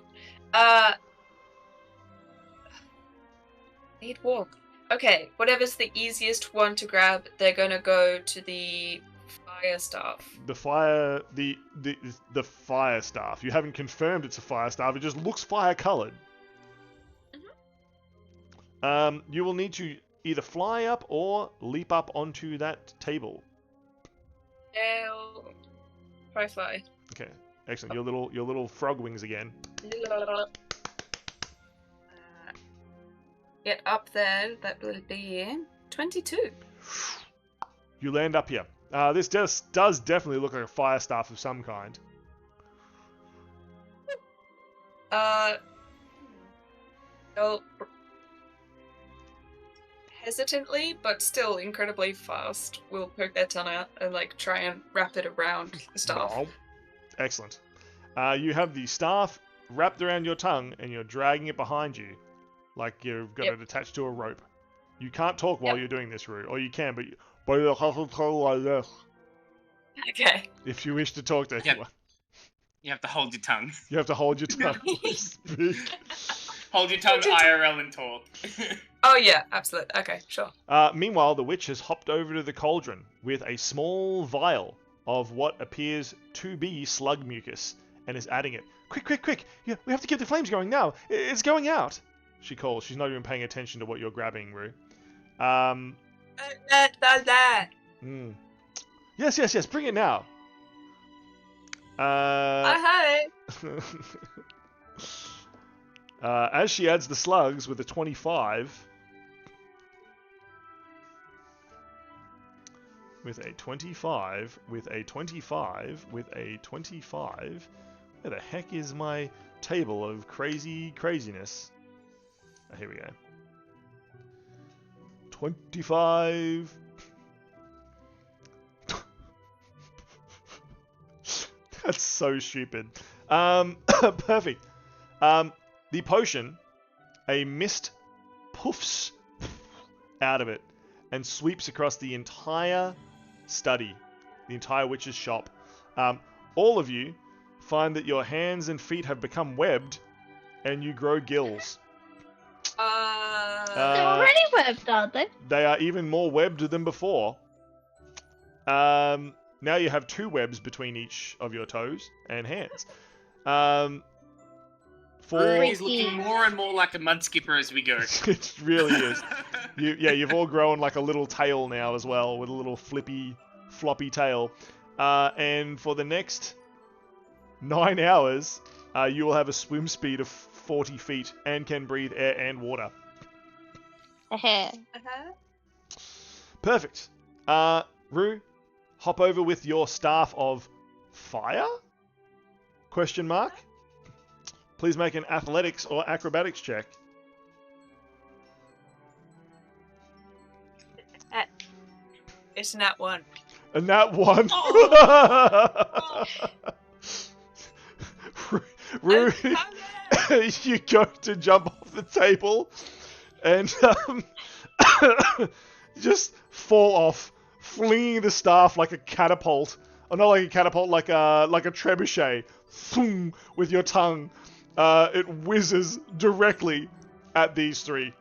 Need walk. Okay, whatever's the easiest one to grab, they're gonna go to the fire staff. The fire staff. You haven't confirmed it's a fire staff. It just looks fire coloured. You will need to either fly up or leap up onto that table. I'll try fly. Okay, excellent. Your little frog wings again. Get up there. That will be 22. You land up here. This does definitely look like a fire staff of some kind. Well, hesitantly, but still incredibly fast, we'll poke their tongue out and like try and wrap it around the staff. Oh, excellent. You have the staff wrapped around your tongue and you're dragging it behind you like you've got it attached to a rope. You can't talk while you're doing this, Rue. Or you can, but you have to talk like this. Okay. If you wish to talk to anyone. You have to hold your tongue. You have to hold your tongue. Speak. Hold your tongue IRL and talk. Oh yeah, absolutely. Okay, sure. Meanwhile, the witch has hopped over to the cauldron with a small vial of what appears to be slug mucus and is adding it. Quick, quick, quick! Yeah, we have to keep the flames going now. It's going out. She calls. She's not even paying attention to what you're grabbing, Rue. Yes, yes, yes. Bring it now. Hi. As she adds the slugs with a 25. With a 25. With a 25. With a 25. Where the heck is my table of craziness? Oh, here we go. 25. That's so stupid. Perfect. The potion, a mist poofs out of it and sweeps across the entire study, the entire witch's shop. All of you find that your hands and feet have become webbed and you grow gills. They're already webbed, aren't they? They are even more webbed than before. Now you have 2 webs between each of your toes and hands. He's looking more and more like a mudskipper as we go. It really is. You've all grown like a little tail now as well, with a little floppy tail. And for the next 9 hours, you will have a swim speed of 40 feet and can breathe air and water. Perfect. Rue, hop over with your staff of fire? Question mark? Please make an athletics or acrobatics check. It's nat 1. And that one. Rue, you go to jump off the table and just fall off, flinging the staff like a catapult. Or not like a catapult, like a trebuchet. Thum, with your tongue. It whizzes directly at these three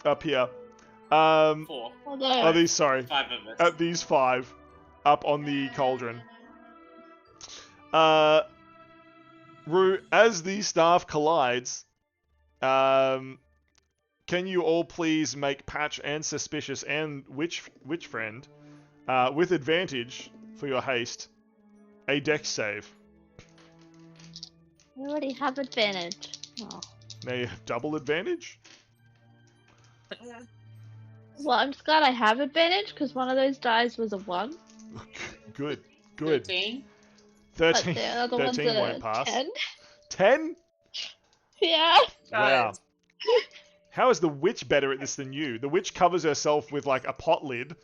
up here. 4. Oh, these, sorry. 5 of us. At these 5 up on the cauldron. Rue, as the staff collides, can you all please make Patch and Suspicious and Witch Friend, with advantage for your haste, a dex save? I already have advantage. Oh. Now you have double advantage? Well, I'm just glad I have advantage because one of those dice was a 1. Good. 13. But 13, the other one's 13 a won't pass. 10. 10? Yeah. Wow. How is the witch better at this than you? The witch covers herself with like a pot lid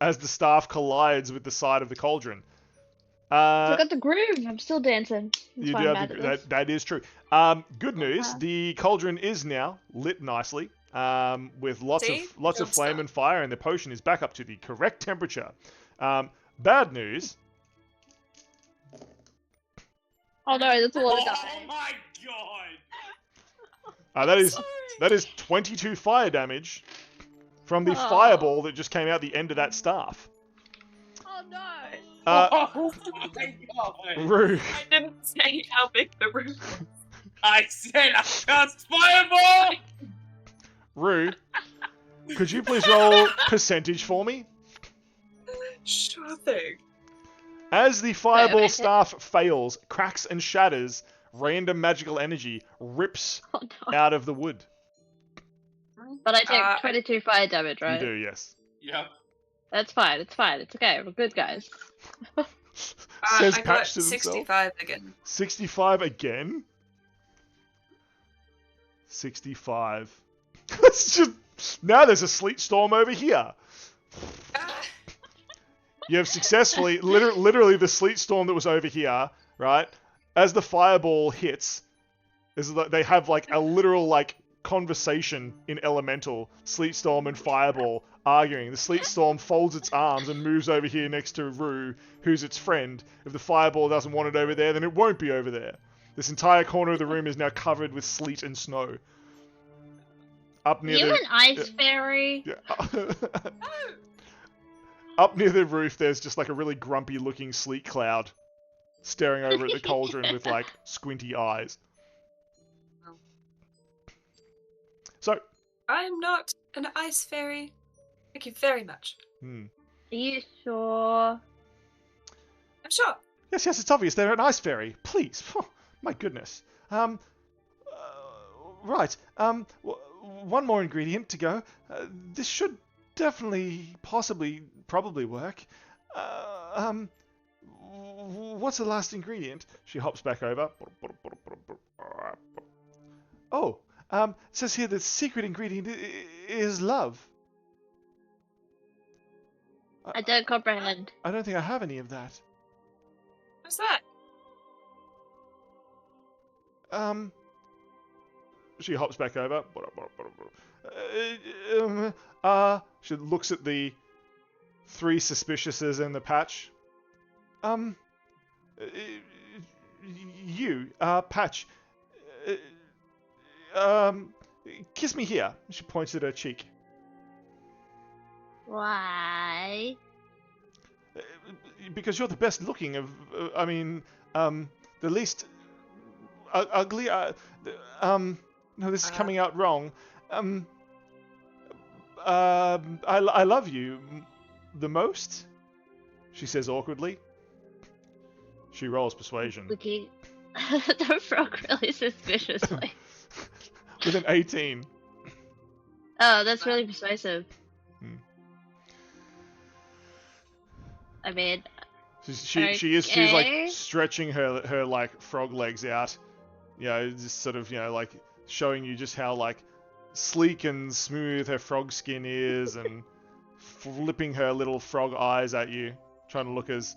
as the staff collides with the side of the cauldron. I got the groove. I'm still dancing. That's You why do I'm have mad at this. that is true. Good news, the cauldron is now lit nicely, with lots of flame and fire, and the potion is back up to the correct temperature. Bad news. Oh no, that's a lot of dice. Oh my god! That is 22 fire damage from the fireball that just came out the end of that staff. Oh no. Oh my god! Rue, I didn't say how big the room was. I said I cast fireball! Rue, could you please roll percentage for me? Sure thing. As the fireball staff fails, cracks and shatters, random magical energy rips Oh no. out of the wood. But I take 22 fire damage, right? You do, yes. Yep. That's fine. It's fine. It's okay. We're good, guys. Says I got Patch to himself. 65 again. 65 again? 65. It's just... Now there's a sleet storm over here. You have successfully... literally the sleet storm that was over here, right? As the fireball hits, they have like a literal like conversation in elemental. Sleet storm and fireball arguing. The sleet storm folds its arms and moves over here next to Rue, who's its friend. If the fireball doesn't want it over there, then it won't be over there. This entire corner of the room is now covered with sleet and snow. Up near You the... an ice fairy? Yeah. Up near the roof, there's just like a really grumpy looking sleet cloud staring over at the cauldron with like squinty eyes. So, I'm not an ice fairy. Thank you very much. hmm. Are you sure? I'm sure. Yes, it's obvious they're an ice fairy. Please. Oh, my goodness. Right. One more ingredient to go. This should definitely, possibly, probably work. What's the last ingredient? She hops back over. Oh, it says here the secret ingredient is love. I don't comprehend. I don't think I have any of that. What's that? She hops back over. She looks at the 3 suspiciouses in the patch. You, Patch. Kiss me here. She points at her cheek. Why? Because you're the best looking of, the least ugly. No, this is coming out wrong. I love you the most. She says awkwardly. She rolls persuasion. Looking the frog really suspiciously. With an 18. Oh, that's really persuasive. Hmm. I mean, she's like stretching her like frog legs out, just sort of like showing you just how like sleek and smooth her frog skin is, and flipping her little frog eyes at you, trying to look as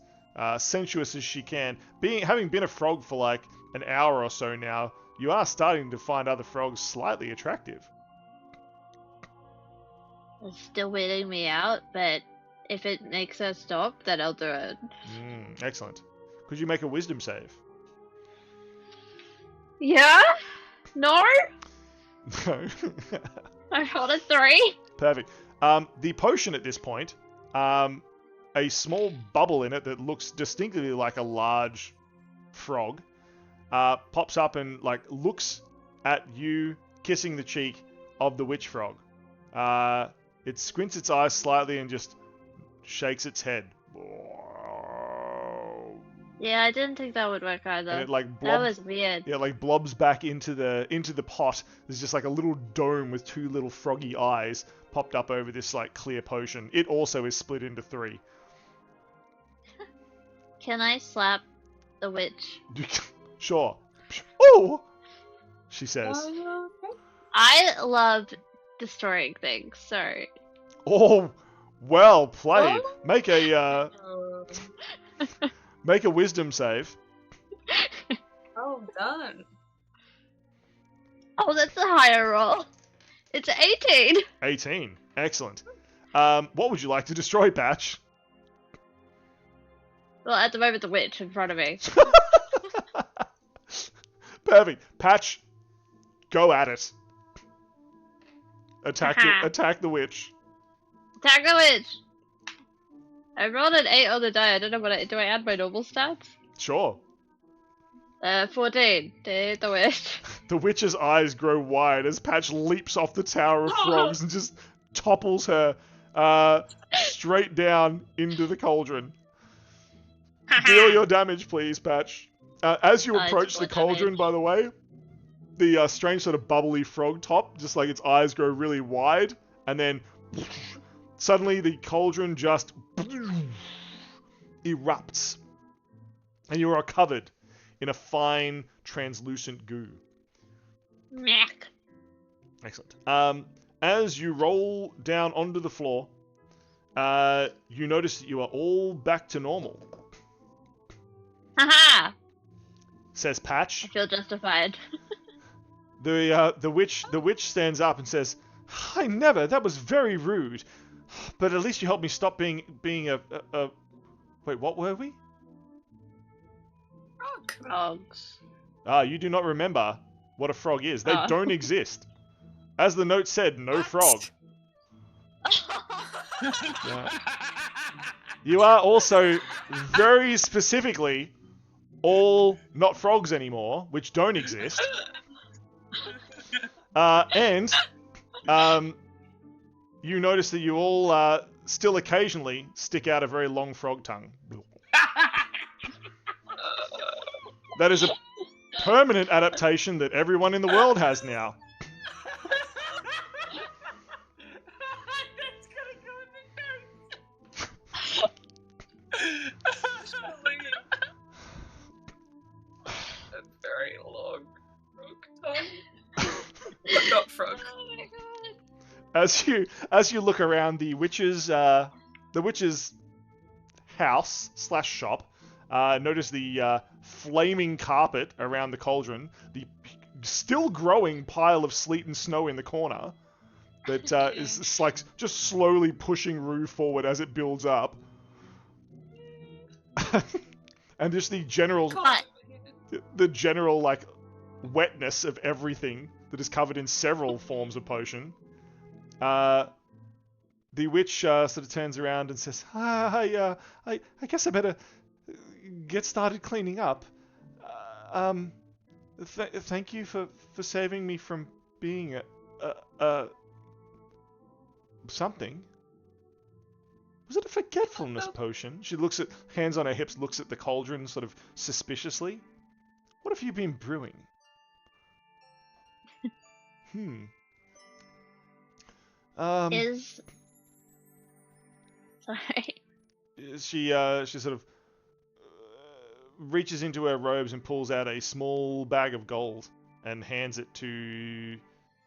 sensuous as she can. Having been a frog for like an hour or so now, you are starting to find other frogs slightly attractive. It's still weirding me out, but if it makes her stop, then I'll do it. Excellent. Could you make a wisdom save? Yeah? No? No. I rolled a 3. Perfect. The potion at this point, a small bubble in it that looks distinctly like a large frog, pops up and like looks at you kissing the cheek of the witch frog. It squints its eyes slightly and just shakes its head. Yeah, I didn't think that would work either. And it like that was weird. Yeah, like blobs back into the pot. There's just like a little dome with 2 little froggy eyes popped up over this like clear potion. It also is split into 3. Can I slap the witch? Sure. Oh, she says. I love destroying things, so... Oh, well played. Make a make a wisdom save. Oh, done. Oh, that's a higher roll. It's 18. 18. Excellent. What would you like to destroy, Patch? Well, at the moment, the witch in front of me. Perfect. Patch, go at it. Attack the witch. Attack the witch! I rolled an 8 on the die. I don't know what do I add my normal stats? Sure. 14. To the witch. The witch's eyes grow wide as Patch leaps off the tower of frogs and just topples her straight down into the cauldron. Deal your damage, please, Patch. As you approach the cauldron, by the way, the strange sort of bubbly frog top, just like its eyes grow really wide, and then suddenly the cauldron just erupts, and you are covered in a fine, translucent goo. Mac. Excellent. As you roll down onto the floor, you notice that you are all back to normal. Haha! Says Patch. I feel justified. The witch stands up and says, "I never. That was very rude. But at least you helped me stop being a Wait, what were we? Frogs. You do not remember what a frog is. They don't exist. As the note said, no frog. Yeah. You are also very specifically all not frogs anymore, which don't exist. And you notice that you all still occasionally stick out a very long frog tongue. That is a permanent adaptation that everyone in the world has now. That's gonna go in A very long frog tongue. But not frog. Oh my god. As you look around the witch's house / shop, notice the flaming carpet around the cauldron, the still growing pile of sleet and snow in the corner that is like just slowly pushing Rue forward as it builds up, and just the general like wetness of everything that is covered in several forms of potion. The witch sort of turns around and says, I guess I better get started cleaning up. Thank you for saving me from being something. Was it a forgetfulness potion? She looks at, hands on her hips, looks at the cauldron sort of suspiciously. What have you been brewing? Sorry. She sort of reaches into her robes and pulls out a small bag of gold and hands it to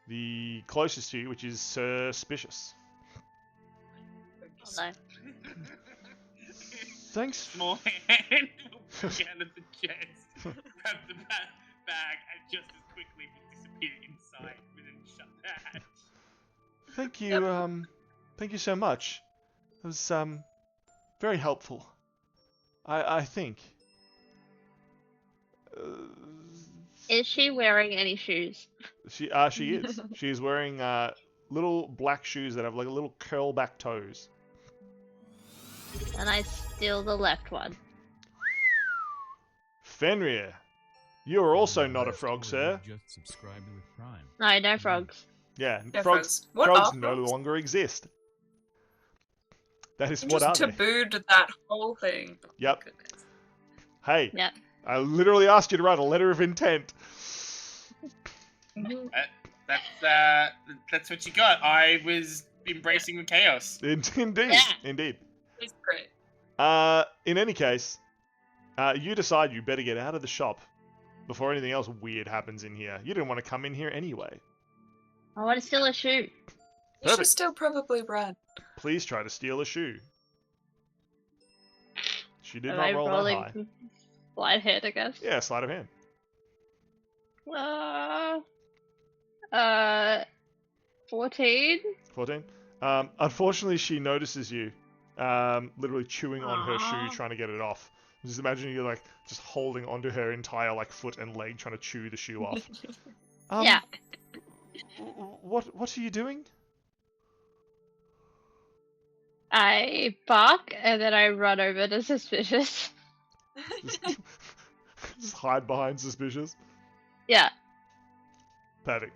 the closest to you, which is Suspicious. No. Thanks. Small hand will pick out of the chest, grab the bag, and just as quickly disappear inside within shut the hatch. Thank you. Thank you so much. It was very helpful. I think. Is she wearing any shoes? She is. She is wearing little black shoes that have like little curl back toes. And I steal the left one. Fenrir, you are also not a frog, sir. Just subscribed to the Prime. No, no frogs. Yeah, No frogs. What Frogs are no frogs? longer exist. That is You what are just they? tabooed that whole thing. Oh my Yep. goodness. Hey, Yep. I literally asked you to write a letter of intent. Mhm. That's what you got. I was embracing the chaos. Indeed, Yeah. indeed. It's great. In any case, you decide you better get out of the shop before anything else weird happens in here. You didn't want to come in here anyway. I want to steal a shoe. You should Perfect. still probably run. Please try to steal a shoe. She did Am not I roll that rolling high. sleight of hand, I guess? Yeah, sleight of hand. 14? 14. Unfortunately, she notices you, literally chewing on her shoe, Aw. trying to get it off. Just imagine you like just holding onto her entire like foot and leg, trying to chew the shoe off. Yeah. What are you doing? I bark and then I run over to Suspicious. Just hide behind suspicious. Yeah. Perfect.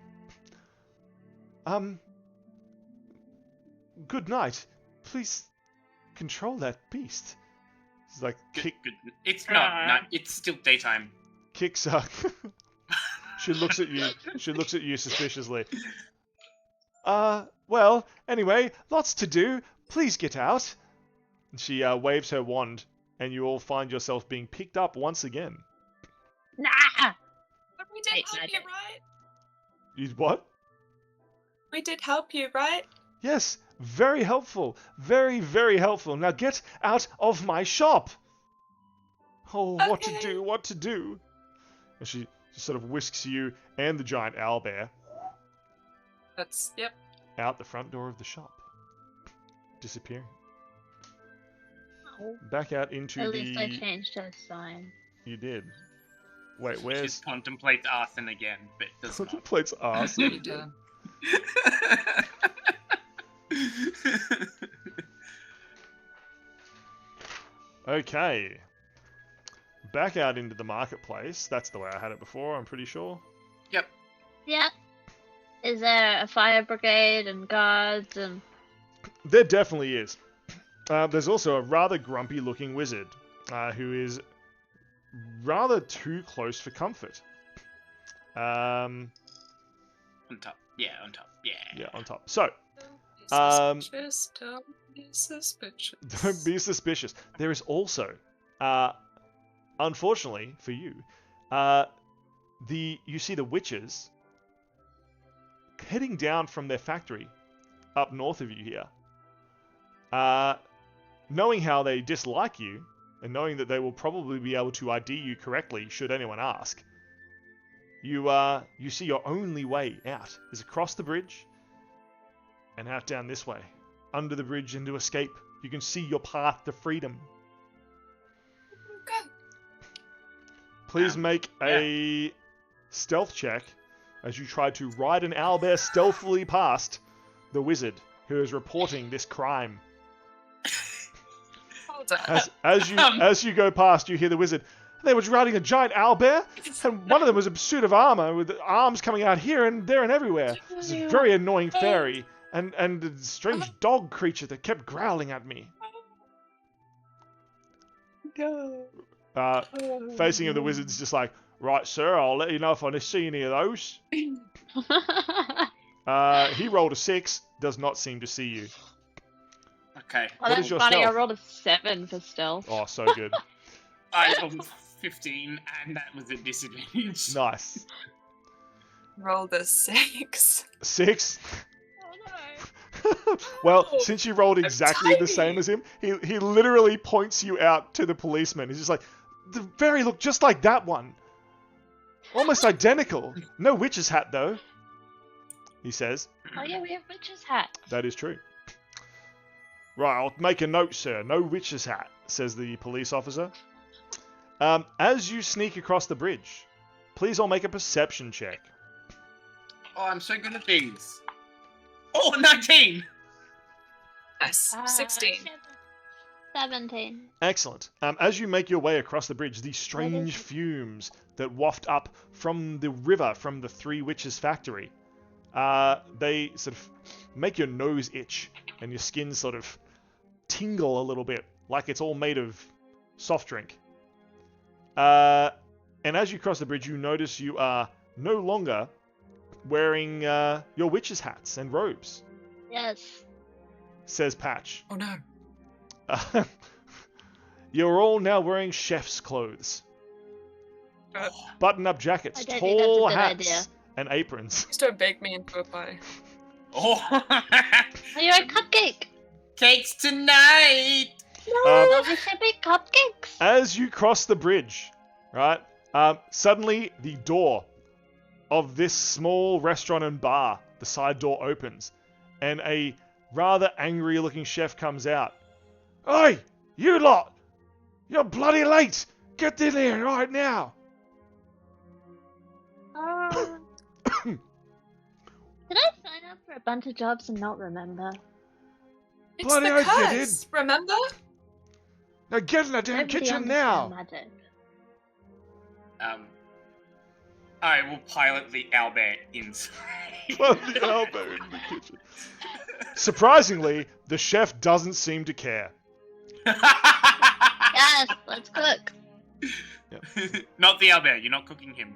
Good night. Please control that beast. It's like Good. It's not. No, it's still daytime. kicks She looks at you. She looks at you suspiciously. Well, anyway, lots to do. Please get out. And she waves her wand, and you all find yourself being picked up once again. Nah! But we did Wait, help I you, did. right? You what? We did help you, right? Yes, very helpful. Very, very helpful. Now get out of my shop. Oh, what to Okay. do? What to do? And she sort of whisks you and the giant owlbear That's yep. out the front door of the shop, disappearing. Oh. Back out into At the. least I changed her sign. You did. Wait, She where's just contemplates arson again, but does not. contemplates arse? You did. Okay. Back out into the marketplace. That's the way I had it before, I'm pretty sure. Yep. Yeah. Is there a fire brigade and guards and... There definitely is. There's also a rather grumpy looking wizard who is rather too close for comfort. On top. Yeah, on top. Yeah. Yeah, on top. So, Don't be suspicious. Don't be suspicious. don't be suspicious. There is also, unfortunately for you, you see the witches heading down from their factory up north of you here. Knowing how they dislike you, and knowing that they will probably be able to ID you correctly should anyone ask, you see your only way out is across the bridge and out down this way, under the bridge and to escape. You can see your path to freedom. Okay. Please make a stealth check as you try to ride an owlbear stealthily past the wizard who is reporting this crime. Hold on. As you go past, you hear the wizard. They were riding a giant owlbear, and one of them was a suit of armor with arms coming out here and there and everywhere. It's a very annoying fairy and a strange dog creature that kept growling at me. Facing him, the wizard's just like, right, sir, I'll let you know if I see any of those. He rolled a 6, does not seem to see you. Okay. Oh, What that's is your funny, I stealth? rolled a 7 for stealth. Oh, so good. I rolled 15, and that was a disadvantage. Nice. Roll the 6. 6? Oh Well, Oh, since you rolled exactly the same tiny. as him, he literally points you out to the policeman. He's just like, the fairy looked just like that one. Almost identical. No witch's hat, though. He says. Oh yeah, we have witch's hat. That is true. Right, I'll make a note, sir. No witch's hat, says the police officer. As you sneak across the bridge, please all make a perception check. Oh, I'm so good at things. Oh, 19! Nice. 16. 17. Excellent. As you make your way across the bridge, the strange fumes that waft up from the river from the Three Witches factory, they sort of make your nose itch and your skin sort of tingle a little bit, like it's all made of soft drink. And as you cross the bridge, you notice you are no longer wearing your witches' hats and robes, Yes. says Patch. Oh no. You're all now wearing chef's clothes. Button-up jackets, I don't think that's a tall good hats, idea. and aprons. Please don't bake me into a pie. Oh, Are you a cupcake? cakes tonight! No, we should be cupcakes. As you cross the bridge, right, suddenly the door of this small restaurant and bar, the side door opens, and a rather angry-looking chef comes out. Oi, you lot! You're bloody late! Get in here right now! Did I sign up for a bunch of jobs and not remember? It's Bloody the oath you curse, remember? Now get in the damn Nobody kitchen understand now! Magic. I will pilot the Albert inside. Plug the elbow in the kitchen. Surprisingly, the chef doesn't seem to care. Yes, let's cook. Not the Albert, you're not cooking him.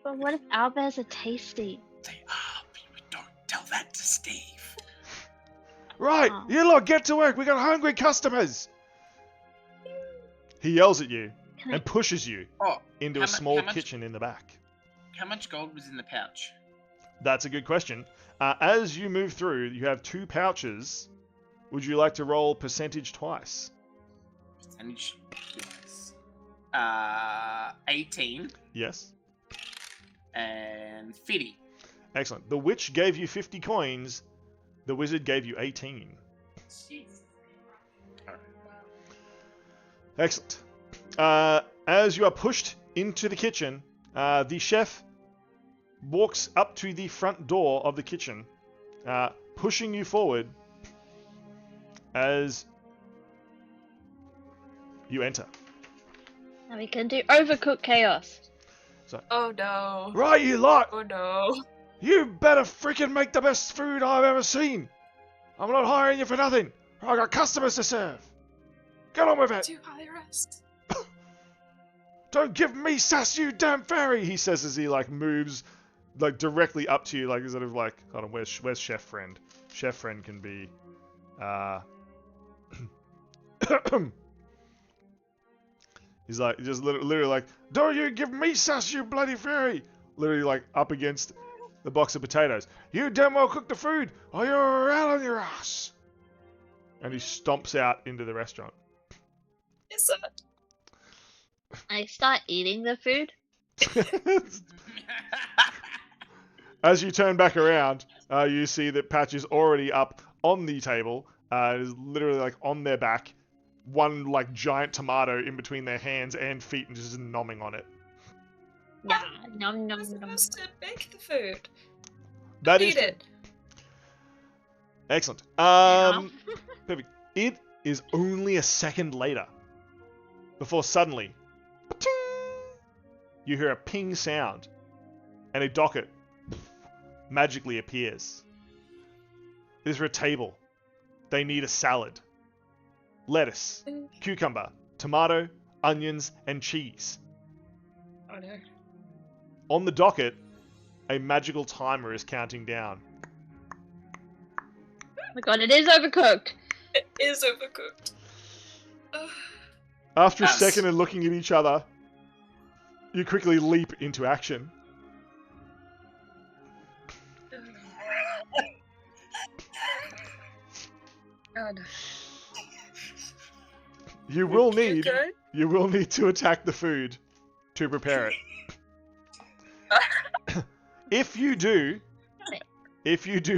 But what if Alberts are tasty? They are, but don't tell that to Steve. Right, Oh. you lot get to work. We got hungry customers. He yells at you Can I- and pushes you Oh, into how a mu- small how much- kitchen in the back. how much gold was in the pouch? That's a good question. As you move through, you have 2 pouches. Would you like to roll percentage twice? Percentage. 18 Yes. and 50. Excellent. The witch gave you 50 coins. The wizard gave you 18. Excellent. As you are pushed into the kitchen, the chef walks up to the front door of the kitchen, pushing you forward as you enter. Now we can do overcooked chaos. Oh no. Right, you lot! Oh no. You better freaking make the best food I've ever seen! I'm not hiring you for nothing! I got customers to serve! Get on with it! Do hire us. Don't give me sass, you damn fairy! He says as he moves directly up to you, sort of hold on, where's Chef Friend? Chef Friend can be he's just literally don't you give me sass, you bloody fairy! Literally up against the box of potatoes. You damn well cook the food, or you're out on your ass! And he stomps out into the restaurant. Is it? I start eating the food. As you turn back around, you see that Patch is already up on the table. Is literally on their back, one giant tomato in between their hands and feet, and just nomming on it. Yeah, nom I'm nom nom. supposed to bake the food. That Eat is it. excellent. Perfect. It is only a second later before suddenly, pa-ting, you hear a ping sound, and a docket magically appears. It is for a table. They need a salad, lettuce, cucumber, tomato, onions, and cheese. Oh no. On the docket, a magical timer is counting down. Oh my god, it is overcooked. It is overcooked. Ugh. After a Yes. second and looking at each other, you quickly leap into action. Oh no. You will You need good? to attack the food to prepare it. If you do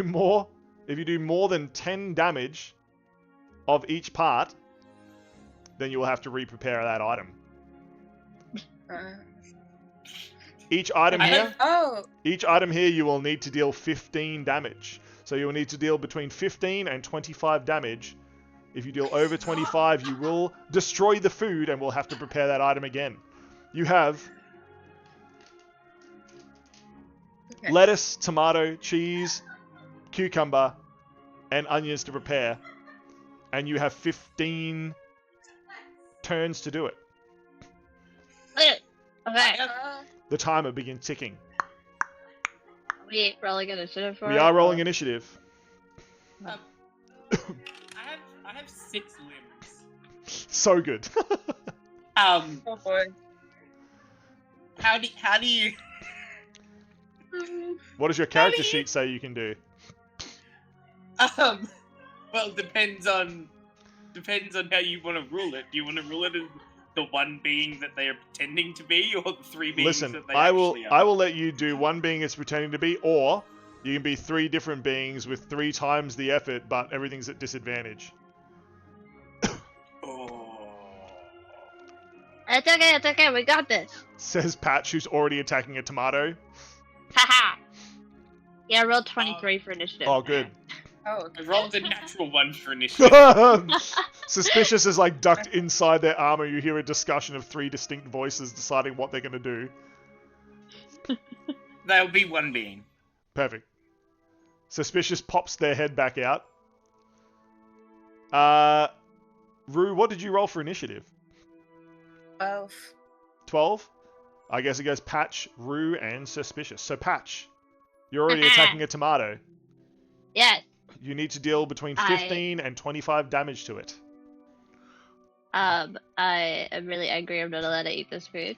more than 10 damage of each part, then you will have to re-prepare that item. Each item here, you will need to deal 15 damage. So you will need to deal between 15 and 25 damage. If you deal over 25, you will destroy the food and will have to prepare that item again. You have lettuce, tomato, cheese, cucumber, and onions to prepare. And you have 15 turns to do it. Okay. The timer begins ticking. We rolling initiative for We it, are or- rolling initiative. I have 6 limbs. So good. Oh boy. How do you? What does your character sheet say you can do? Well, depends on how you want to rule it. Do you want to rule it as the one being that they are pretending to be, or the 3 beings Listen, that they I will actually are? let you do one being it's pretending to be, or you can be 3 different beings with 3 times the effort, but everything's at disadvantage. Oh. It's okay, we got this. Says Patch, who's already attacking a tomato. Haha. Yeah, I rolled 23 for initiative. Oh, good. Oh, I rolled a natural 1 for initiative. Suspicious is like ducked inside their armor. You hear a discussion of 3 distinct voices deciding what they're going to do. That'll be 1 being. Perfect. Suspicious pops their head back out. Rue, what did you roll for initiative? 12. 12? I guess it goes Patch, Rue, and Suspicious. So Patch, you're already attacking a tomato. Yes. You need to deal between 15 and 25 damage to it. I am really angry. I'm not allowed to eat this food.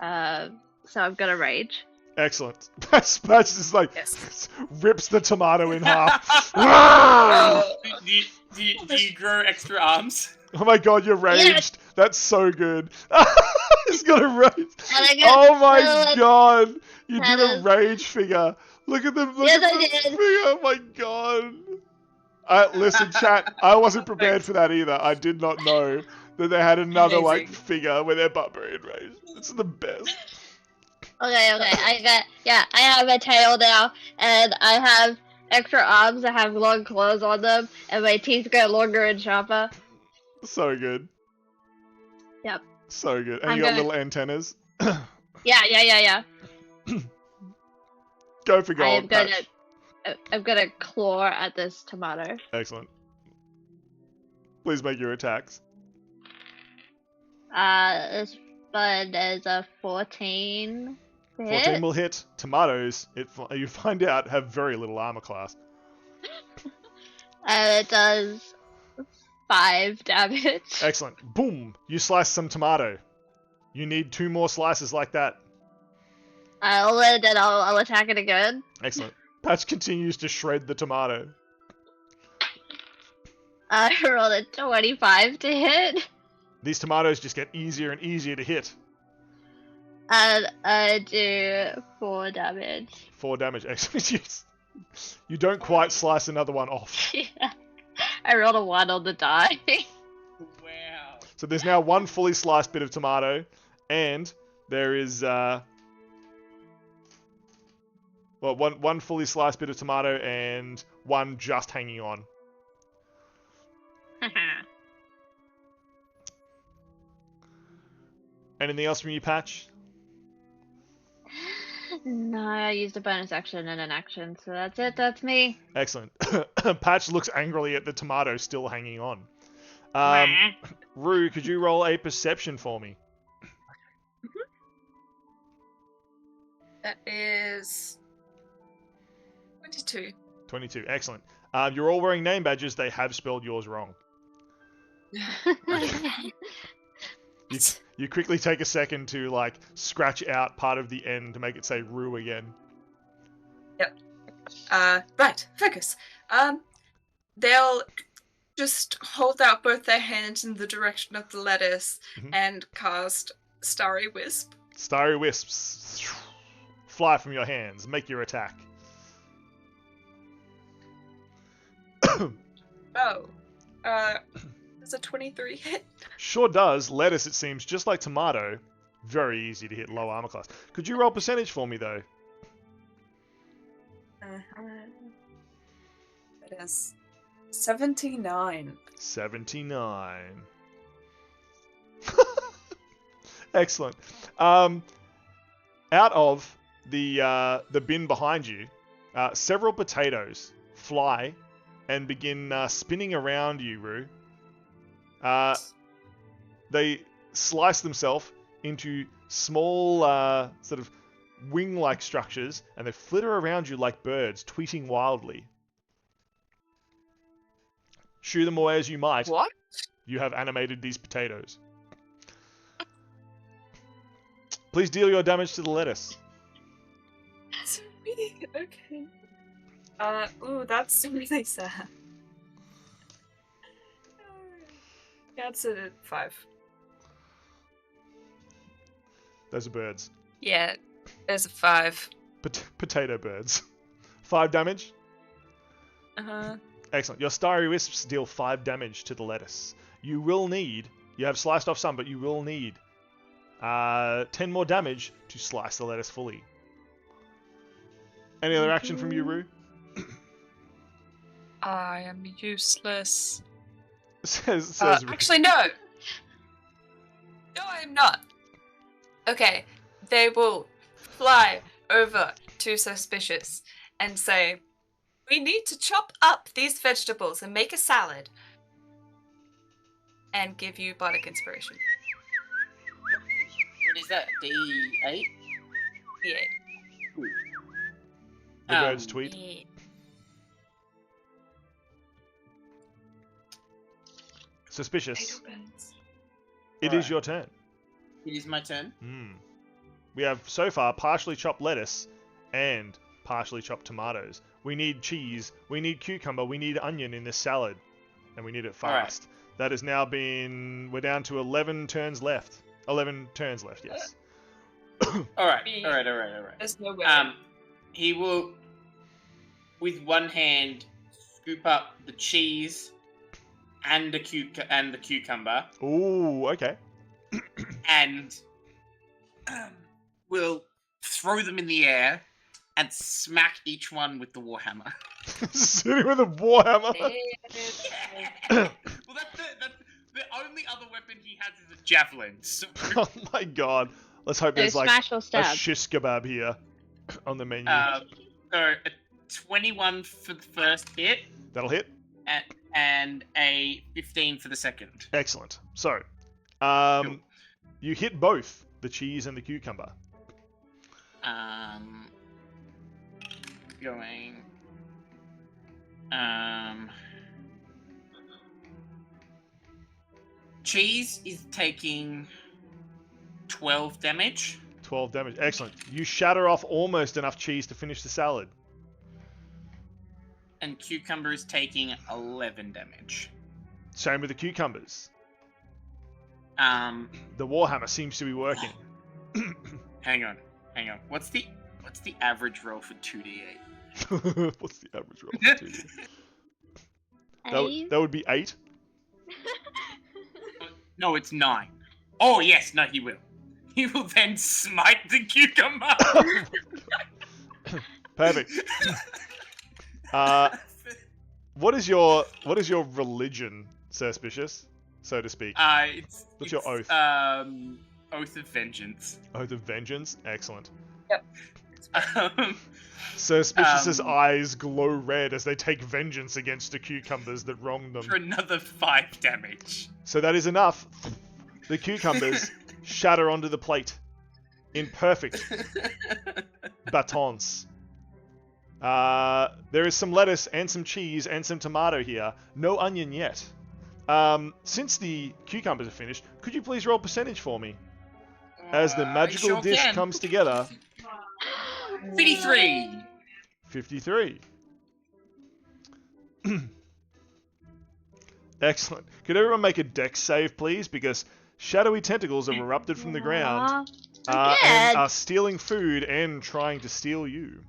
So I'm gonna rage. Excellent. Patch just like Yes. rips the tomato in half. Do you grow extra arms? Oh my god, you're raged. Yes. That's so good. He's got a rage. And I Oh my got god. You That did a is- rage figure. Look at the Yes, I the did. figure. Oh my god. Listen, chat. I wasn't prepared for that either. I did not know that they had another like Amazing. figure with their barbarian rage. It's the best. Okay. I have a tail now, and I have extra arms that have long claws on them, and my teeth get longer and sharper. So good. Yep. So good. And I'm you got gonna- little antennas. Yeah. Go for gold. Patch. I'm gonna claw at this tomato. Excellent. Please make your attacks. This one is a 14. to 14 hit. will hit. Tomatoes, you find out, have very little armor class. And it does 5 damage. Excellent. Boom! You slice some tomato. You need 2 more slices like that. I'll attack it again. Excellent. Patch continues to shred the tomato. I rolled a 25 to hit. These tomatoes just get easier and easier to hit. And I do 4 damage. 4 damage. Excellent. You don't quite slice another one off. Yeah. I rolled a 1 on the die. Wow. So there's now 1 fully sliced bit of tomato, and there is one fully sliced bit of tomato and 1 just hanging on. Anything else from you, Patch? No, I used a bonus action and an action, so that's it. That's me. Excellent. Patch looks angrily at the tomato still hanging on. Wah. Rue, could you roll a perception for me? That is 22. 22. Excellent. You're all wearing name badges. They have spelled yours wrong. You quickly take a second to like scratch out part of the N to make it say Rue again. Right, focus. They'll just hold out both their hands in the direction of the lettuce Mhm. and cast Starry Wisp. Starry wisps fly from your hands. Make your attack. Oh. Does a 23 hit? Sure does. Lettuce, it seems, just like tomato, very easy to hit low armor class. Could you roll percentage for me, though? It is 79. 79. Excellent. Out of the bin behind you, several potatoes fly and begin spinning around you, Rue. They slice themselves into small sort of wing-like structures, and they flitter around you like birds, tweeting wildly. Shoo them away as you might. What? You have animated these potatoes. Please deal your damage to the lettuce. That's really okay. Ooh, that's really sad. That's a 5. Those are birds. Yeah, there's a 5. Potato birds. 5 damage? Uh-huh. Excellent. Your starry wisps deal 5 damage to the lettuce. You have sliced off some, but you will need 10 more damage to slice the lettuce fully. Any other action from you, Rue? I am useless. says Rue. Actually, no! No, I am not. Okay, they will fly over to Suspicious and say, we need to chop up these vegetables and make a salad. And give you bardic inspiration. What is that? D8? Yeah. The birds tweet. Yeah. Suspicious. Potato birds. It is Alright. your turn. It is my turn. We have so far partially chopped lettuce and partially chopped tomatoes. We need cheese, we need cucumber, we need onion in this salad. And we need it fast. That has now been... We're down to 11 turns left. 11 turns left, yes. Alright. Me. There's no way. He will, with one hand, scoop up the cheese and the cucumber, Ooh, okay. and will throw them in the air and smack each one with the warhammer. Sitting with a warhammer. Well, that's the only other weapon he has is a javelin. So, Oh my god. Let's hope there's like smash or a stab. shish kebab here on the menu. so a 21 for the first hit, That'll hit. and a 15 for the second. Excellent. So, you hit both the cheese and the cucumber. Going. Cheese is taking 12 damage. 12 damage. Excellent. You shatter off almost enough cheese to finish the salad. And cucumber is taking 11 damage. Same with the cucumbers. Um, The warhammer seems to be working. hang on. What's the average roll for 2d8? What's the average roll for 2D? That would be 8. No, it's 9. Oh yes, no, he will. He will then smite the cucumber. Perfect. What is your religion, Suspicious, so to speak? What's your oath? Oath of Vengeance. Oath of Vengeance? Excellent. Um, Suspicious's eyes glow red as they take vengeance against the cucumbers that wronged them. for another 5 damage. So that is enough. The cucumbers shatter onto the plate in perfect batons. There is some lettuce and some cheese and some tomato here. No onion yet. Since the cucumbers are finished, could you please roll percentage for me? As the magical sure dish can. comes together. 53. 53. Excellent. Could everyone make a dex save, please? Because shadowy tentacles have erupted from the ground and Again. are stealing food and trying to steal you.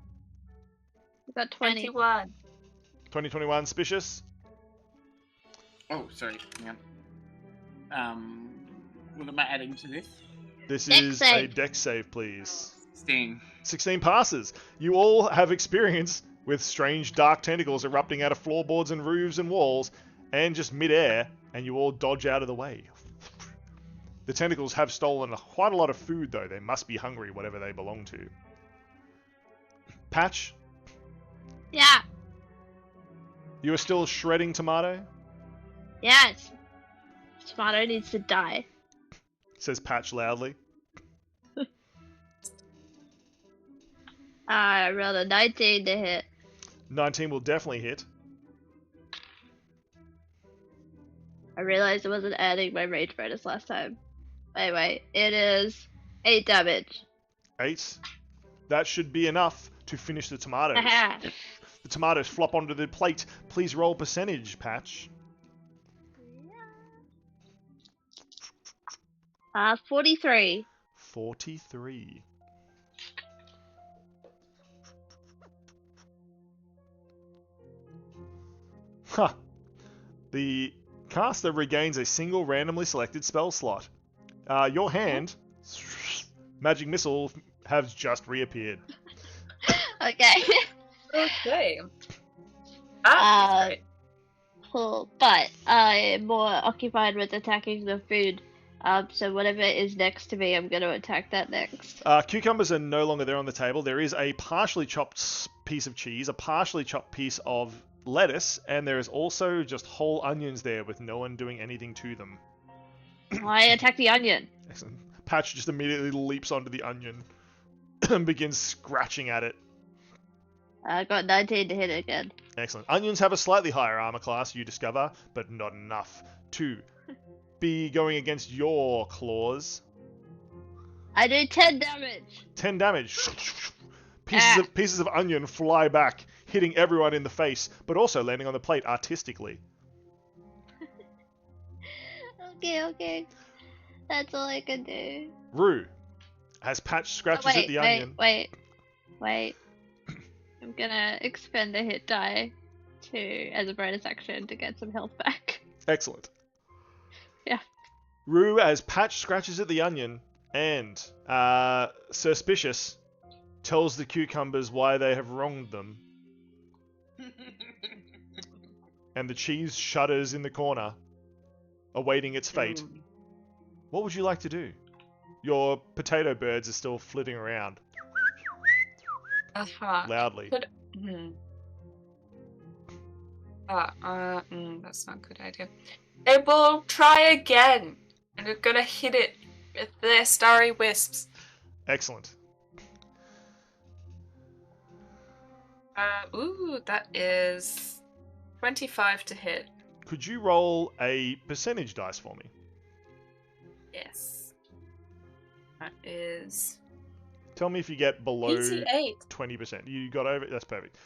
We got 20. 21. 2021 suspicious. Oh, sorry. Hang on. What am I adding to this? This Dex is a save. dex save, please. 16. 16 passes. You all have experience with strange dark tentacles erupting out of floorboards and roofs and walls and just mid-air, and you all dodge out of the way. The tentacles have stolen quite a lot of food, though. They must be hungry, whatever they belong to. Patch, Yeah. you are still shredding Tomato? Yes. Tomato needs to die. Says Patch loudly. I rolled a 19 to hit. 19 will definitely hit. I realized I wasn't adding my rage bonus last time. Anyway, it is 8 damage. 8. That should be enough to finish the tomatoes. The tomatoes flop onto the plate. Please roll percentage, Patch. 43. 43. Huh. The caster regains a single randomly selected spell slot. Your hand, magic missile, has just reappeared. Okay. Okay. That's great. Cool. But I am more occupied with attacking the food. So whatever is next to me, I'm going to attack that next. Cucumbers are no longer there on the table. There is a partially chopped piece of cheese, a partially chopped piece of lettuce, and there is also just whole onions there with no one doing anything to them. I attack the onion. Excellent. Patch just immediately leaps onto the onion and begins scratching at it. I got 19 to hit it again. Excellent. Onions have a slightly higher armor class, you discover, but not enough to be going against your claws. I do 10 damage. 10 damage. Pieces of onion fly back, hitting everyone in the face, but also landing on the plate artistically. Okay. That's all I can do. Rue, as Patch scratches at the onion. Wait. I'm gonna expend a hit die as a bonus action to get some health back. Excellent. Yeah. Rue, as Patch scratches at the onion, and Suspicious tells the cucumbers why they have wronged them. And the cheese shudders in the corner, awaiting its fate. What would you like to do? Your potato birds are still flitting around. Loudly. That's not a good idea. They will try again, and they're gonna hit it with their starry wisps. Excellent. That is 25 to hit. Could you roll a percentage dice for me? Yes. That is Tell me if you get below 88. 20%. You got over it? That's perfect.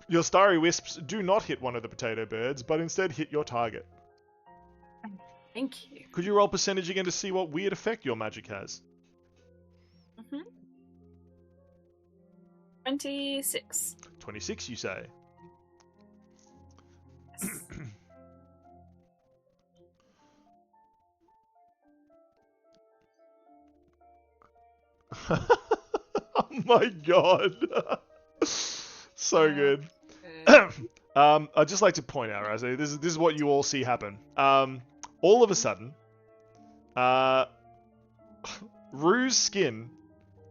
Your starry wisps do not hit one of the potato birds, but instead hit your target. Thank you. Could you roll percentage again to see what weird effect your magic has? 26. 26, you say? Yes. Oh my god. So good. I'd just like to point out, Razzie, this is what you all see happen. All of a sudden, Rue's skin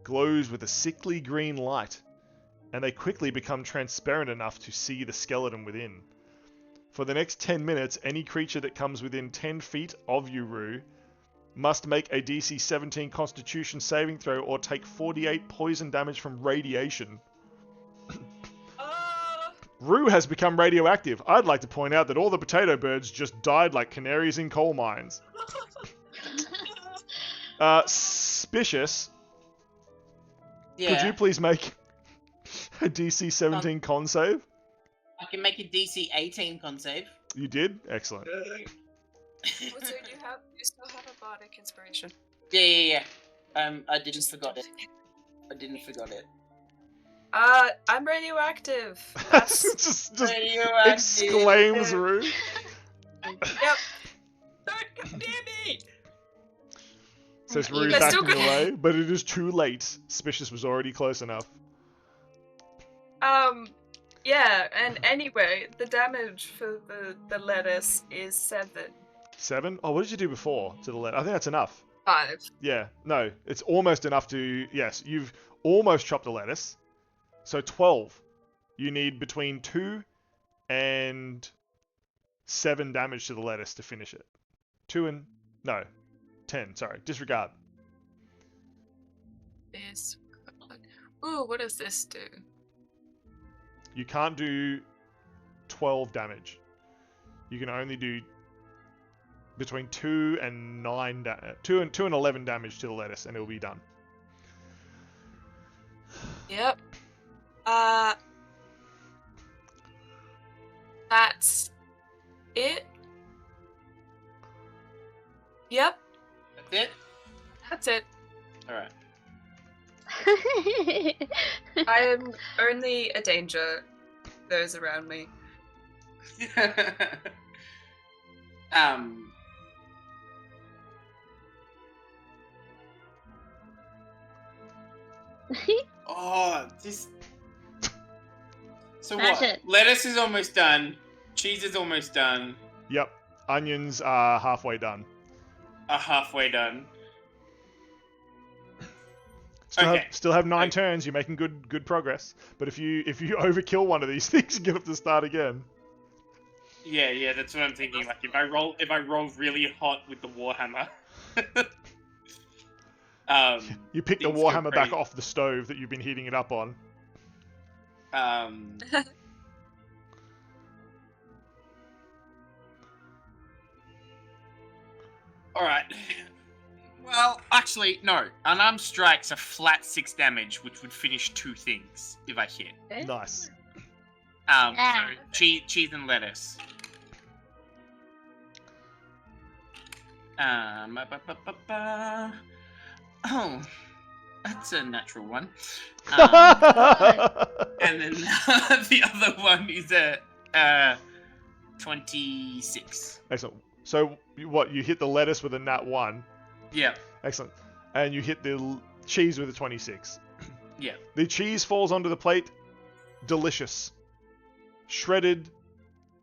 glows with a sickly green light, and they quickly become transparent enough to see the skeleton within. For the next 10 minutes, any creature that comes within 10 feet of you, Rue, must make a DC 17 Constitution saving throw or take 48 poison damage from radiation. Rue has become radioactive. I'd like to point out that all the potato birds just died like canaries in coal mines. Suspicious. Yeah. Could you please make a DC 17 con save? I can make a DC 18 con save. You did? Excellent. Also, you still have a bardic inspiration. Yeah. I didn't Just forgot don't it. forget. I didn't forgot it. I'm radioactive. That's just Radioactive. exclaims Rue. yep. Don't come near me. Says You Rue guys still backing good? away, but it is too late. Spicious was already close enough. Yeah, and anyway, the damage for the lettuce is 7. 7? Oh, what did you do before to the left? I think that's enough. 5. Yeah, no, it's almost enough to... Yes, you've almost chopped the lettuce. So 12. You need between 2 and 7 damage to the lettuce to finish it. 2 and... No. 10, sorry. Disregard. This. Ooh, what does this do? You can't do 12 damage. You can only do between 2 and 2 and 11 damage to the lettuce, and it'll be done. Yep. That's it. Yep, That's it? that's it. Alright. I am only a danger to those around me. This. So Smash what? it. Lettuce is almost done. Cheese is almost done. Yep. Onions are halfway done. Halfway done. Still have 9 Okay. turns. You're making good progress. But if you overkill one of these things, you get up to start again. Yeah, that's what I'm thinking. Like if I roll really hot with the warhammer. You pick the Things go warhammer back pretty- off the stove that you've been heating it up on. Alright. Well, actually, no. Unarmed strike's a flat 6 damage, which would finish 2 things if I hit. Nice. Yeah. So cheese and lettuce. Oh, that's a natural one. And then the other one is a 26. Excellent. So you hit the lettuce with a nat 1. Yeah. Excellent. And you hit the cheese with a 26. Yeah. The cheese falls onto the plate. Delicious. Shredded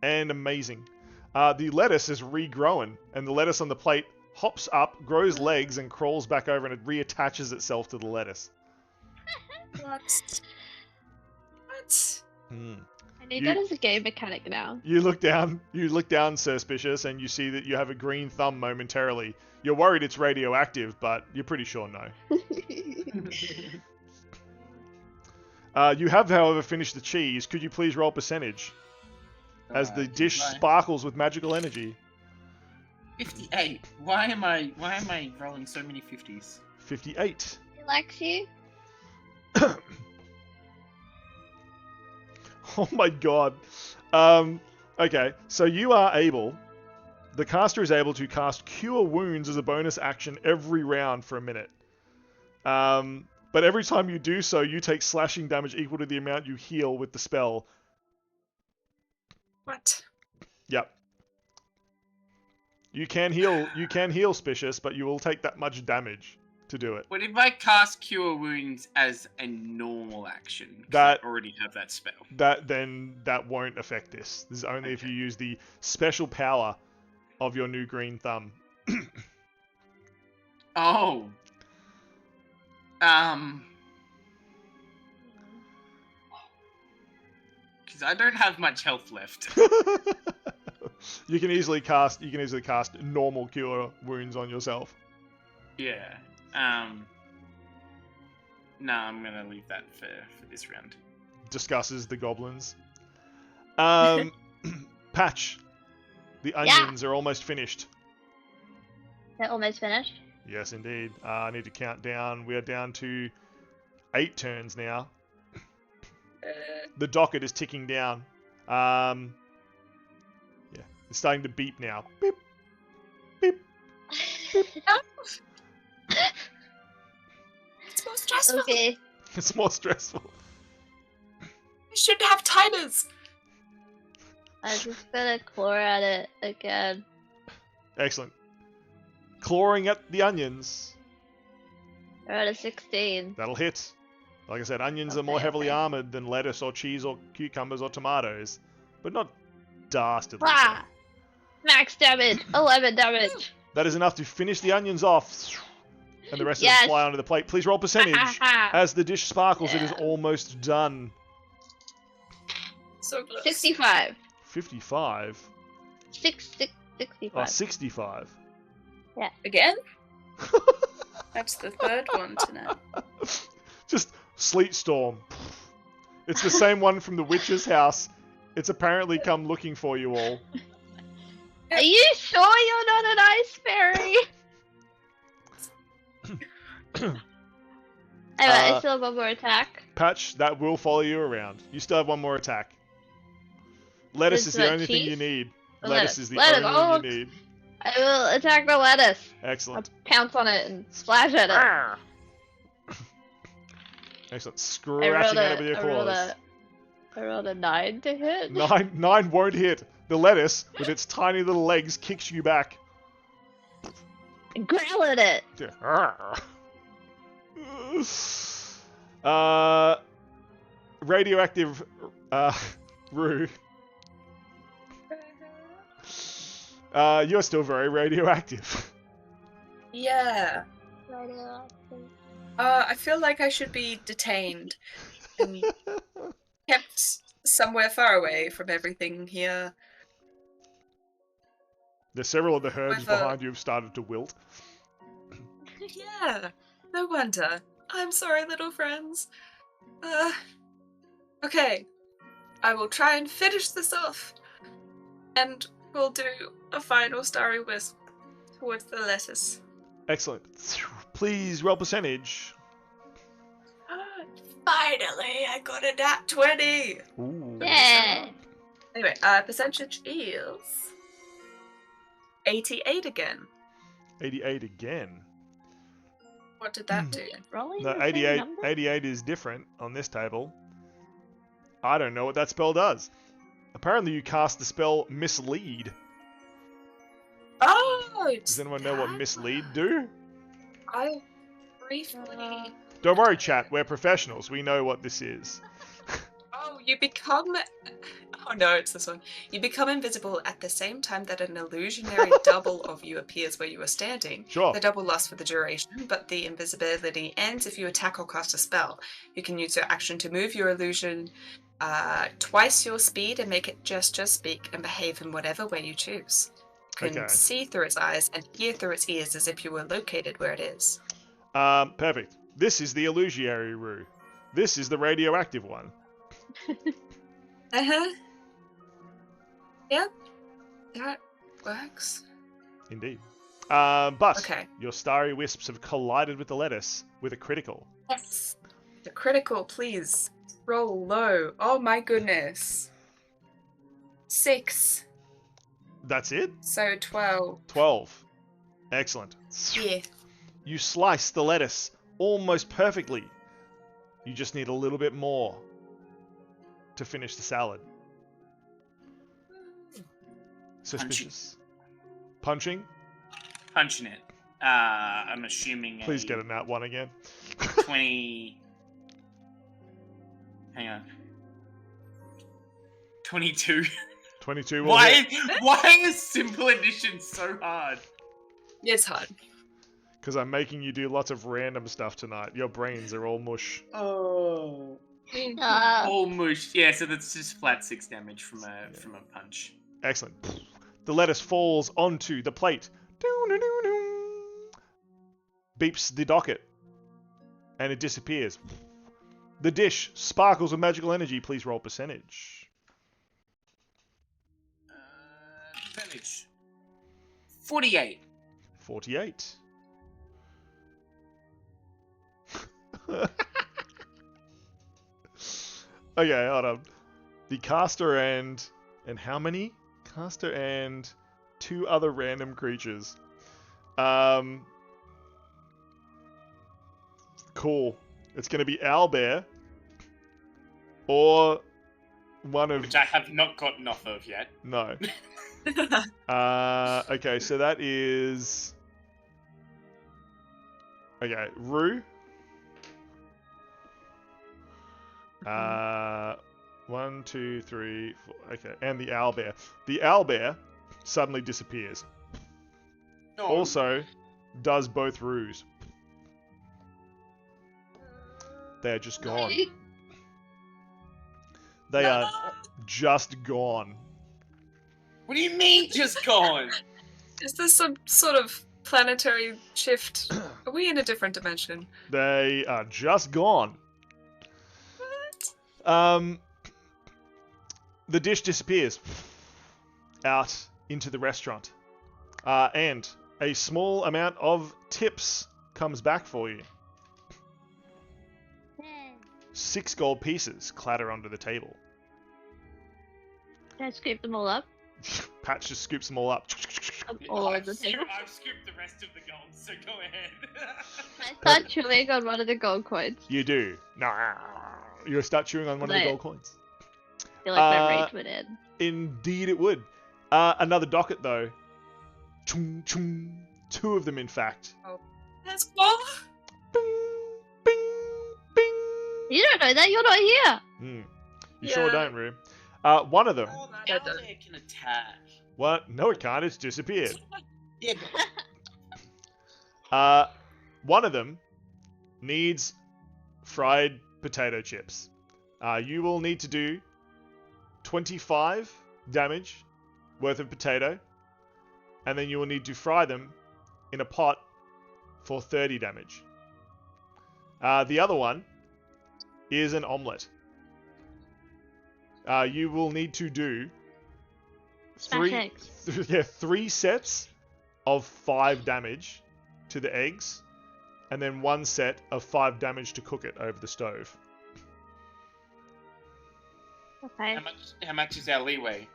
and amazing. The lettuce is regrowing, and the lettuce on the plate hops up, grows legs, and crawls back over, and it reattaches itself to the lettuce. What? I need that as a game mechanic now. You look down, Suspicious, and you see that you have a green thumb momentarily. You're worried it's radioactive, but you're pretty sure no. You have, however, finished the cheese. Could you please roll percentage? As the dish sparkles with magical energy. 58. Why am I rolling so many 50s? 58. It likes you. Oh my god. Okay, so the caster is able to cast Cure Wounds as a bonus action every round for a minute. But every time you do so, you take slashing damage equal to the amount you heal with the spell. What? Yep. You can heal Spicious, but you will take that much damage to do it. What if I cast Cure Wounds as a normal action? 'Cause That- I already have that spell. That won't affect this. This is only if you use the special power of your new green thumb. Oh. Because I don't have much health left. You can easily cast normal Cure Wounds on yourself. Yeah. No, I'm gonna leave that for this round. Discusses the goblins. Patch. The onions are almost finished. They're almost finished. Yes, indeed. I need to count down. We are down to 8 turns now. The docket is ticking down. Yeah. It's starting to beep now. Beep. Beep. It's more stressful. Okay. It's more stressful. We should have timers. I'm just gonna claw at it again. Excellent. Clawing at the onions. We're at a 16. That'll hit. Like I said, onions are more Okay, heavily okay. armored than lettuce or cheese or cucumbers or tomatoes. But not dastardly. Ah! Max damage! 11 damage! That is enough to finish the onions off. And the rest of Yes. them fly onto the plate. Please roll percentage. As the dish sparkles, it is Yeah. almost done. So close. 65. 55. 65. Oh, 65. Again? That's the third one tonight. Just sleet storm. It's the same one from the witch's house. It's apparently come looking for you all. Are you sure you're not an ice fairy? I still have one more attack. Patch, that will follow you around. You still have one more attack. Lettuce is the only thing you need. Lettuce is the only thing you need. I will attack the lettuce. Excellent. I'll pounce on it and splash at it. Excellent. Scratching at it with your claws. I rolled a 9 to hit. Nine won't hit. The lettuce, with its tiny little legs, kicks you back. Growl at it. Radioactive Rue. You're still very radioactive. Yeah. I feel like I should be detained and kept somewhere far away from everything here. There's several of the herbs With, behind you have started to wilt. Yeah, no wonder. I'm sorry, little friends. Okay. I will try and finish this off. And we'll do a final starry wisp towards the lettuce. Excellent. Please roll percentage. Finally, I got a nat 20! Ooh. Yeah. Anyway, percentage is 88 again. 88 again. What did that do? Rolling No, the same 88, number? 88 is different on this table. I don't know what that spell does. Apparently you cast the spell Mislead. Oh, it's Does anyone know what that Mislead one. do? I briefly... Don't worry, chat. We're professionals. We know what this is. Oh, you become... Oh no, it's this one. You become invisible at the same time that an illusionary double of you appears where you are standing. Sure. The double lasts for the duration, but the invisibility ends if you attack or cast a spell. You can use your action to move your illusion twice your speed and make it gesture, speak, and behave in whatever way you choose. You can Okay. see through its eyes and hear through its ears as if you were located where it is. Perfect. This is the illusionary Rue. This is the radioactive one. Uh-huh. Yep. That works. Indeed. But Okay. your starry wisps have collided with the lettuce with a critical. Yes. The critical, please. Roll low. Oh my goodness. 6. That's it? So 12. 12. Excellent. Yeah. You slice the lettuce almost perfectly. You just need a little bit more to finish the salad. Suspicious. Punching? Punching it. I'm assuming Please a get a nat 1 again. 20... Hang on. 22. 22 will hit. Why is simple addition so hard? It's hard. Because I'm making you do lots of random stuff tonight. Your brains are all mush. Oh. Uh, All mush. Yeah, so that's just flat 6 damage from a punch. Excellent. The lettuce falls onto the plate. Doo-doo-doo-doo. Beeps the docket. And it disappears. The dish sparkles with magical energy. Please roll percentage. Percentage. 48. 48. Okay, hold on. The caster and how many caster and 2 other random creatures. Cool. It's going to be owlbear or one of... Which I have not gotten off of yet. No. Okay, so that is... Okay, Rue. 1, 2, 3, 4. Okay, and the owlbear. The owlbear suddenly disappears. No. Also, does both Rues. They're just gone. They are just gone. What do you mean, just gone? Is this some sort of planetary shift? Are we in a different dimension? They are just gone. What? The dish disappears out into the restaurant. And a small amount of tips comes back for you. 6 gold pieces clatter onto the table. Can I scoop them all up? Patch just scoops them all up. All I've on the scooped table. the rest of the gold, so go ahead. I start chewing on one of the gold coins. You do. Nah. You start chewing on one of the Right. gold coins. I feel like my rage would end. Indeed it would. Another docket though. Chung, chung. 2 of them in fact. Let's go. Bing, bing, bing. You don't know that, you're not here! You sure Yeah. don't, Rue. One of them. Oh, the Yeah, owlbear can attack. What? No, it can't. It's disappeared. Yeah, but One of them needs fried potato chips. You will need to do 25 damage worth of potato, and then you will need to fry them in a pot for 30 damage. The other one is an omelette. You will need to do Smash eggs. 3 sets of 5 damage to the eggs, and then 1 set of 5 damage to cook it over the stove. Okay. how much is our leeway?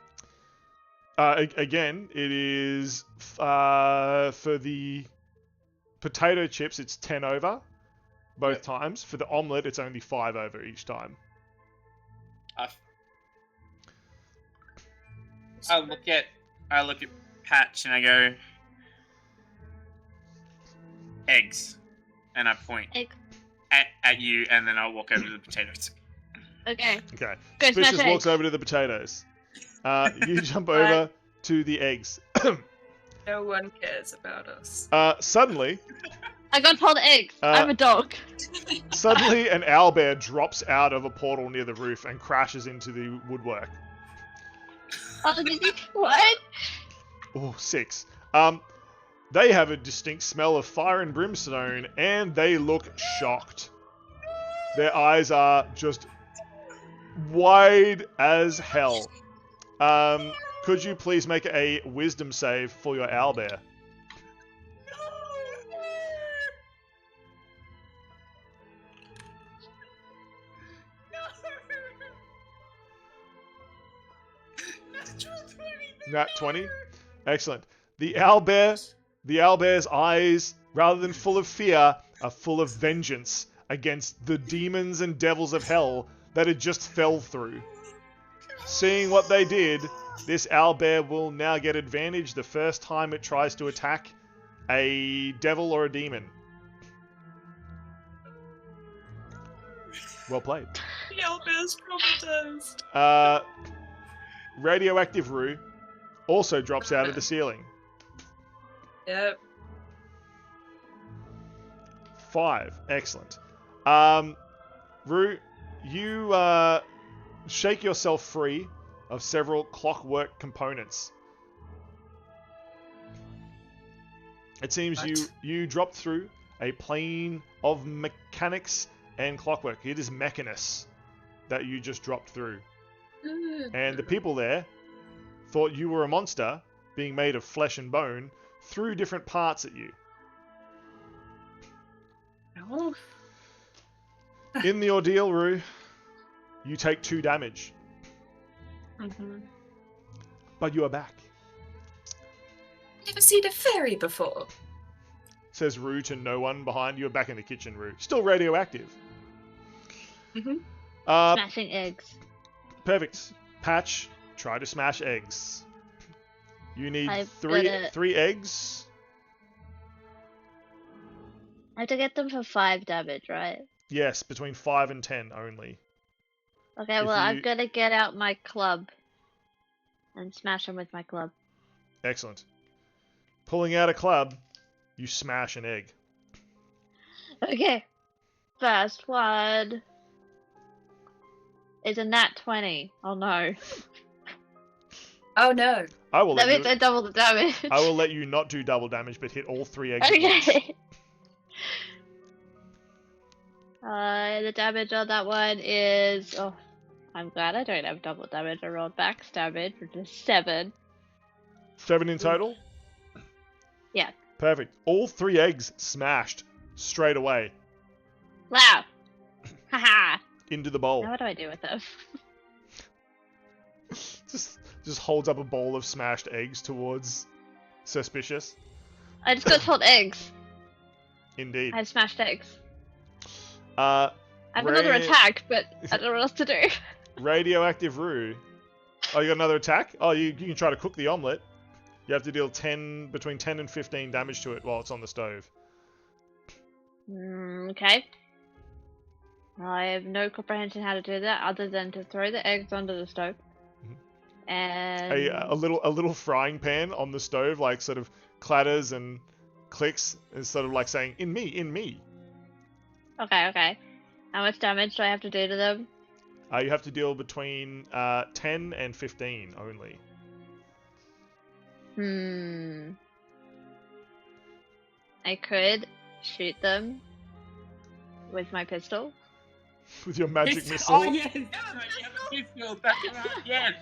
Again, it is for the potato chips, it's 10 over both times. For the omelette, it's only 5 over each time. I look at Patch and I go, eggs, and I point Egg. at you, and then I'll walk over to the potatoes. Okay. Okay. Go smash Suspicious walks eggs. over to the potatoes. You jump over to the eggs. No one cares about us. Suddenly, I got told eggs. I'm a dog. Suddenly, an owlbear drops out of a portal near the roof and crashes into the woodwork. Oh, did you what? Oh, 6. They have a distinct smell of fire and brimstone, and they look shocked. Their eyes are just wide as hell. Could you please make a wisdom save for your owlbear? Nat 20? Excellent. The owlbear's eyes, rather than full of fear, are full of vengeance against the demons and devils of hell that it just fell through. Seeing what they did, this owlbear will now get advantage the first time it tries to attack a devil or a demon. Well played. The owlbear's traumatized. Radioactive Rue also drops out of the ceiling. Yep. 5. Excellent. Rue, you shake yourself free of several clockwork components. It seems you dropped through a plane of mechanics and clockwork. It is Mechanus that you just dropped through. And the people there thought you were a monster being made of flesh and bone, threw different parts at you. Oh. In the ordeal, Rue, you take 2 damage. Mm-hmm. but you are back. Never seen a fairy before. Says Rue to no one behind you. You're back in the kitchen, Rue. Still radioactive. Mm-hmm. Smashing eggs. Perfect. Patch, try to smash eggs. You need I've three got it. 3 eggs. I have to get them for 5 damage, right? Yes, between 5 and 10 only. Okay, If well, you- I'm gonna get out my club and smash them with my club. Excellent. Pulling out a club, you smash an egg. Okay. First one is a nat 20. Oh no. Oh no. I will That let means you. I double the damage. I will let you not do double damage, but hit all 3 eggs at once. Okay. The damage on that one is. Oh, I'm glad I don't have double damage. I rolled max damage, which is 7. 7 in total? Yeah. Perfect. All 3 eggs smashed straight away Wow. Haha. into the bowl. Now what do I do with them? Just holds up a bowl of smashed eggs towards Suspicious. I just got told eggs. Indeed. I have smashed eggs. Uh, I have another Ra- attack, but I don't know what else to do. Radioactive Rue. Oh, you got another attack? Oh, you can try to cook the omelette. You have to deal between 10 and 15 damage to it while it's on the stove. Okay. I have no comprehension how to do that other than to throw the eggs onto the stove. Mhm. And A little frying pan on the stove, like sort of clatters and clicks, is sort of like saying, "In me, in me." Okay. How much damage do I have to do to them? You have to deal between 10 and 15 only. I could shoot them with my pistol. With your magic Pistol. missile. Oh, yes! You have a pistol, that's right, yes!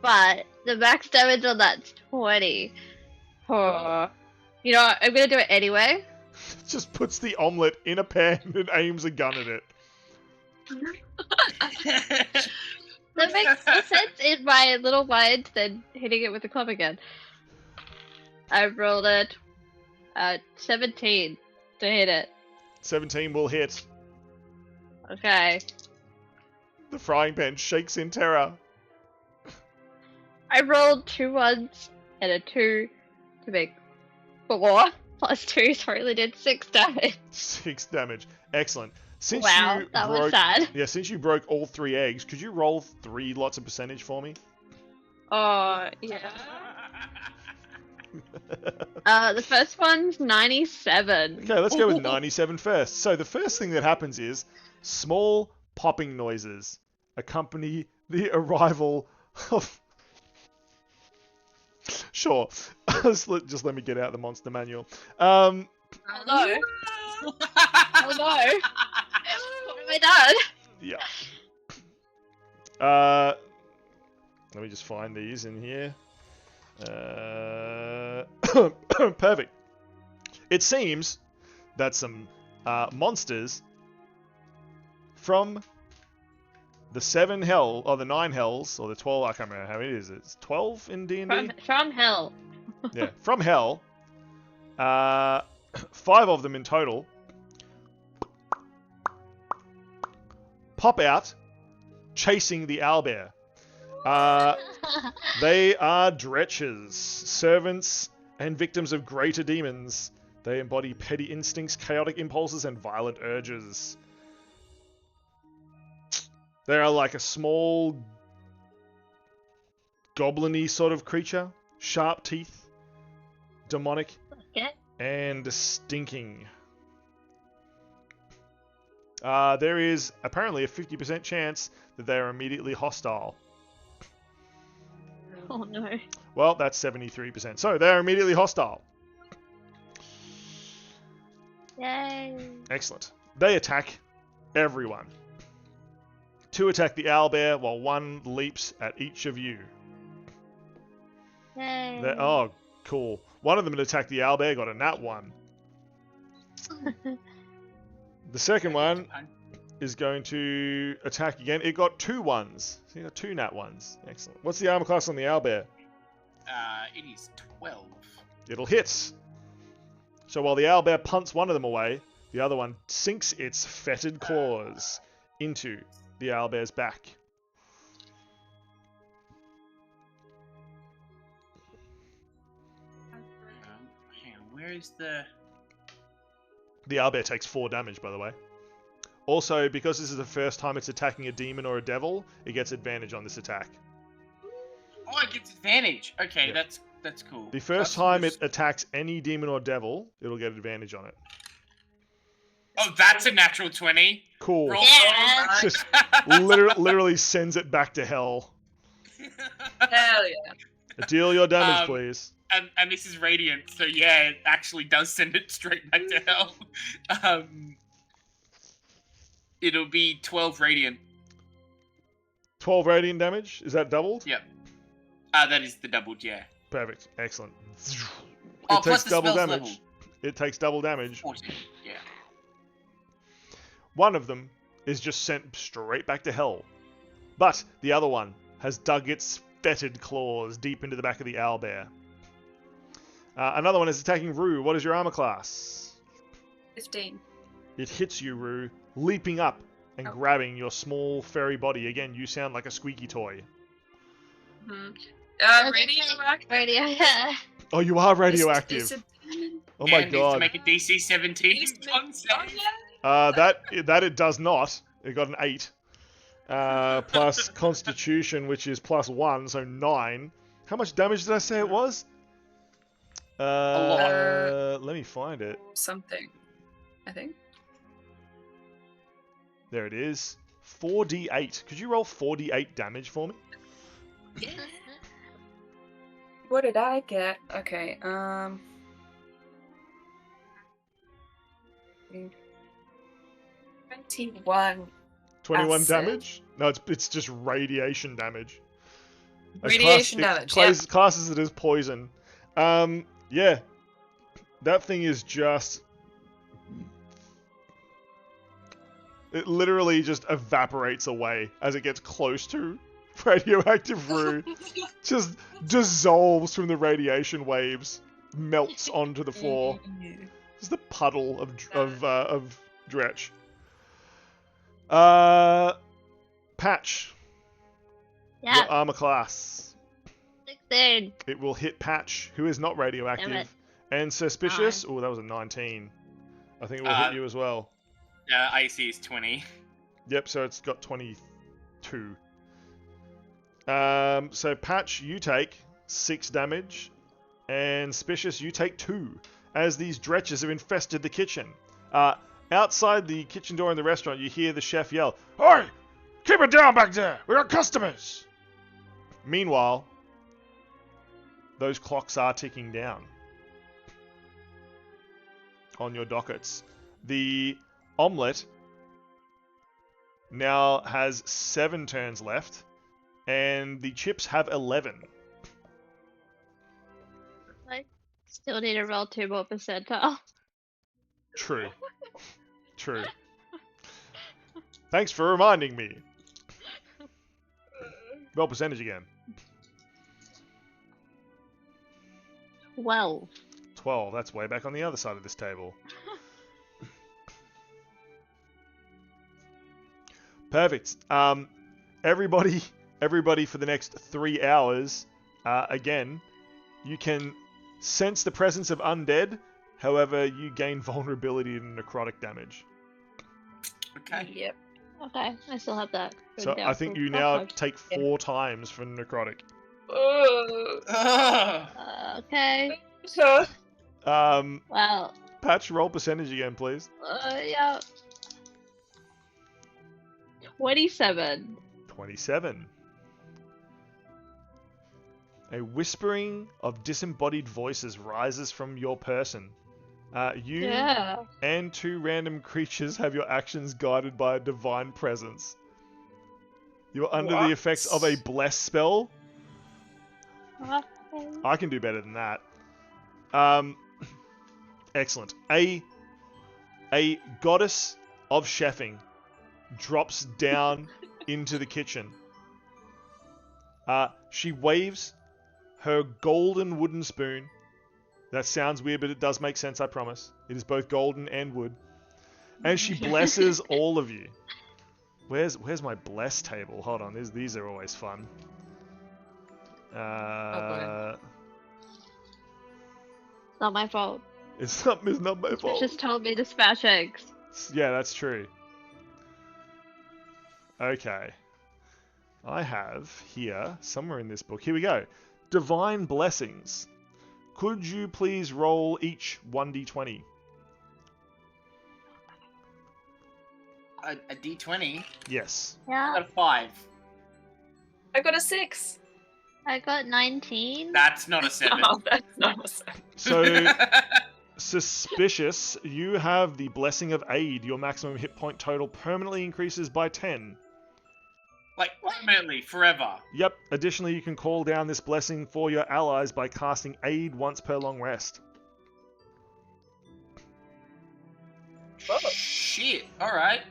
But the max damage on that's 20. Oh. You know what? I'm gonna do it anyway. Just puts the omelette in a pan and aims a gun at it. That makes more sense in my little mind than hitting it with the club again. I rolled a 17 to hit it. 17 will hit. Okay. The frying pan shakes in terror. I rolled 2 1s and a 2 to make 4 plus 2, so I only did 6 damage. 6 damage. Excellent. Since Wow, you that broke, was sad. Yeah, since you broke all 3 eggs, could you roll 3 lots of percentage for me? Oh, yeah. The first one's 97. Okay, let's go with 97 first. So the first thing that happens is small popping noises accompany the arrival of... Sure. just let me get out the monster manual. Oh no. Oh no. What have I done? Yeah. Let me just find these in here. Perfect. It seems that some monsters from the 7 hell, or the 9 hells, or the 12, I can't remember how many it is. It's 12 in D&D? From hell. Yeah, from hell. 5 of them in total. Pop out, chasing the owlbear. They are dretches, servants, and victims of greater demons. They embody petty instincts, chaotic impulses, and violent urges. They are like a small, goblin-y sort of creature. Sharp teeth, demonic, Okay. and stinking. There is apparently a 50% chance that they are immediately hostile. Oh no. Well, that's 73%. So they are immediately hostile. Yay. Excellent. They attack everyone. 2 attack the owlbear, while 1 leaps at each of you. Yay. Oh, cool. One of them that attacked the owlbear got a nat 1. The second one is going to attack again. It got 2 ones. So you got 2 nat ones. Excellent. What's the armor class on the owlbear? It is 12. It'll hit. So while the owlbear punts one of them away, the other one sinks its fetid claws into the owlbear's back. Hang on, where is the... The owlbear takes 4 damage, by the way. Also, because this is the first time it's attacking a demon or a devil, it gets advantage on this attack. Oh, it gets advantage. Okay, Yeah. that's cool. The first time it attacks any demon or devil, it'll get advantage on it. Oh, that's a natural 20. Cool. Roll Yeah. Just literally sends it back to hell. Hell yeah. Deal your damage, Um, please. And this is radiant, so yeah, it actually does send it straight back to hell. It'll be 12 radiant. 12 radiant damage? Is that doubled? Yep. That is the doubled, yeah. Perfect. Excellent. It Oh, takes plus the double spell's damage. level. It takes double damage. 14, yeah. One of them is just sent straight back to hell. But the other one has dug its fetid claws deep into the back of the owlbear. Another one is attacking Rue. What is your armor class? 15. It hits you, Rue, leaping up and Oh. grabbing your small furry body. Again, you sound like a squeaky toy. Hmm. Okay. Radioactive. Radio, yeah. Oh, you are radioactive. Is it demon? Oh my And needs to god. make a DC 17 con save. Oh, yeah. That it does not. It got an 8. Plus Constitution, which is +1, so 9. How much damage did I say it was? lot. Let me find it. Something. I think. There it is. 4d8. Could you roll 4d8 damage for me? What did I get? Okay, 21. 21 Acid. damage? No, it's just radiation damage. Radiation damage, yeah. Classes it as poison. Yeah. That thing is just... It literally just evaporates away as it gets close to radioactive Rue. Just dissolves from the radiation waves, melts onto the floor. Just a puddle of dretch. Patch. Your Yeah. armor class. 16. It will hit Patch, who is not Damn radioactive. it. And Suspicious. Oh, that was a 19. I think it will hit you as well. AC is 20. Yep, so it's got 22. So Patch, you take 6 damage, and Suspicious, you take 2, as these dretches have infested the kitchen. Outside the kitchen door in the restaurant, you hear the chef yell, "Oi! Keep it down back there! We got customers!" Meanwhile, those clocks are ticking down on your dockets. The omelette now has 7 turns left, and the chips have 11. Still need to roll 2 more percentile. True. True. Thanks for reminding me. Roll percentage again. 12. 12. That's way back on the other side of this table. Perfect. Everybody for the next 3 hours, again, you can sense the presence of undead. However, you gain vulnerability to necrotic damage. Okay. Yep. Okay, I still have that. So written I down think for you now backup. take 4 times for necrotic. Ugh. Okay. Well, Patch, roll percentage again, please. yeah. 27. 27. A whispering of disembodied voices rises from your person. You Yeah. and 2 random creatures have your actions guided by a divine presence. You are under the effects of a bless spell. Okay. I can do better than that. Excellent. A goddess of chefing drops down into the kitchen. She waves her golden wooden spoon. That sounds weird, but it does make sense, I promise. It is both golden and wood. And she blesses all of you. Where's my bless table? Hold on, these are always fun. It's not my fault. It's not my She fault. just told me to smash eggs. Yeah, that's true. Okay. I have here, somewhere in this book, here we go. Divine Blessings. Could you please roll each 1d20? A D20? Yes. I Yeah, got a 5. I got a 6. I got 19. That's not a 7. Oh, that's not a 7. So, Suspicious, you have the Blessing of Aid. Your maximum hit point total permanently increases by 10. Like, permanently, forever. Yep. Additionally, you can call down this blessing for your allies by casting Aid once per long rest. Shit. Alright,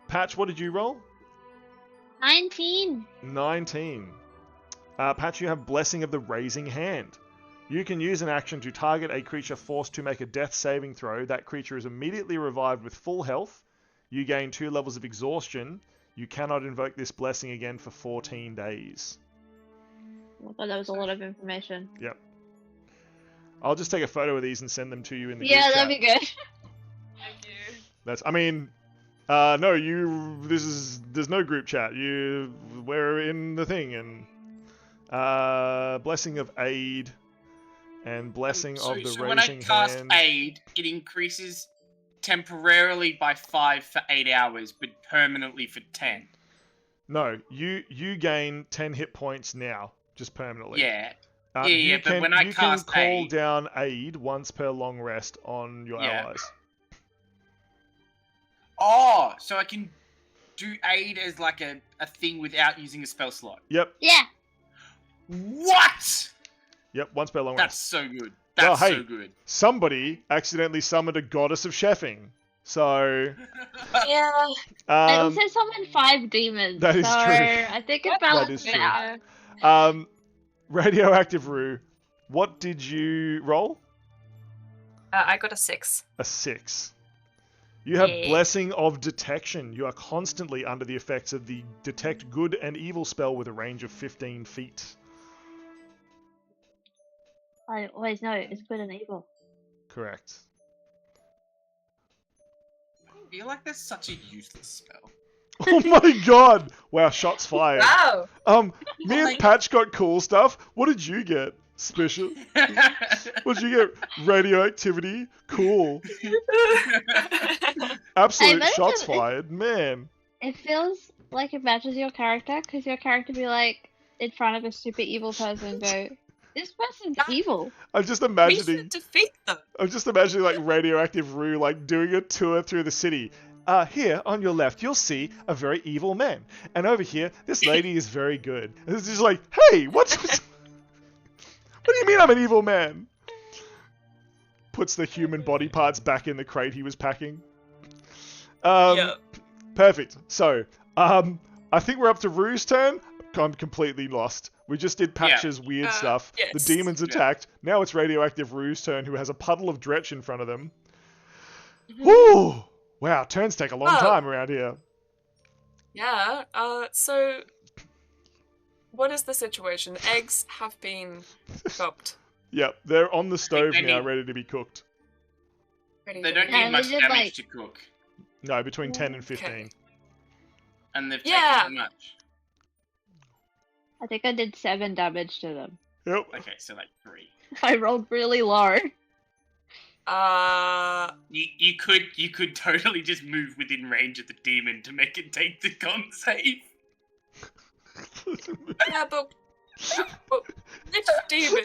Patch, what did you roll? 19. 19. Patch, you have Blessing of the Raising Hand. You can use an action to target a creature forced to make a death saving throw. That creature is immediately revived with full health. You gain 2 levels of exhaustion. You cannot invoke this blessing again for 14 days. I thought that was a lot of information. Yep. I'll just take a photo of these and send them to you in the Yeah, group that'd chat. be good. Thank you. That's, I mean, no, there's no group chat. We're in the thing, and, Blessing of Aid, and Blessing of the so when I Raising cast Hand. Aid, it increases temporarily by 5 for 8 hours, but permanently for 10. No, you gain 10 hit points now, just permanently. Yeah. You but when I you cast can call Aid... down Aid once per long rest on your Yeah. allies. Oh, so I can do Aid as like a thing without using a spell slot. Yep, Yeah. What? yep, once per long That's rest. so good. Well, That's hey. so good. Somebody accidentally summoned a goddess of chefing. So, Yeah. I um, also summoned 5 demons. that is so true. I think it That balanced is it true. out. Radioactive Rue, what did you roll? I got a 6. A 6. You have Yeah. Blessing of Detection. You are constantly under the effects of the Detect Good and Evil spell with a range of 15 feet. I always know it's good and evil. Correct. I feel like that's such a useless spell. Oh my god! Wow, shots fired. Wow. Me and Patch got cool stuff. What did you get? Special? What did you get? Radioactivity? Cool. Absolute imagine shots if- fired. Man. It feels like it matches your character, because your character be like in front of a super evil person and go, this person's evil. I'm just We imagining should defeat them. like Radioactive Rue like doing a tour through the city. Here on your left, you'll see a very evil man, and over here, this lady is very good. And it's just like, hey, what do you mean I'm an evil man? Puts the human body parts back in the crate he was packing. Yep. Perfect. So, I think we're up to Rue's turn. I'm completely lost. We just did Patch's weird stuff. yes. The demons attacked. Now it's Radioactive Rue's turn, who has a puddle of Dretch in front of them. Woo! Wow, turns take a long Oh. time around here. Yeah. So, what is the situation? Eggs have been cooked. Yep, they're on the stove they now, need- ready to be cooked. Ready They to don't eat. Yeah, need much they did, damage like- to cook. No, between 10 and 15. Okay. And they've Yeah. taken that much. I think I did 7 damage to them. Yep. Okay, so like 3. I rolled really low. You could totally just move within range of the demon to make it take the con save. Yeah, but which demon?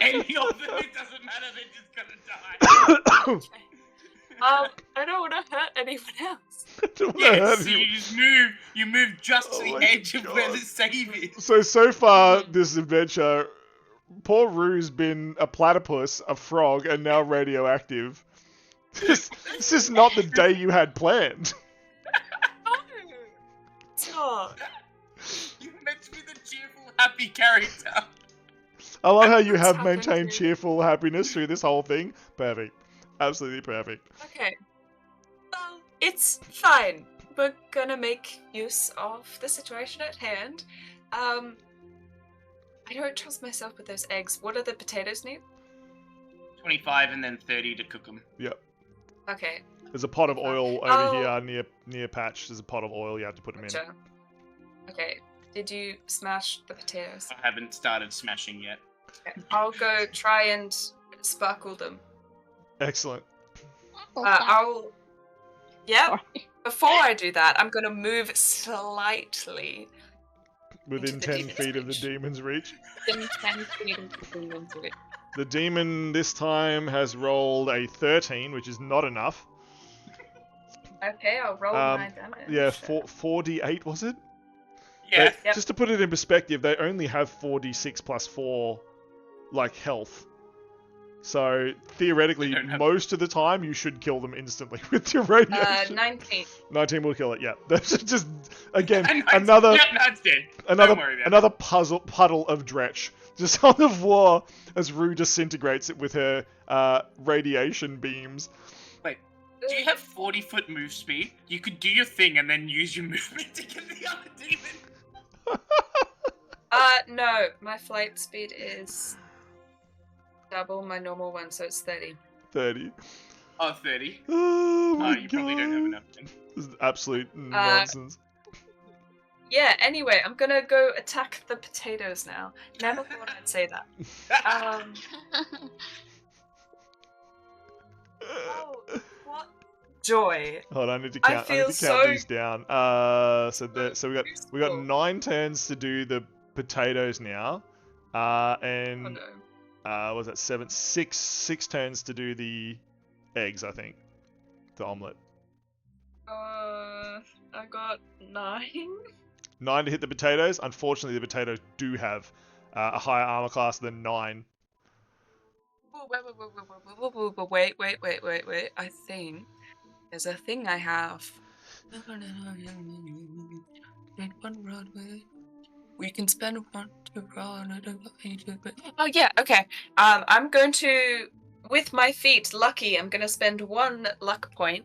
Any of them, it doesn't matter. They're just gonna die. I don't want to hurt anyone else. Yes, so you just move. You move just to Oh the my edge of where God. the save is. So far, this adventure, poor Rue's been a platypus, a frog, and now radioactive. This is not the day you had planned. No, it's not. You're meant to be the cheerful, happy character. I love how you What's have happened maintained here? cheerful happiness through this whole thing. Perfect. Absolutely perfect. Okay. Well, it's fine. We're gonna make use of the situation at hand. I don't trust myself with those eggs. What do the potatoes need? 25 and then 30 to cook them. Yep. Okay. There's a pot of oil over Oh. here near Patch. There's a pot of oil. You have to put them in. Gotcha. Okay. Did you smash the potatoes? I haven't started smashing yet. Okay. I'll go try and sparkle them. Excellent. I'll. Yeah. Before I do that, I'm gonna move slightly. Within Into the 10 feet of the reach. demon's reach. Then 10 feet into it. The demon this time has rolled a 13, which is not enough. Okay, I'll roll my damage. Yeah, 4d8 was it? Yeah. They- Just to put it in perspective, they only have 4d6 plus 4, like, health. So, theoretically, They don't have- most of the time, you should kill them instantly with your radiation. 19. 19 will kill it, yeah. That's just, again, And another Yeah, it's dead. Don't worry about another puddle of dretch just on the floor as Rue disintegrates it with her radiation beams. Wait, do you have 40-foot move speed? You could do your thing and then use your movement to get the other demon. No, my flight speed is double my normal one, so it's 30. 30. Oh, 30. Oh my You probably don't have God. enough then. This is absolute nonsense. Yeah, anyway, I'm gonna go attack the potatoes now. Never thought I'd say that. Oh, what joy. Hold on, I need to I count. I, feel need to count so- these down. So we got 9 turns to do the potatoes now, Oh and no. what was that 7? 6 turns to do the eggs. I think the omelet. I got 9. 9 to hit the potatoes. Unfortunately, the potatoes do have a higher armor class than 9. Wait. I think there's a thing I have. We can spend one to run. Oh yeah, okay. I'm going to, with my feet, lucky. I'm going to spend 1 luck point,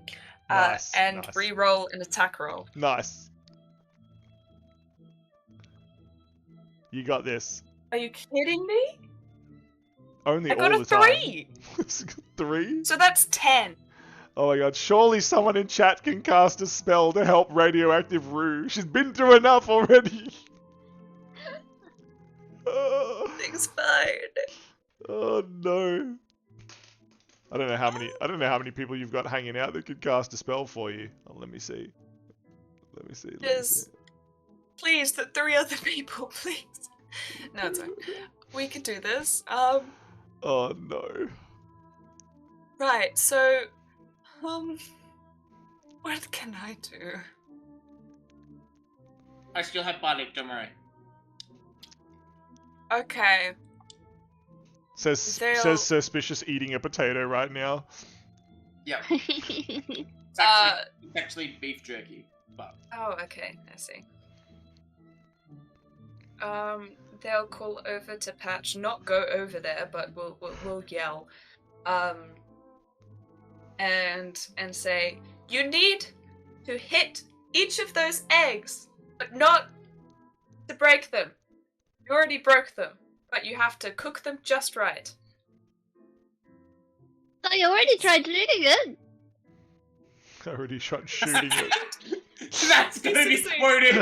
Nice, and nice. re-roll an attack roll. Nice. You got this. Are you kidding me? Only I got all a the time. 3. 3? So that's 10. Oh my god, surely someone in chat can cast a spell to help radioactive Rue. She's been through enough already. Things fine. Oh no. I don't know how many people you've got hanging out that could cast a spell for you. Oh, let me see. Just please, the 3 other people, please. No, it's fine. We can do this. Oh no. Right, so, what can I do? I still have bardic, don't worry. Okay. Says They'll- suspicious eating a potato right now. Yeah. It's actually beef jerky, but Oh, okay, I see. They'll call over to Patch, not go over there, but we'll yell, and say, you need to hit each of those eggs, but not to break them. You already broke them, but you have to cook them just right. I already tried shooting it. I already shot shooting it. that's gonna be Seriously. quoted.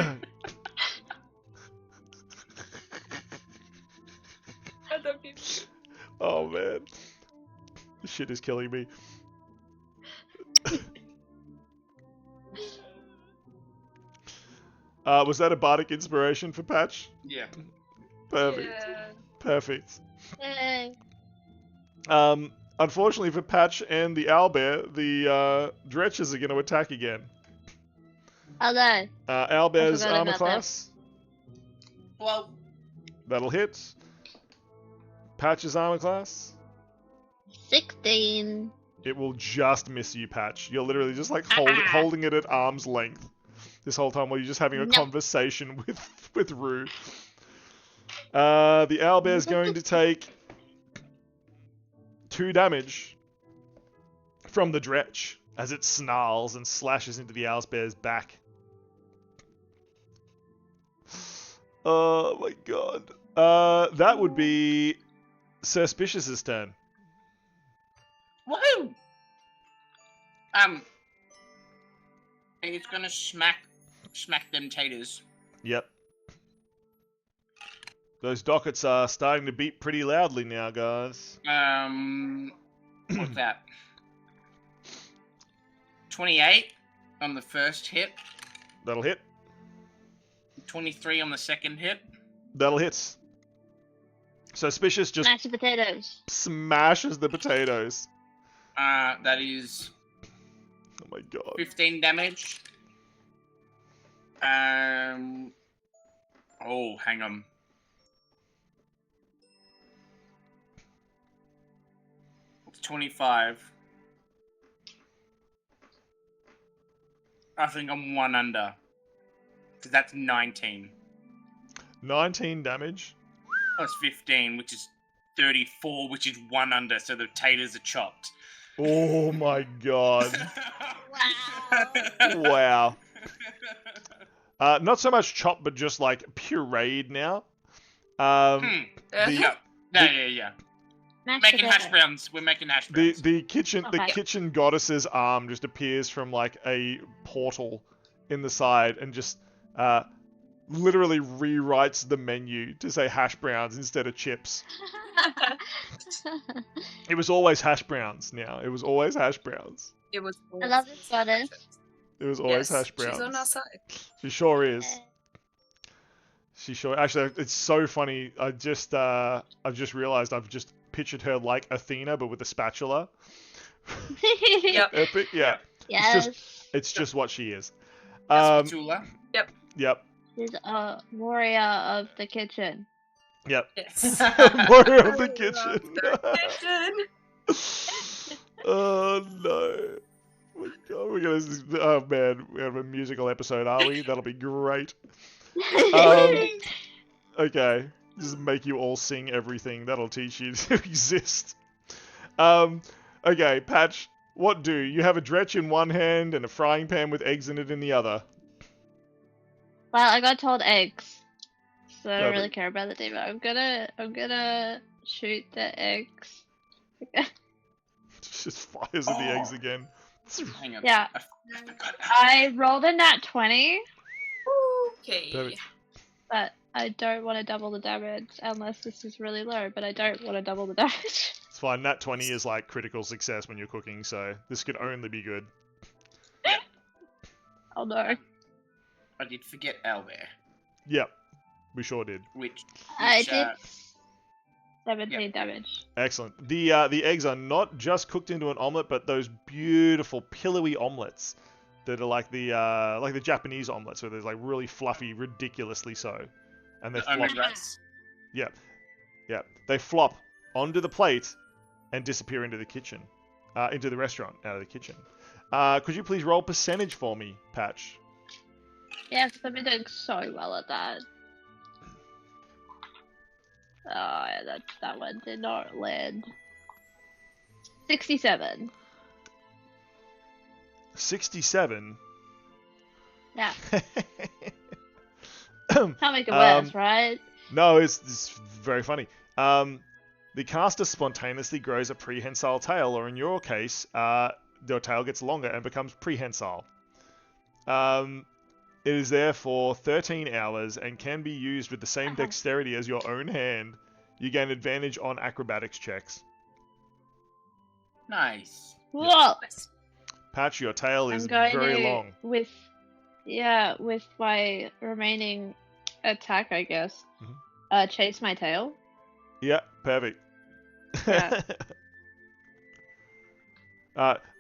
I love you. Oh man. This shit is killing me. Was that a bardic inspiration for Patch? Yeah. Perfect. Yeah. Perfect. Yay. Unfortunately for Patch and the owlbear, the dretches are going to attack again. Oh no. Owlbear's forgot armor about that. class. Well, That'll hit. Patch's armor class. 16. It will just miss you, Patch. You're literally just like holding it at arm's length this whole time while you're just having a conversation with Rue. The owlbear's going to take 2 damage from the dretch as it snarls and slashes into the owlbear's back. Oh my god. That would be Suspicious's turn. Woohoo! I think it's gonna smack them taters. Yep. Those dockets are starting to beat pretty loudly now, guys. What's that? 28 on the first hit. That'll hit. 23 on the second hit. That'll hit. Suspicious just Smash the potatoes. smashes the potatoes. That is Oh my god. 15 damage. Oh, hang on. It's 25. I think I'm 1 under. Because that's 19. 19 damage. Plus 15, which is 34, which is 1 under, so the taters are chopped. Oh my god. Wow. Wow. Not so much chopped, but just like pureed now. Yeah. Smash Making the hash potatoes. browns. We're making hash browns. The kitchen Okay. goddess's arm just appears from like a portal in the side and just literally rewrites the menu to say hash browns instead of chips. It was always hash browns now. It was always hash browns. It was. I love this goddess. It was always Yes, hash browns. she's on our side. She sure is. She sure. Actually, it's so funny. I've just realized I've just pictured her like Athena, but with a spatula. Yep. Epic. Yeah. Yes. It's just what she is. Spatula. Yep. She's a warrior of the kitchen. Yep. Yes. Warrior of the kitchen. Kitchen. Oh no. We're gonna. Oh man, we have a musical episode, are we? That'll be great. Okay, just make you all sing everything. That'll teach you to exist. Okay, Patch. What do? You have a dretch in one hand and a frying pan with eggs in it in the other. Well, I got told eggs, so I don't really Perfect. care about the demon. I'm gonna shoot the eggs. Just fires at the eggs again. Hang on. Yeah. I forgot. I rolled a nat 20, Okay. Perfect. but I don't want to double the damage unless this is really low. But I don't want to double the damage. It's fine. Nat 20 is like critical success when you're cooking, so this could only be good. Oh no. I did forget owlbear, Yep, we sure did. which I did 17 damage. Excellent. The eggs are not just cooked into an omelet, but those beautiful pillowy omelets that are like the Japanese omelets, where they're like really fluffy, ridiculously so, and they flop. Yep, yep. They flop onto the plate and disappear into the kitchen, into the restaurant, out of the kitchen. Could you please roll percentage for me, Patch? Yes, I've been doing so well at that. Oh, yeah, that one did not land. 67. 67. Yeah, can't make it worse, right? No, it's very funny. The caster spontaneously grows a prehensile tail, or in your case, your tail gets longer and becomes prehensile. It is there for 13 hours and can be used with the same dexterity as your own hand. You gain advantage on acrobatics checks. Nice. Whoa! Patch, your tail is I'm going very to, long. with my remaining attack, I guess, chase my tail. Yeah, perfect. Yeah.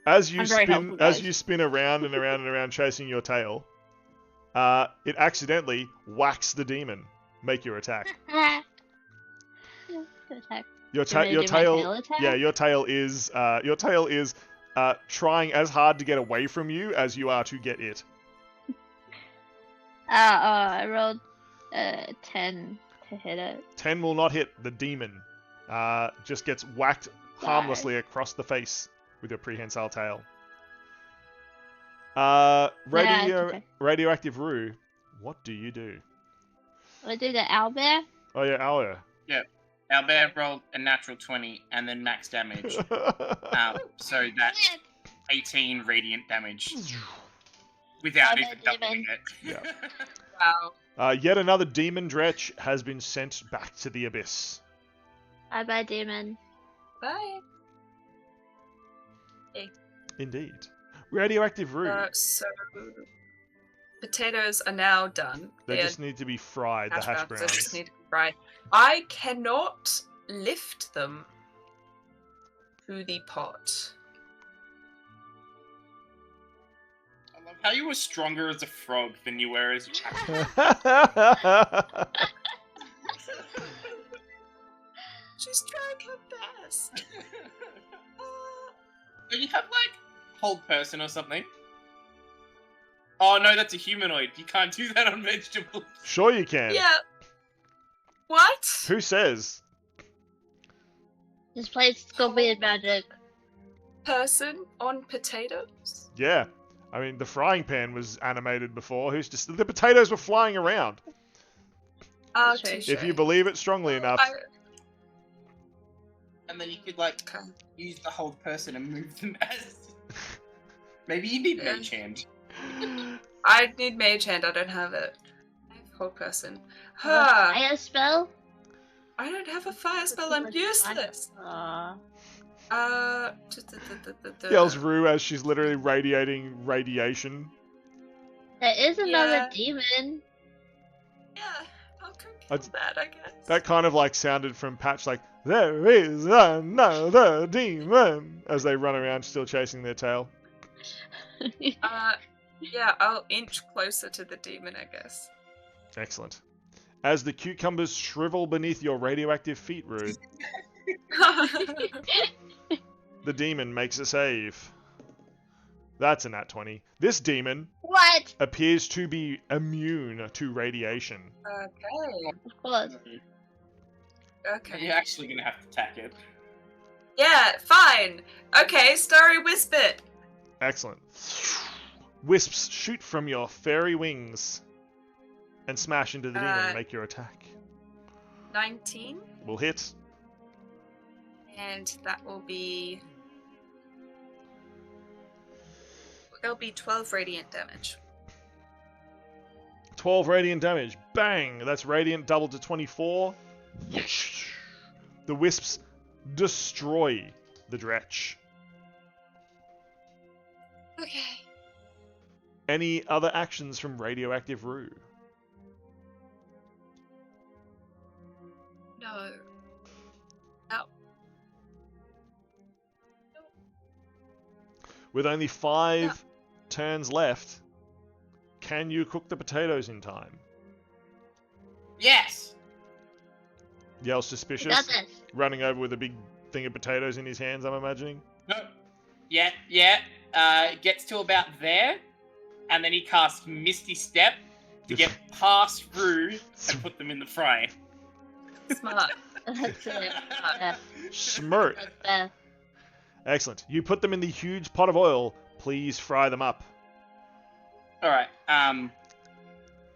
As you I'm very helpful, guys. spin around and around and around chasing your tail, it accidentally whacks the demon. Make your attack. Attack. Your You want me to do my tail attack? Yeah, your tail is trying as hard to get away from you as you are to get it. I rolled 10 to hit it. 10 will not hit. The demon just gets whacked harmlessly across the face with your prehensile tail. Radioactive Roo, what do you do? I do the owlbear. Oh yeah, Owlbear. Yeah. Owlbear rolled a natural 20 and then max damage. So that's 18 radiant damage. Without I'm a even doubling demon. it. Yeah. Wow. Yet another demon dretch has been sent back to the abyss. Bye, demon. Bye. Indeed. Radioactive Roo. So potatoes are now done. They They're just need to be fried, the hash browns. They just need to be fried. I cannot lift them to the pot. I love how you were stronger as a frog than you were as a She's trying her best. Do you have, like, hold person or something? Oh, no, that's a humanoid. You can't do that on vegetables. Sure you can. Yeah. What? Who says? This place is gonna be magic. Person on potatoes? Yeah. I mean, the frying pan was animated before. Who's just... The potatoes were flying around. That's Touche. If you believe it strongly enough. And then you could, like, use the hold person and move them as... Maybe you need Mage Hand. I need Mage Hand. I don't have it. I have Hold Person. Fire spell? I don't have a fire spell. I'm useless. Yells Rue as she's literally radiating radiation. There is another Yeah. demon. Yeah, I'll go kill that, I guess. That kind of like sounded from Patch like, there is another demon, as they run around still chasing their tail. Yeah, I'll inch closer to the demon, I guess. Excellent. As the cucumbers shrivel beneath your radioactive feet, Rue, the demon makes a save. That's a nat 20. This demon What? appears to be immune to radiation. Okay. Of course. Okay. You're actually gonna have to attack it. Yeah, fine. Okay, Starry Wisp it. Excellent. Wisps shoot from your fairy wings and smash into the demon. Make your attack. 19. Will hit. And that will be... There'll be 12 radiant damage. 12 radiant damage. Bang! That's radiant doubled to 24. The wisps destroy the dretch. Okay. Any other actions from Radioactive Rue? No. No. With only 5 turns left, can you cook the potatoes in time? Yes! Yells You got suspicious, this. running over with a big thing of potatoes in his hands, I'm imagining. No. Yeah. Gets to about there, and then he casts Misty Step to get past Rue and put them in the fry. Smart. That's it. Smirt. That's best. Excellent. You put them in the huge pot of oil. Please fry them up. All right.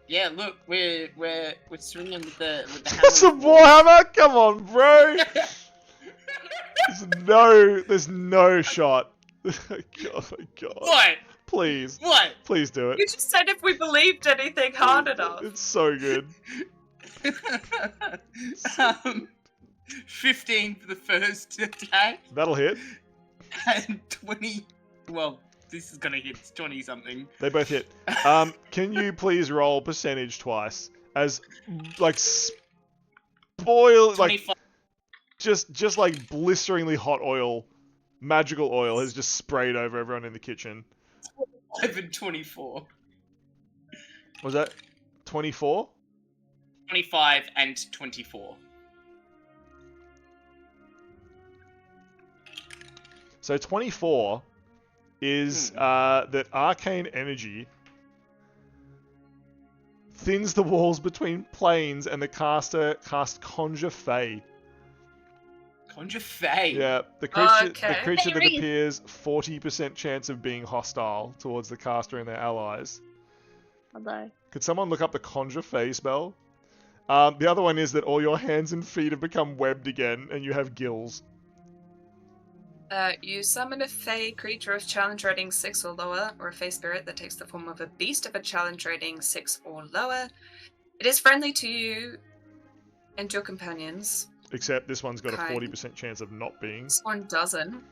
Yeah. Look, we're swinging with the hammer. It's a warhammer? Come on, bro. There's no shot. Oh my god. What? Please. What? Please do You it. just said if we believed anything hard enough. It's so good. 15 for the first attack That'll hit. and 20. Well, this is gonna hit 20 something. They both hit. Can you please roll percentage twice? As like spoil like 25. just like blisteringly hot oil, magical oil has just sprayed over everyone in the kitchen. 24. Was that 24? 25 and 24. So 24 is that arcane energy thins the walls between planes and the caster casts Conjure Fey. Conjure Fey. Yeah, the creature Okay. that Fairies. appears 40% chance of being hostile towards the caster and their allies. Although, Could someone look up the Conjure Fey spell? The other one is that all your hands and feet have become webbed again, and you have gills. You summon a Fey creature of challenge rating 6 or lower, or a Fey spirit that takes the form of a beast of a challenge rating 6 or lower. It is friendly to you and your companions. Except this one's got a Kind. 40% chance of not being. This one doesn't.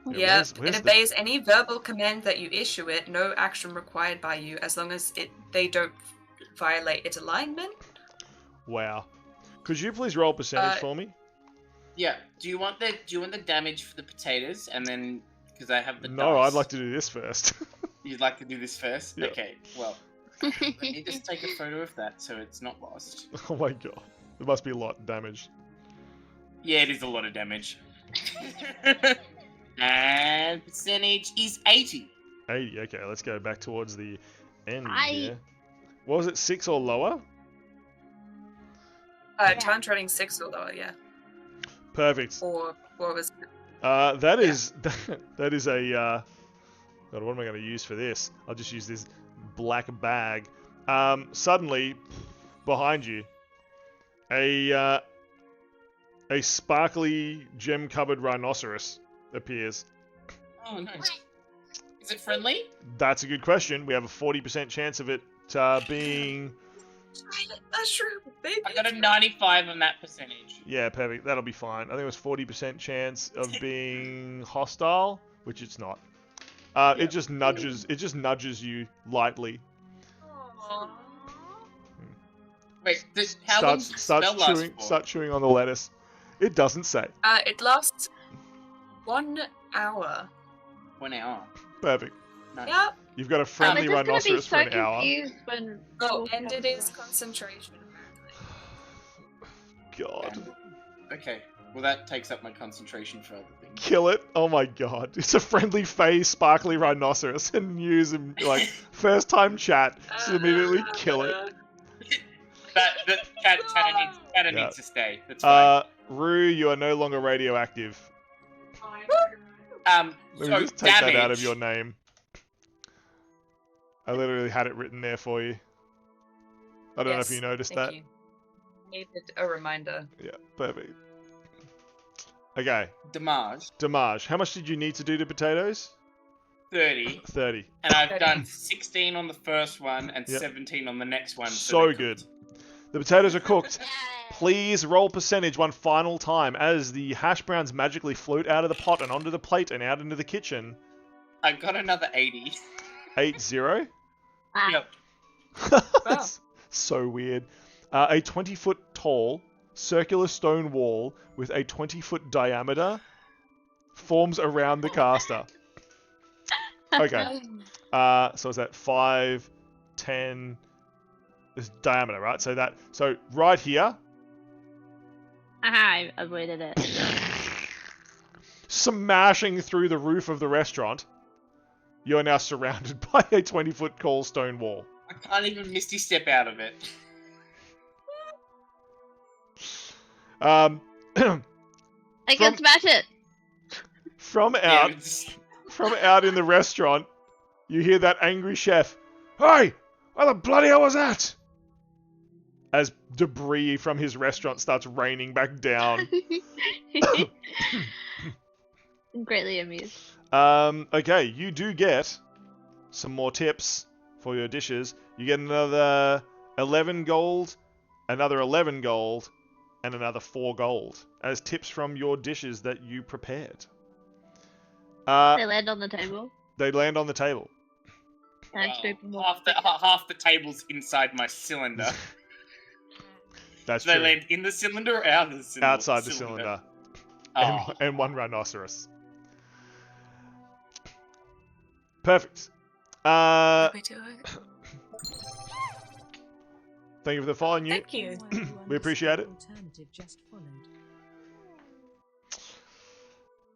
Yeah, Yep, where's it the- obeys any verbal command that you issue it, no action required by you, as long as they don't violate its alignment. Wow. Could you please roll percentage Uh, for me? Yeah. Do you want the damage for the potatoes, and then because I have the No, dice. I'd like to do this first. You'd like to do this first? Yeah. Okay. Well, let me just take a photo of that so it's not lost. Oh my god. There must be a lot of damage. Yeah, it is a lot of damage. And percentage is 80. 80, okay, let's go back towards the end I- here. What was it, 6 or lower? Challenge rating 6 or lower, yeah. Perfect. Or what was it? That is that is a God, what am I going to use for this? I'll just use this black bag. Suddenly, behind you, a sparkly gem-covered rhinoceros appears. Oh, nice. Is it friendly? That's a good question. We have a 40% chance of it being... Giant mushroom, baby. I got a 95 on that percentage. Yeah, perfect. That'll be fine. I think it was 40% chance of being hostile, which it's not. It Yep. just nudges you lightly. Aww. Wait, how long does the spell last for? Start chewing on the lettuce. It doesn't say. It lasts 1 hour. 1 hour. Perfect. Nice. Yep. You've got a I'm friendly just gonna be rhinoceros so for an hour. confused when. Oh, Wolf and it comes is around. concentration. God. Okay, well that takes up my concentration for other things. Kill it. Oh my god. It's a friendly face, sparkly rhinoceros, and use him like first time chat. Just immediately kill it. That Cat Yeah. needs to stay. That's fine. Rue, you are no longer radioactive. Let me So just take damage. that out of your name. I literally had it written there for you. I don't know if you noticed that. You. Needed a reminder. Yeah, perfect. Okay, Damage Damage. How much did you need to do to potatoes? 30, 30. and I've done 16 on the first one and Yep. 17 on the next one. So they're good. cooked. The potatoes are cooked. Please roll percentage one final time as the hash browns magically float out of the pot and onto the plate and out into the kitchen. I got another 80. 8-0. Ah, Yep. That's so weird. A 20-foot tall circular stone wall with a 20-foot diameter forms around the caster. Okay. So is that 5, 10? This diameter, right? So right here, I avoided it. smashing through the roof of the restaurant, you are now surrounded by a 20-foot tall stone wall. I can't even misty step out of it. I can From- smash it. From Yeah, out it's- from out in the restaurant, you hear that angry chef. Hey, what the bloody hell was that? As debris from his restaurant starts raining back down. I'm greatly amused. Okay, you do get some more tips for your dishes. You get another 11 gold, another 11 gold, and another 4 gold as tips from your dishes that you prepared. They land on the table. They land on the table. And I scoop them all. half the table's inside my cylinder. That's Do they true. land in the cylinder or out of the cylinder? Outside the cylinder. Oh. And one rhinoceros. Perfect. we do it. Thank you for the follow, Newt. Thank you. We appreciate it.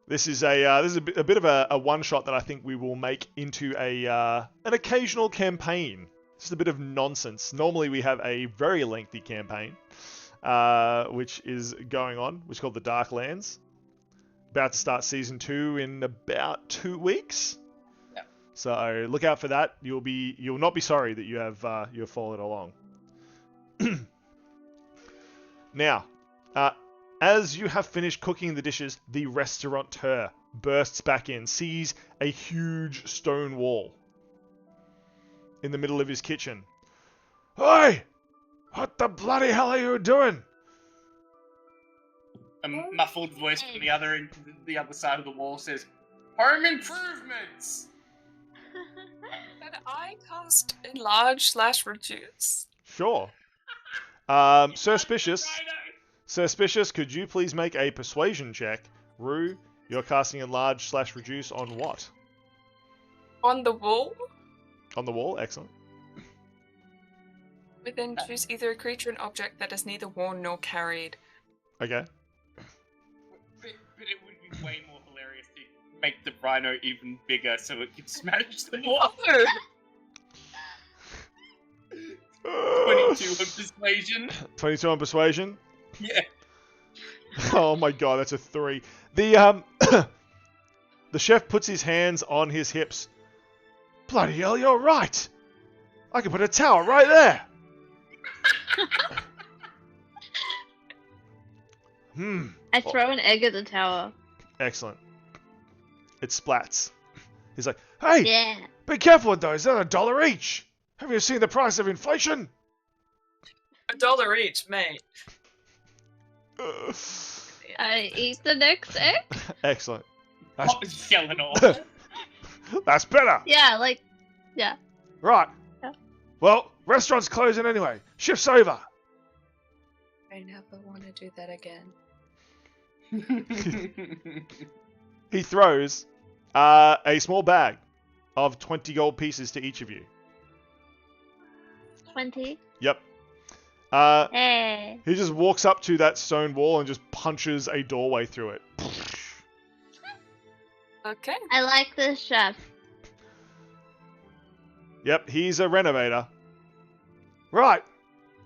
This is a bit of a one shot that I think we will make into an occasional campaign. Just a bit of nonsense. Normally we have a very lengthy campaign, which is going on, which is called the Darklands. About to start season 2 in about 2 weeks. Yeah. So look out for that. You'll not be sorry that you have followed along. Now, as you have finished cooking the dishes, the restaurateur bursts back in, sees a huge stone wall in the middle of his kitchen. Hey! What the bloody hell are you doing? A muffled voice from the other side of the wall says, "Home improvements." Can I cast enlarge/reduce? Sure. Suspicious, could you please make a persuasion check? Rue, you're casting enlarge/reduce on what? On the wall? On the wall? Excellent. Within choose either a creature and object that is neither worn nor carried. Okay. But it would be way more hilarious to make the rhino even bigger so it could smash the wall. 22 on persuasion. 22 on persuasion? Yeah. Oh my god, that's a 3. The the chef puts his hands on his hips. Bloody hell, you're right! I can put a tower right there! I throw an egg at the tower. Excellent. It splats. He's like, hey! Yeah. Be careful with those, they're $1 each! Have you seen the price of inflation? $1 each, mate. I eat the next egg? Excellent. Pop is shelling off. That's better! Yeah, yeah. Right. Yeah. Well, restaurant's closing anyway. Shift's over. I never want to do that again. He throws a small bag of 20 gold pieces to each of you. 20. Yep. Hey. He just walks up to that stone wall and just punches a doorway through it. Okay. I like this chef. Yep, he's a renovator. Right.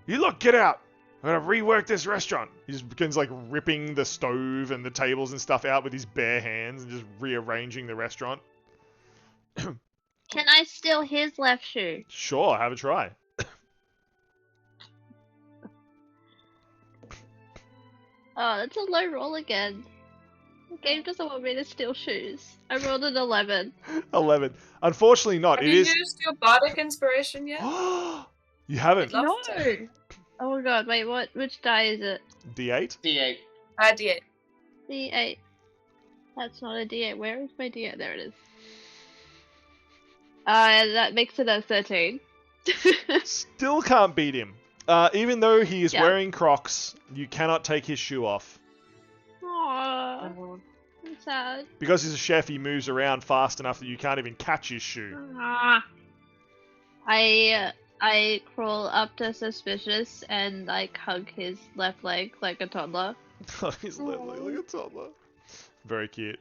You look, get out. I'm gonna rework this restaurant. He just begins ripping the stove and the tables and stuff out with his bare hands and just rearranging the restaurant. Can I steal his left shoe? Sure, have a try. Oh, that's a low roll again. The game doesn't want me to steal shoes. I rolled an 11. 11. Unfortunately not. Have It you is... used your bardic inspiration yet? You haven't. Love No! to. Oh my god, wait, which die is it? D8? D8. D8. D8. That's not a D8. Where is my D8? There it is. That makes it a 13. Still can't beat him. Even though he is Yeah. wearing Crocs, you cannot take his shoe off. Aww, I'm sad. Because he's a chef, he moves around fast enough that you can't even catch his shoe. I crawl up to Suspicious and hug his left leg like a toddler. He's literally like a toddler. Very cute.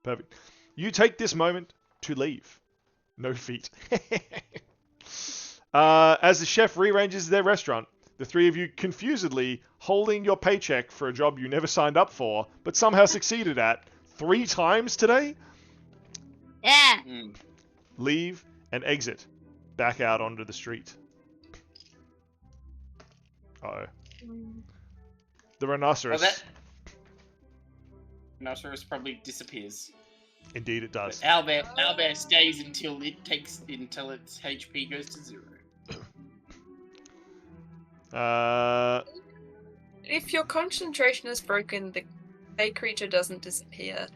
Perfect. You take this moment to leave. No feet. As the chef rearranges their restaurant, the three of you confusedly holding your paycheck for a job you never signed up for, but somehow succeeded at 3 times today, Yeah. leave and exit back out onto the street. Uh-oh. The rhinoceros. Well, that rhinoceros probably disappears. Indeed it does. But Owlbear stays until its HP goes to 0. If your concentration is broken, a creature doesn't disappear.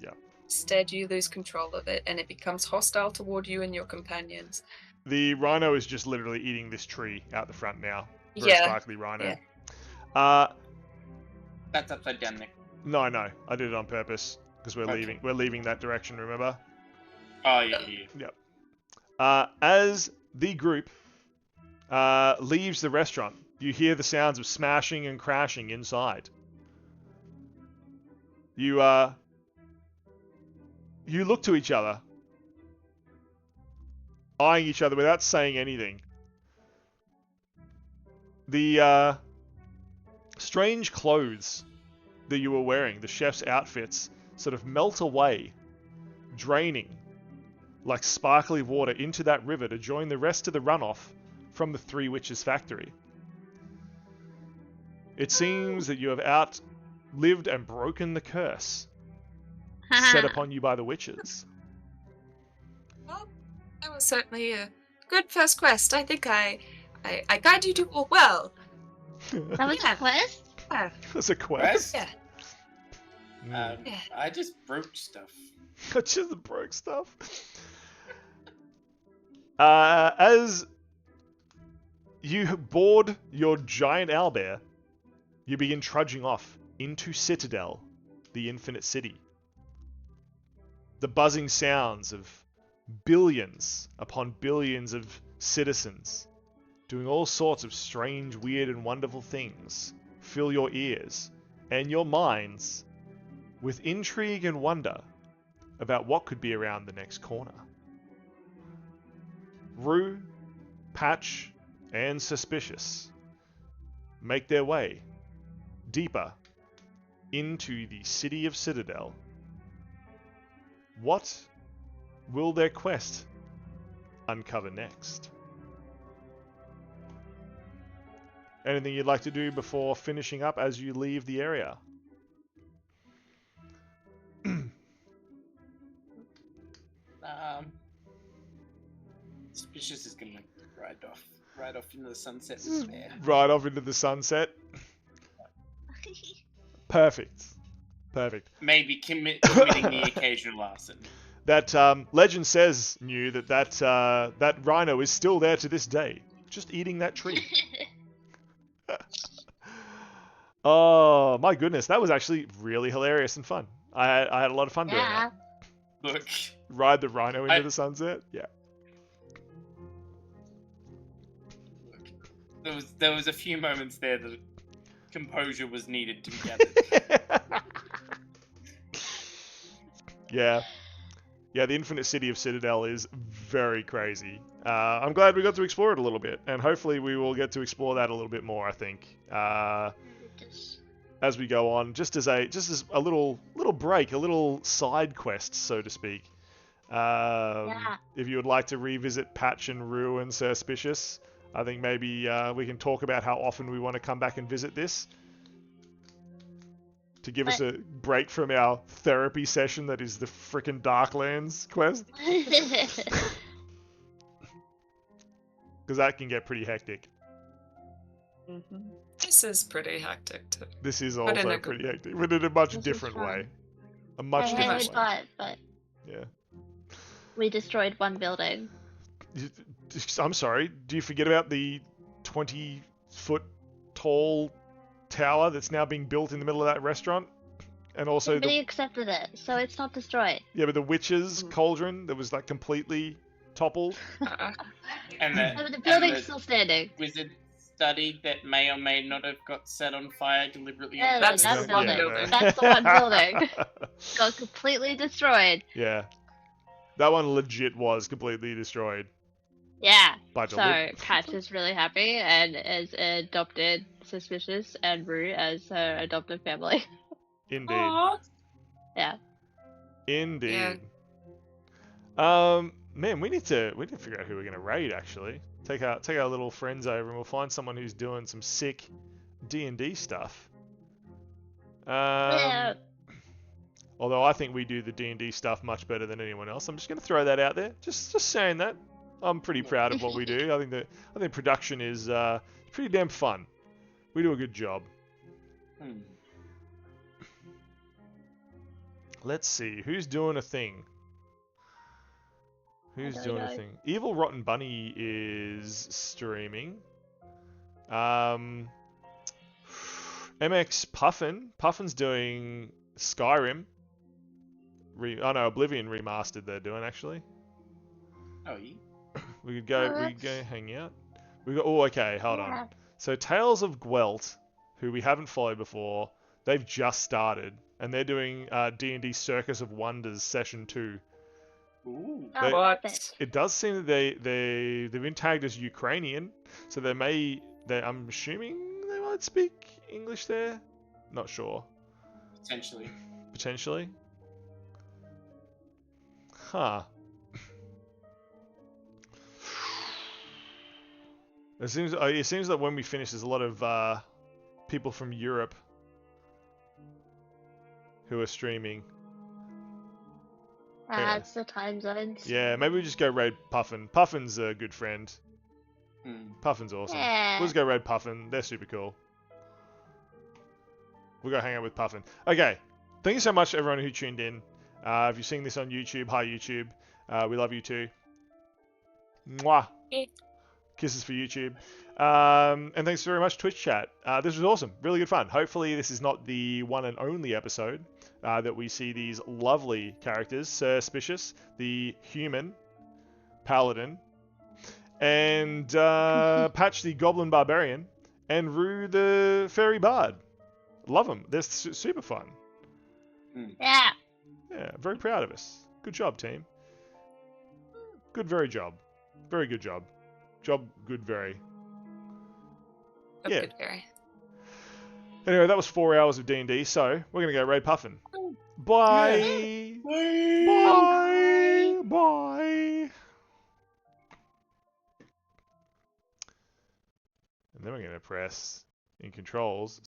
Yeah. Instead, you lose control of it, and it becomes hostile toward you and your companions. The rhino is just literally eating this tree out the front now. Very Yeah. sparkly rhino. Yeah. That's upside down, Nick. No, I did it on purpose because we're Okay. leaving that direction. Remember? Oh, yeah. As the group leaves the restaurant, you hear the sounds of smashing and crashing inside. You you look to each other, eyeing each other without saying anything. The strange clothes that you were wearing, the chef's outfits, sort of melt away, draining like sparkly water into that river to join the rest of the runoff from the Three Witches factory. It seems that you have outlived and broken the curse set upon you by the witches. Well, that was certainly a good first quest. I think I guided you all well. That was a quest? Yeah. That's a quest. Yeah. Yeah. I just broke stuff. I just broke stuff. As you board your giant owlbear, you begin trudging off into Citadel, the infinite city. The buzzing sounds of billions upon billions of citizens doing all sorts of strange, weird, and wonderful things fill your ears and your minds with intrigue and wonder about what could be around the next corner. Rue, Patch, and Suspicious make their way deeper into the city of Citadel. What will their quest uncover next? Anything you'd like to do before finishing up as you leave the area? Suspicious is gonna ride off into the sunset with there. Right off into the sunset. Perfect. Perfect. Maybe committing the occasional arson. That legend says, New, that rhino is still there to this day, just eating that tree. Oh my goodness, that was actually really hilarious and fun. I had a lot of fun doing that. Look, Ride the rhino into the sunset. Yeah. there was a few moments there that composure was needed to be gathered. Yeah. Yeah, the infinite city of Citadel is very crazy. I'm glad we got to explore it a little bit, and hopefully we will get to explore that a little bit more, I think. As we go on, just as a little break, a little side quest, so to speak. If you would like to revisit Patch and Rue and Suspicious, I think maybe we can talk about how often we want to come back and visit this to give us a break from our therapy session that is the frickin' Darklands quest. Because that can get pretty hectic. Mm-hmm. This is pretty hectic too. This is also pretty hectic, but in a much different way. A much different way. But yeah. We destroyed one building. I'm sorry, do you forget about the 20-foot tall tower that's now being built in the middle of that restaurant? And also Somebody accepted it, so it's not destroyed. Yeah, but the witch's cauldron that was like completely toppled. And the building's still standing. Wizard study that may or may not have got set on fire deliberately. Yeah, That's that the building. building. That's the one building. Got completely destroyed. Yeah. That one legit was completely destroyed. Yeah. By So Patch is really happy and is adopted Suspicious and Rue as her adoptive family. Indeed. Aww. Yeah. Indeed. Man, we need to figure out who we're gonna raid actually. Take our little friends over and we'll find someone who's doing some sick D&D stuff. Yeah. Although I think we do the D&D stuff much better than anyone else. I'm just gonna throw that out there. Just saying that. I'm pretty proud of what we do. I think production is pretty damn fun. We do a good job. Let's see, who's doing a thing? Who's doing a thing? Evil Rotten Bunny is streaming. MX Puffin. Puffin's doing Skyrim. Oblivion Remastered they're doing actually. Oh, yeah. We could go hang out. Okay, hold on. So Tales of Gwelt, who we haven't followed before, they've just started. and they're doing D&D Circus of Wonders Session 2. Ooh. I They- love What? it. It does seem that they've been tagged as Ukrainian, so I'm assuming they might speak English there. Not sure. Potentially. Potentially. Huh. It seems that when we finish, there's a lot of people from Europe who are streaming. Yeah. That's the time zones. Yeah, maybe we just go raid Puffin. Puffin's a good friend. Hmm. Puffin's awesome. Yeah. We'll just go raid Puffin. They're super cool. We'll go hang out with Puffin. Okay. Thank you so much, everyone who tuned in. If you're seeing this on YouTube, hi YouTube. We love you too. Mwah. Yeah. Kisses for YouTube. And thanks very much, Twitch chat. This was awesome. Really good fun. Hopefully this is not the one and only episode that we see these lovely characters. Suspicious, the human, Paladin, and Patch the Goblin Barbarian, and Rue the Fairy Bard. Love them. They're super fun. Yeah. Yeah, very proud of us. Good job, team. Good, very job. Very good job. Job, good, very. Oh, Yeah. good fairy. Anyway, that was 4 hours of D&D, so we're going to go raid Puffin. Bye! Bye! Bye! And then we're going to press in controls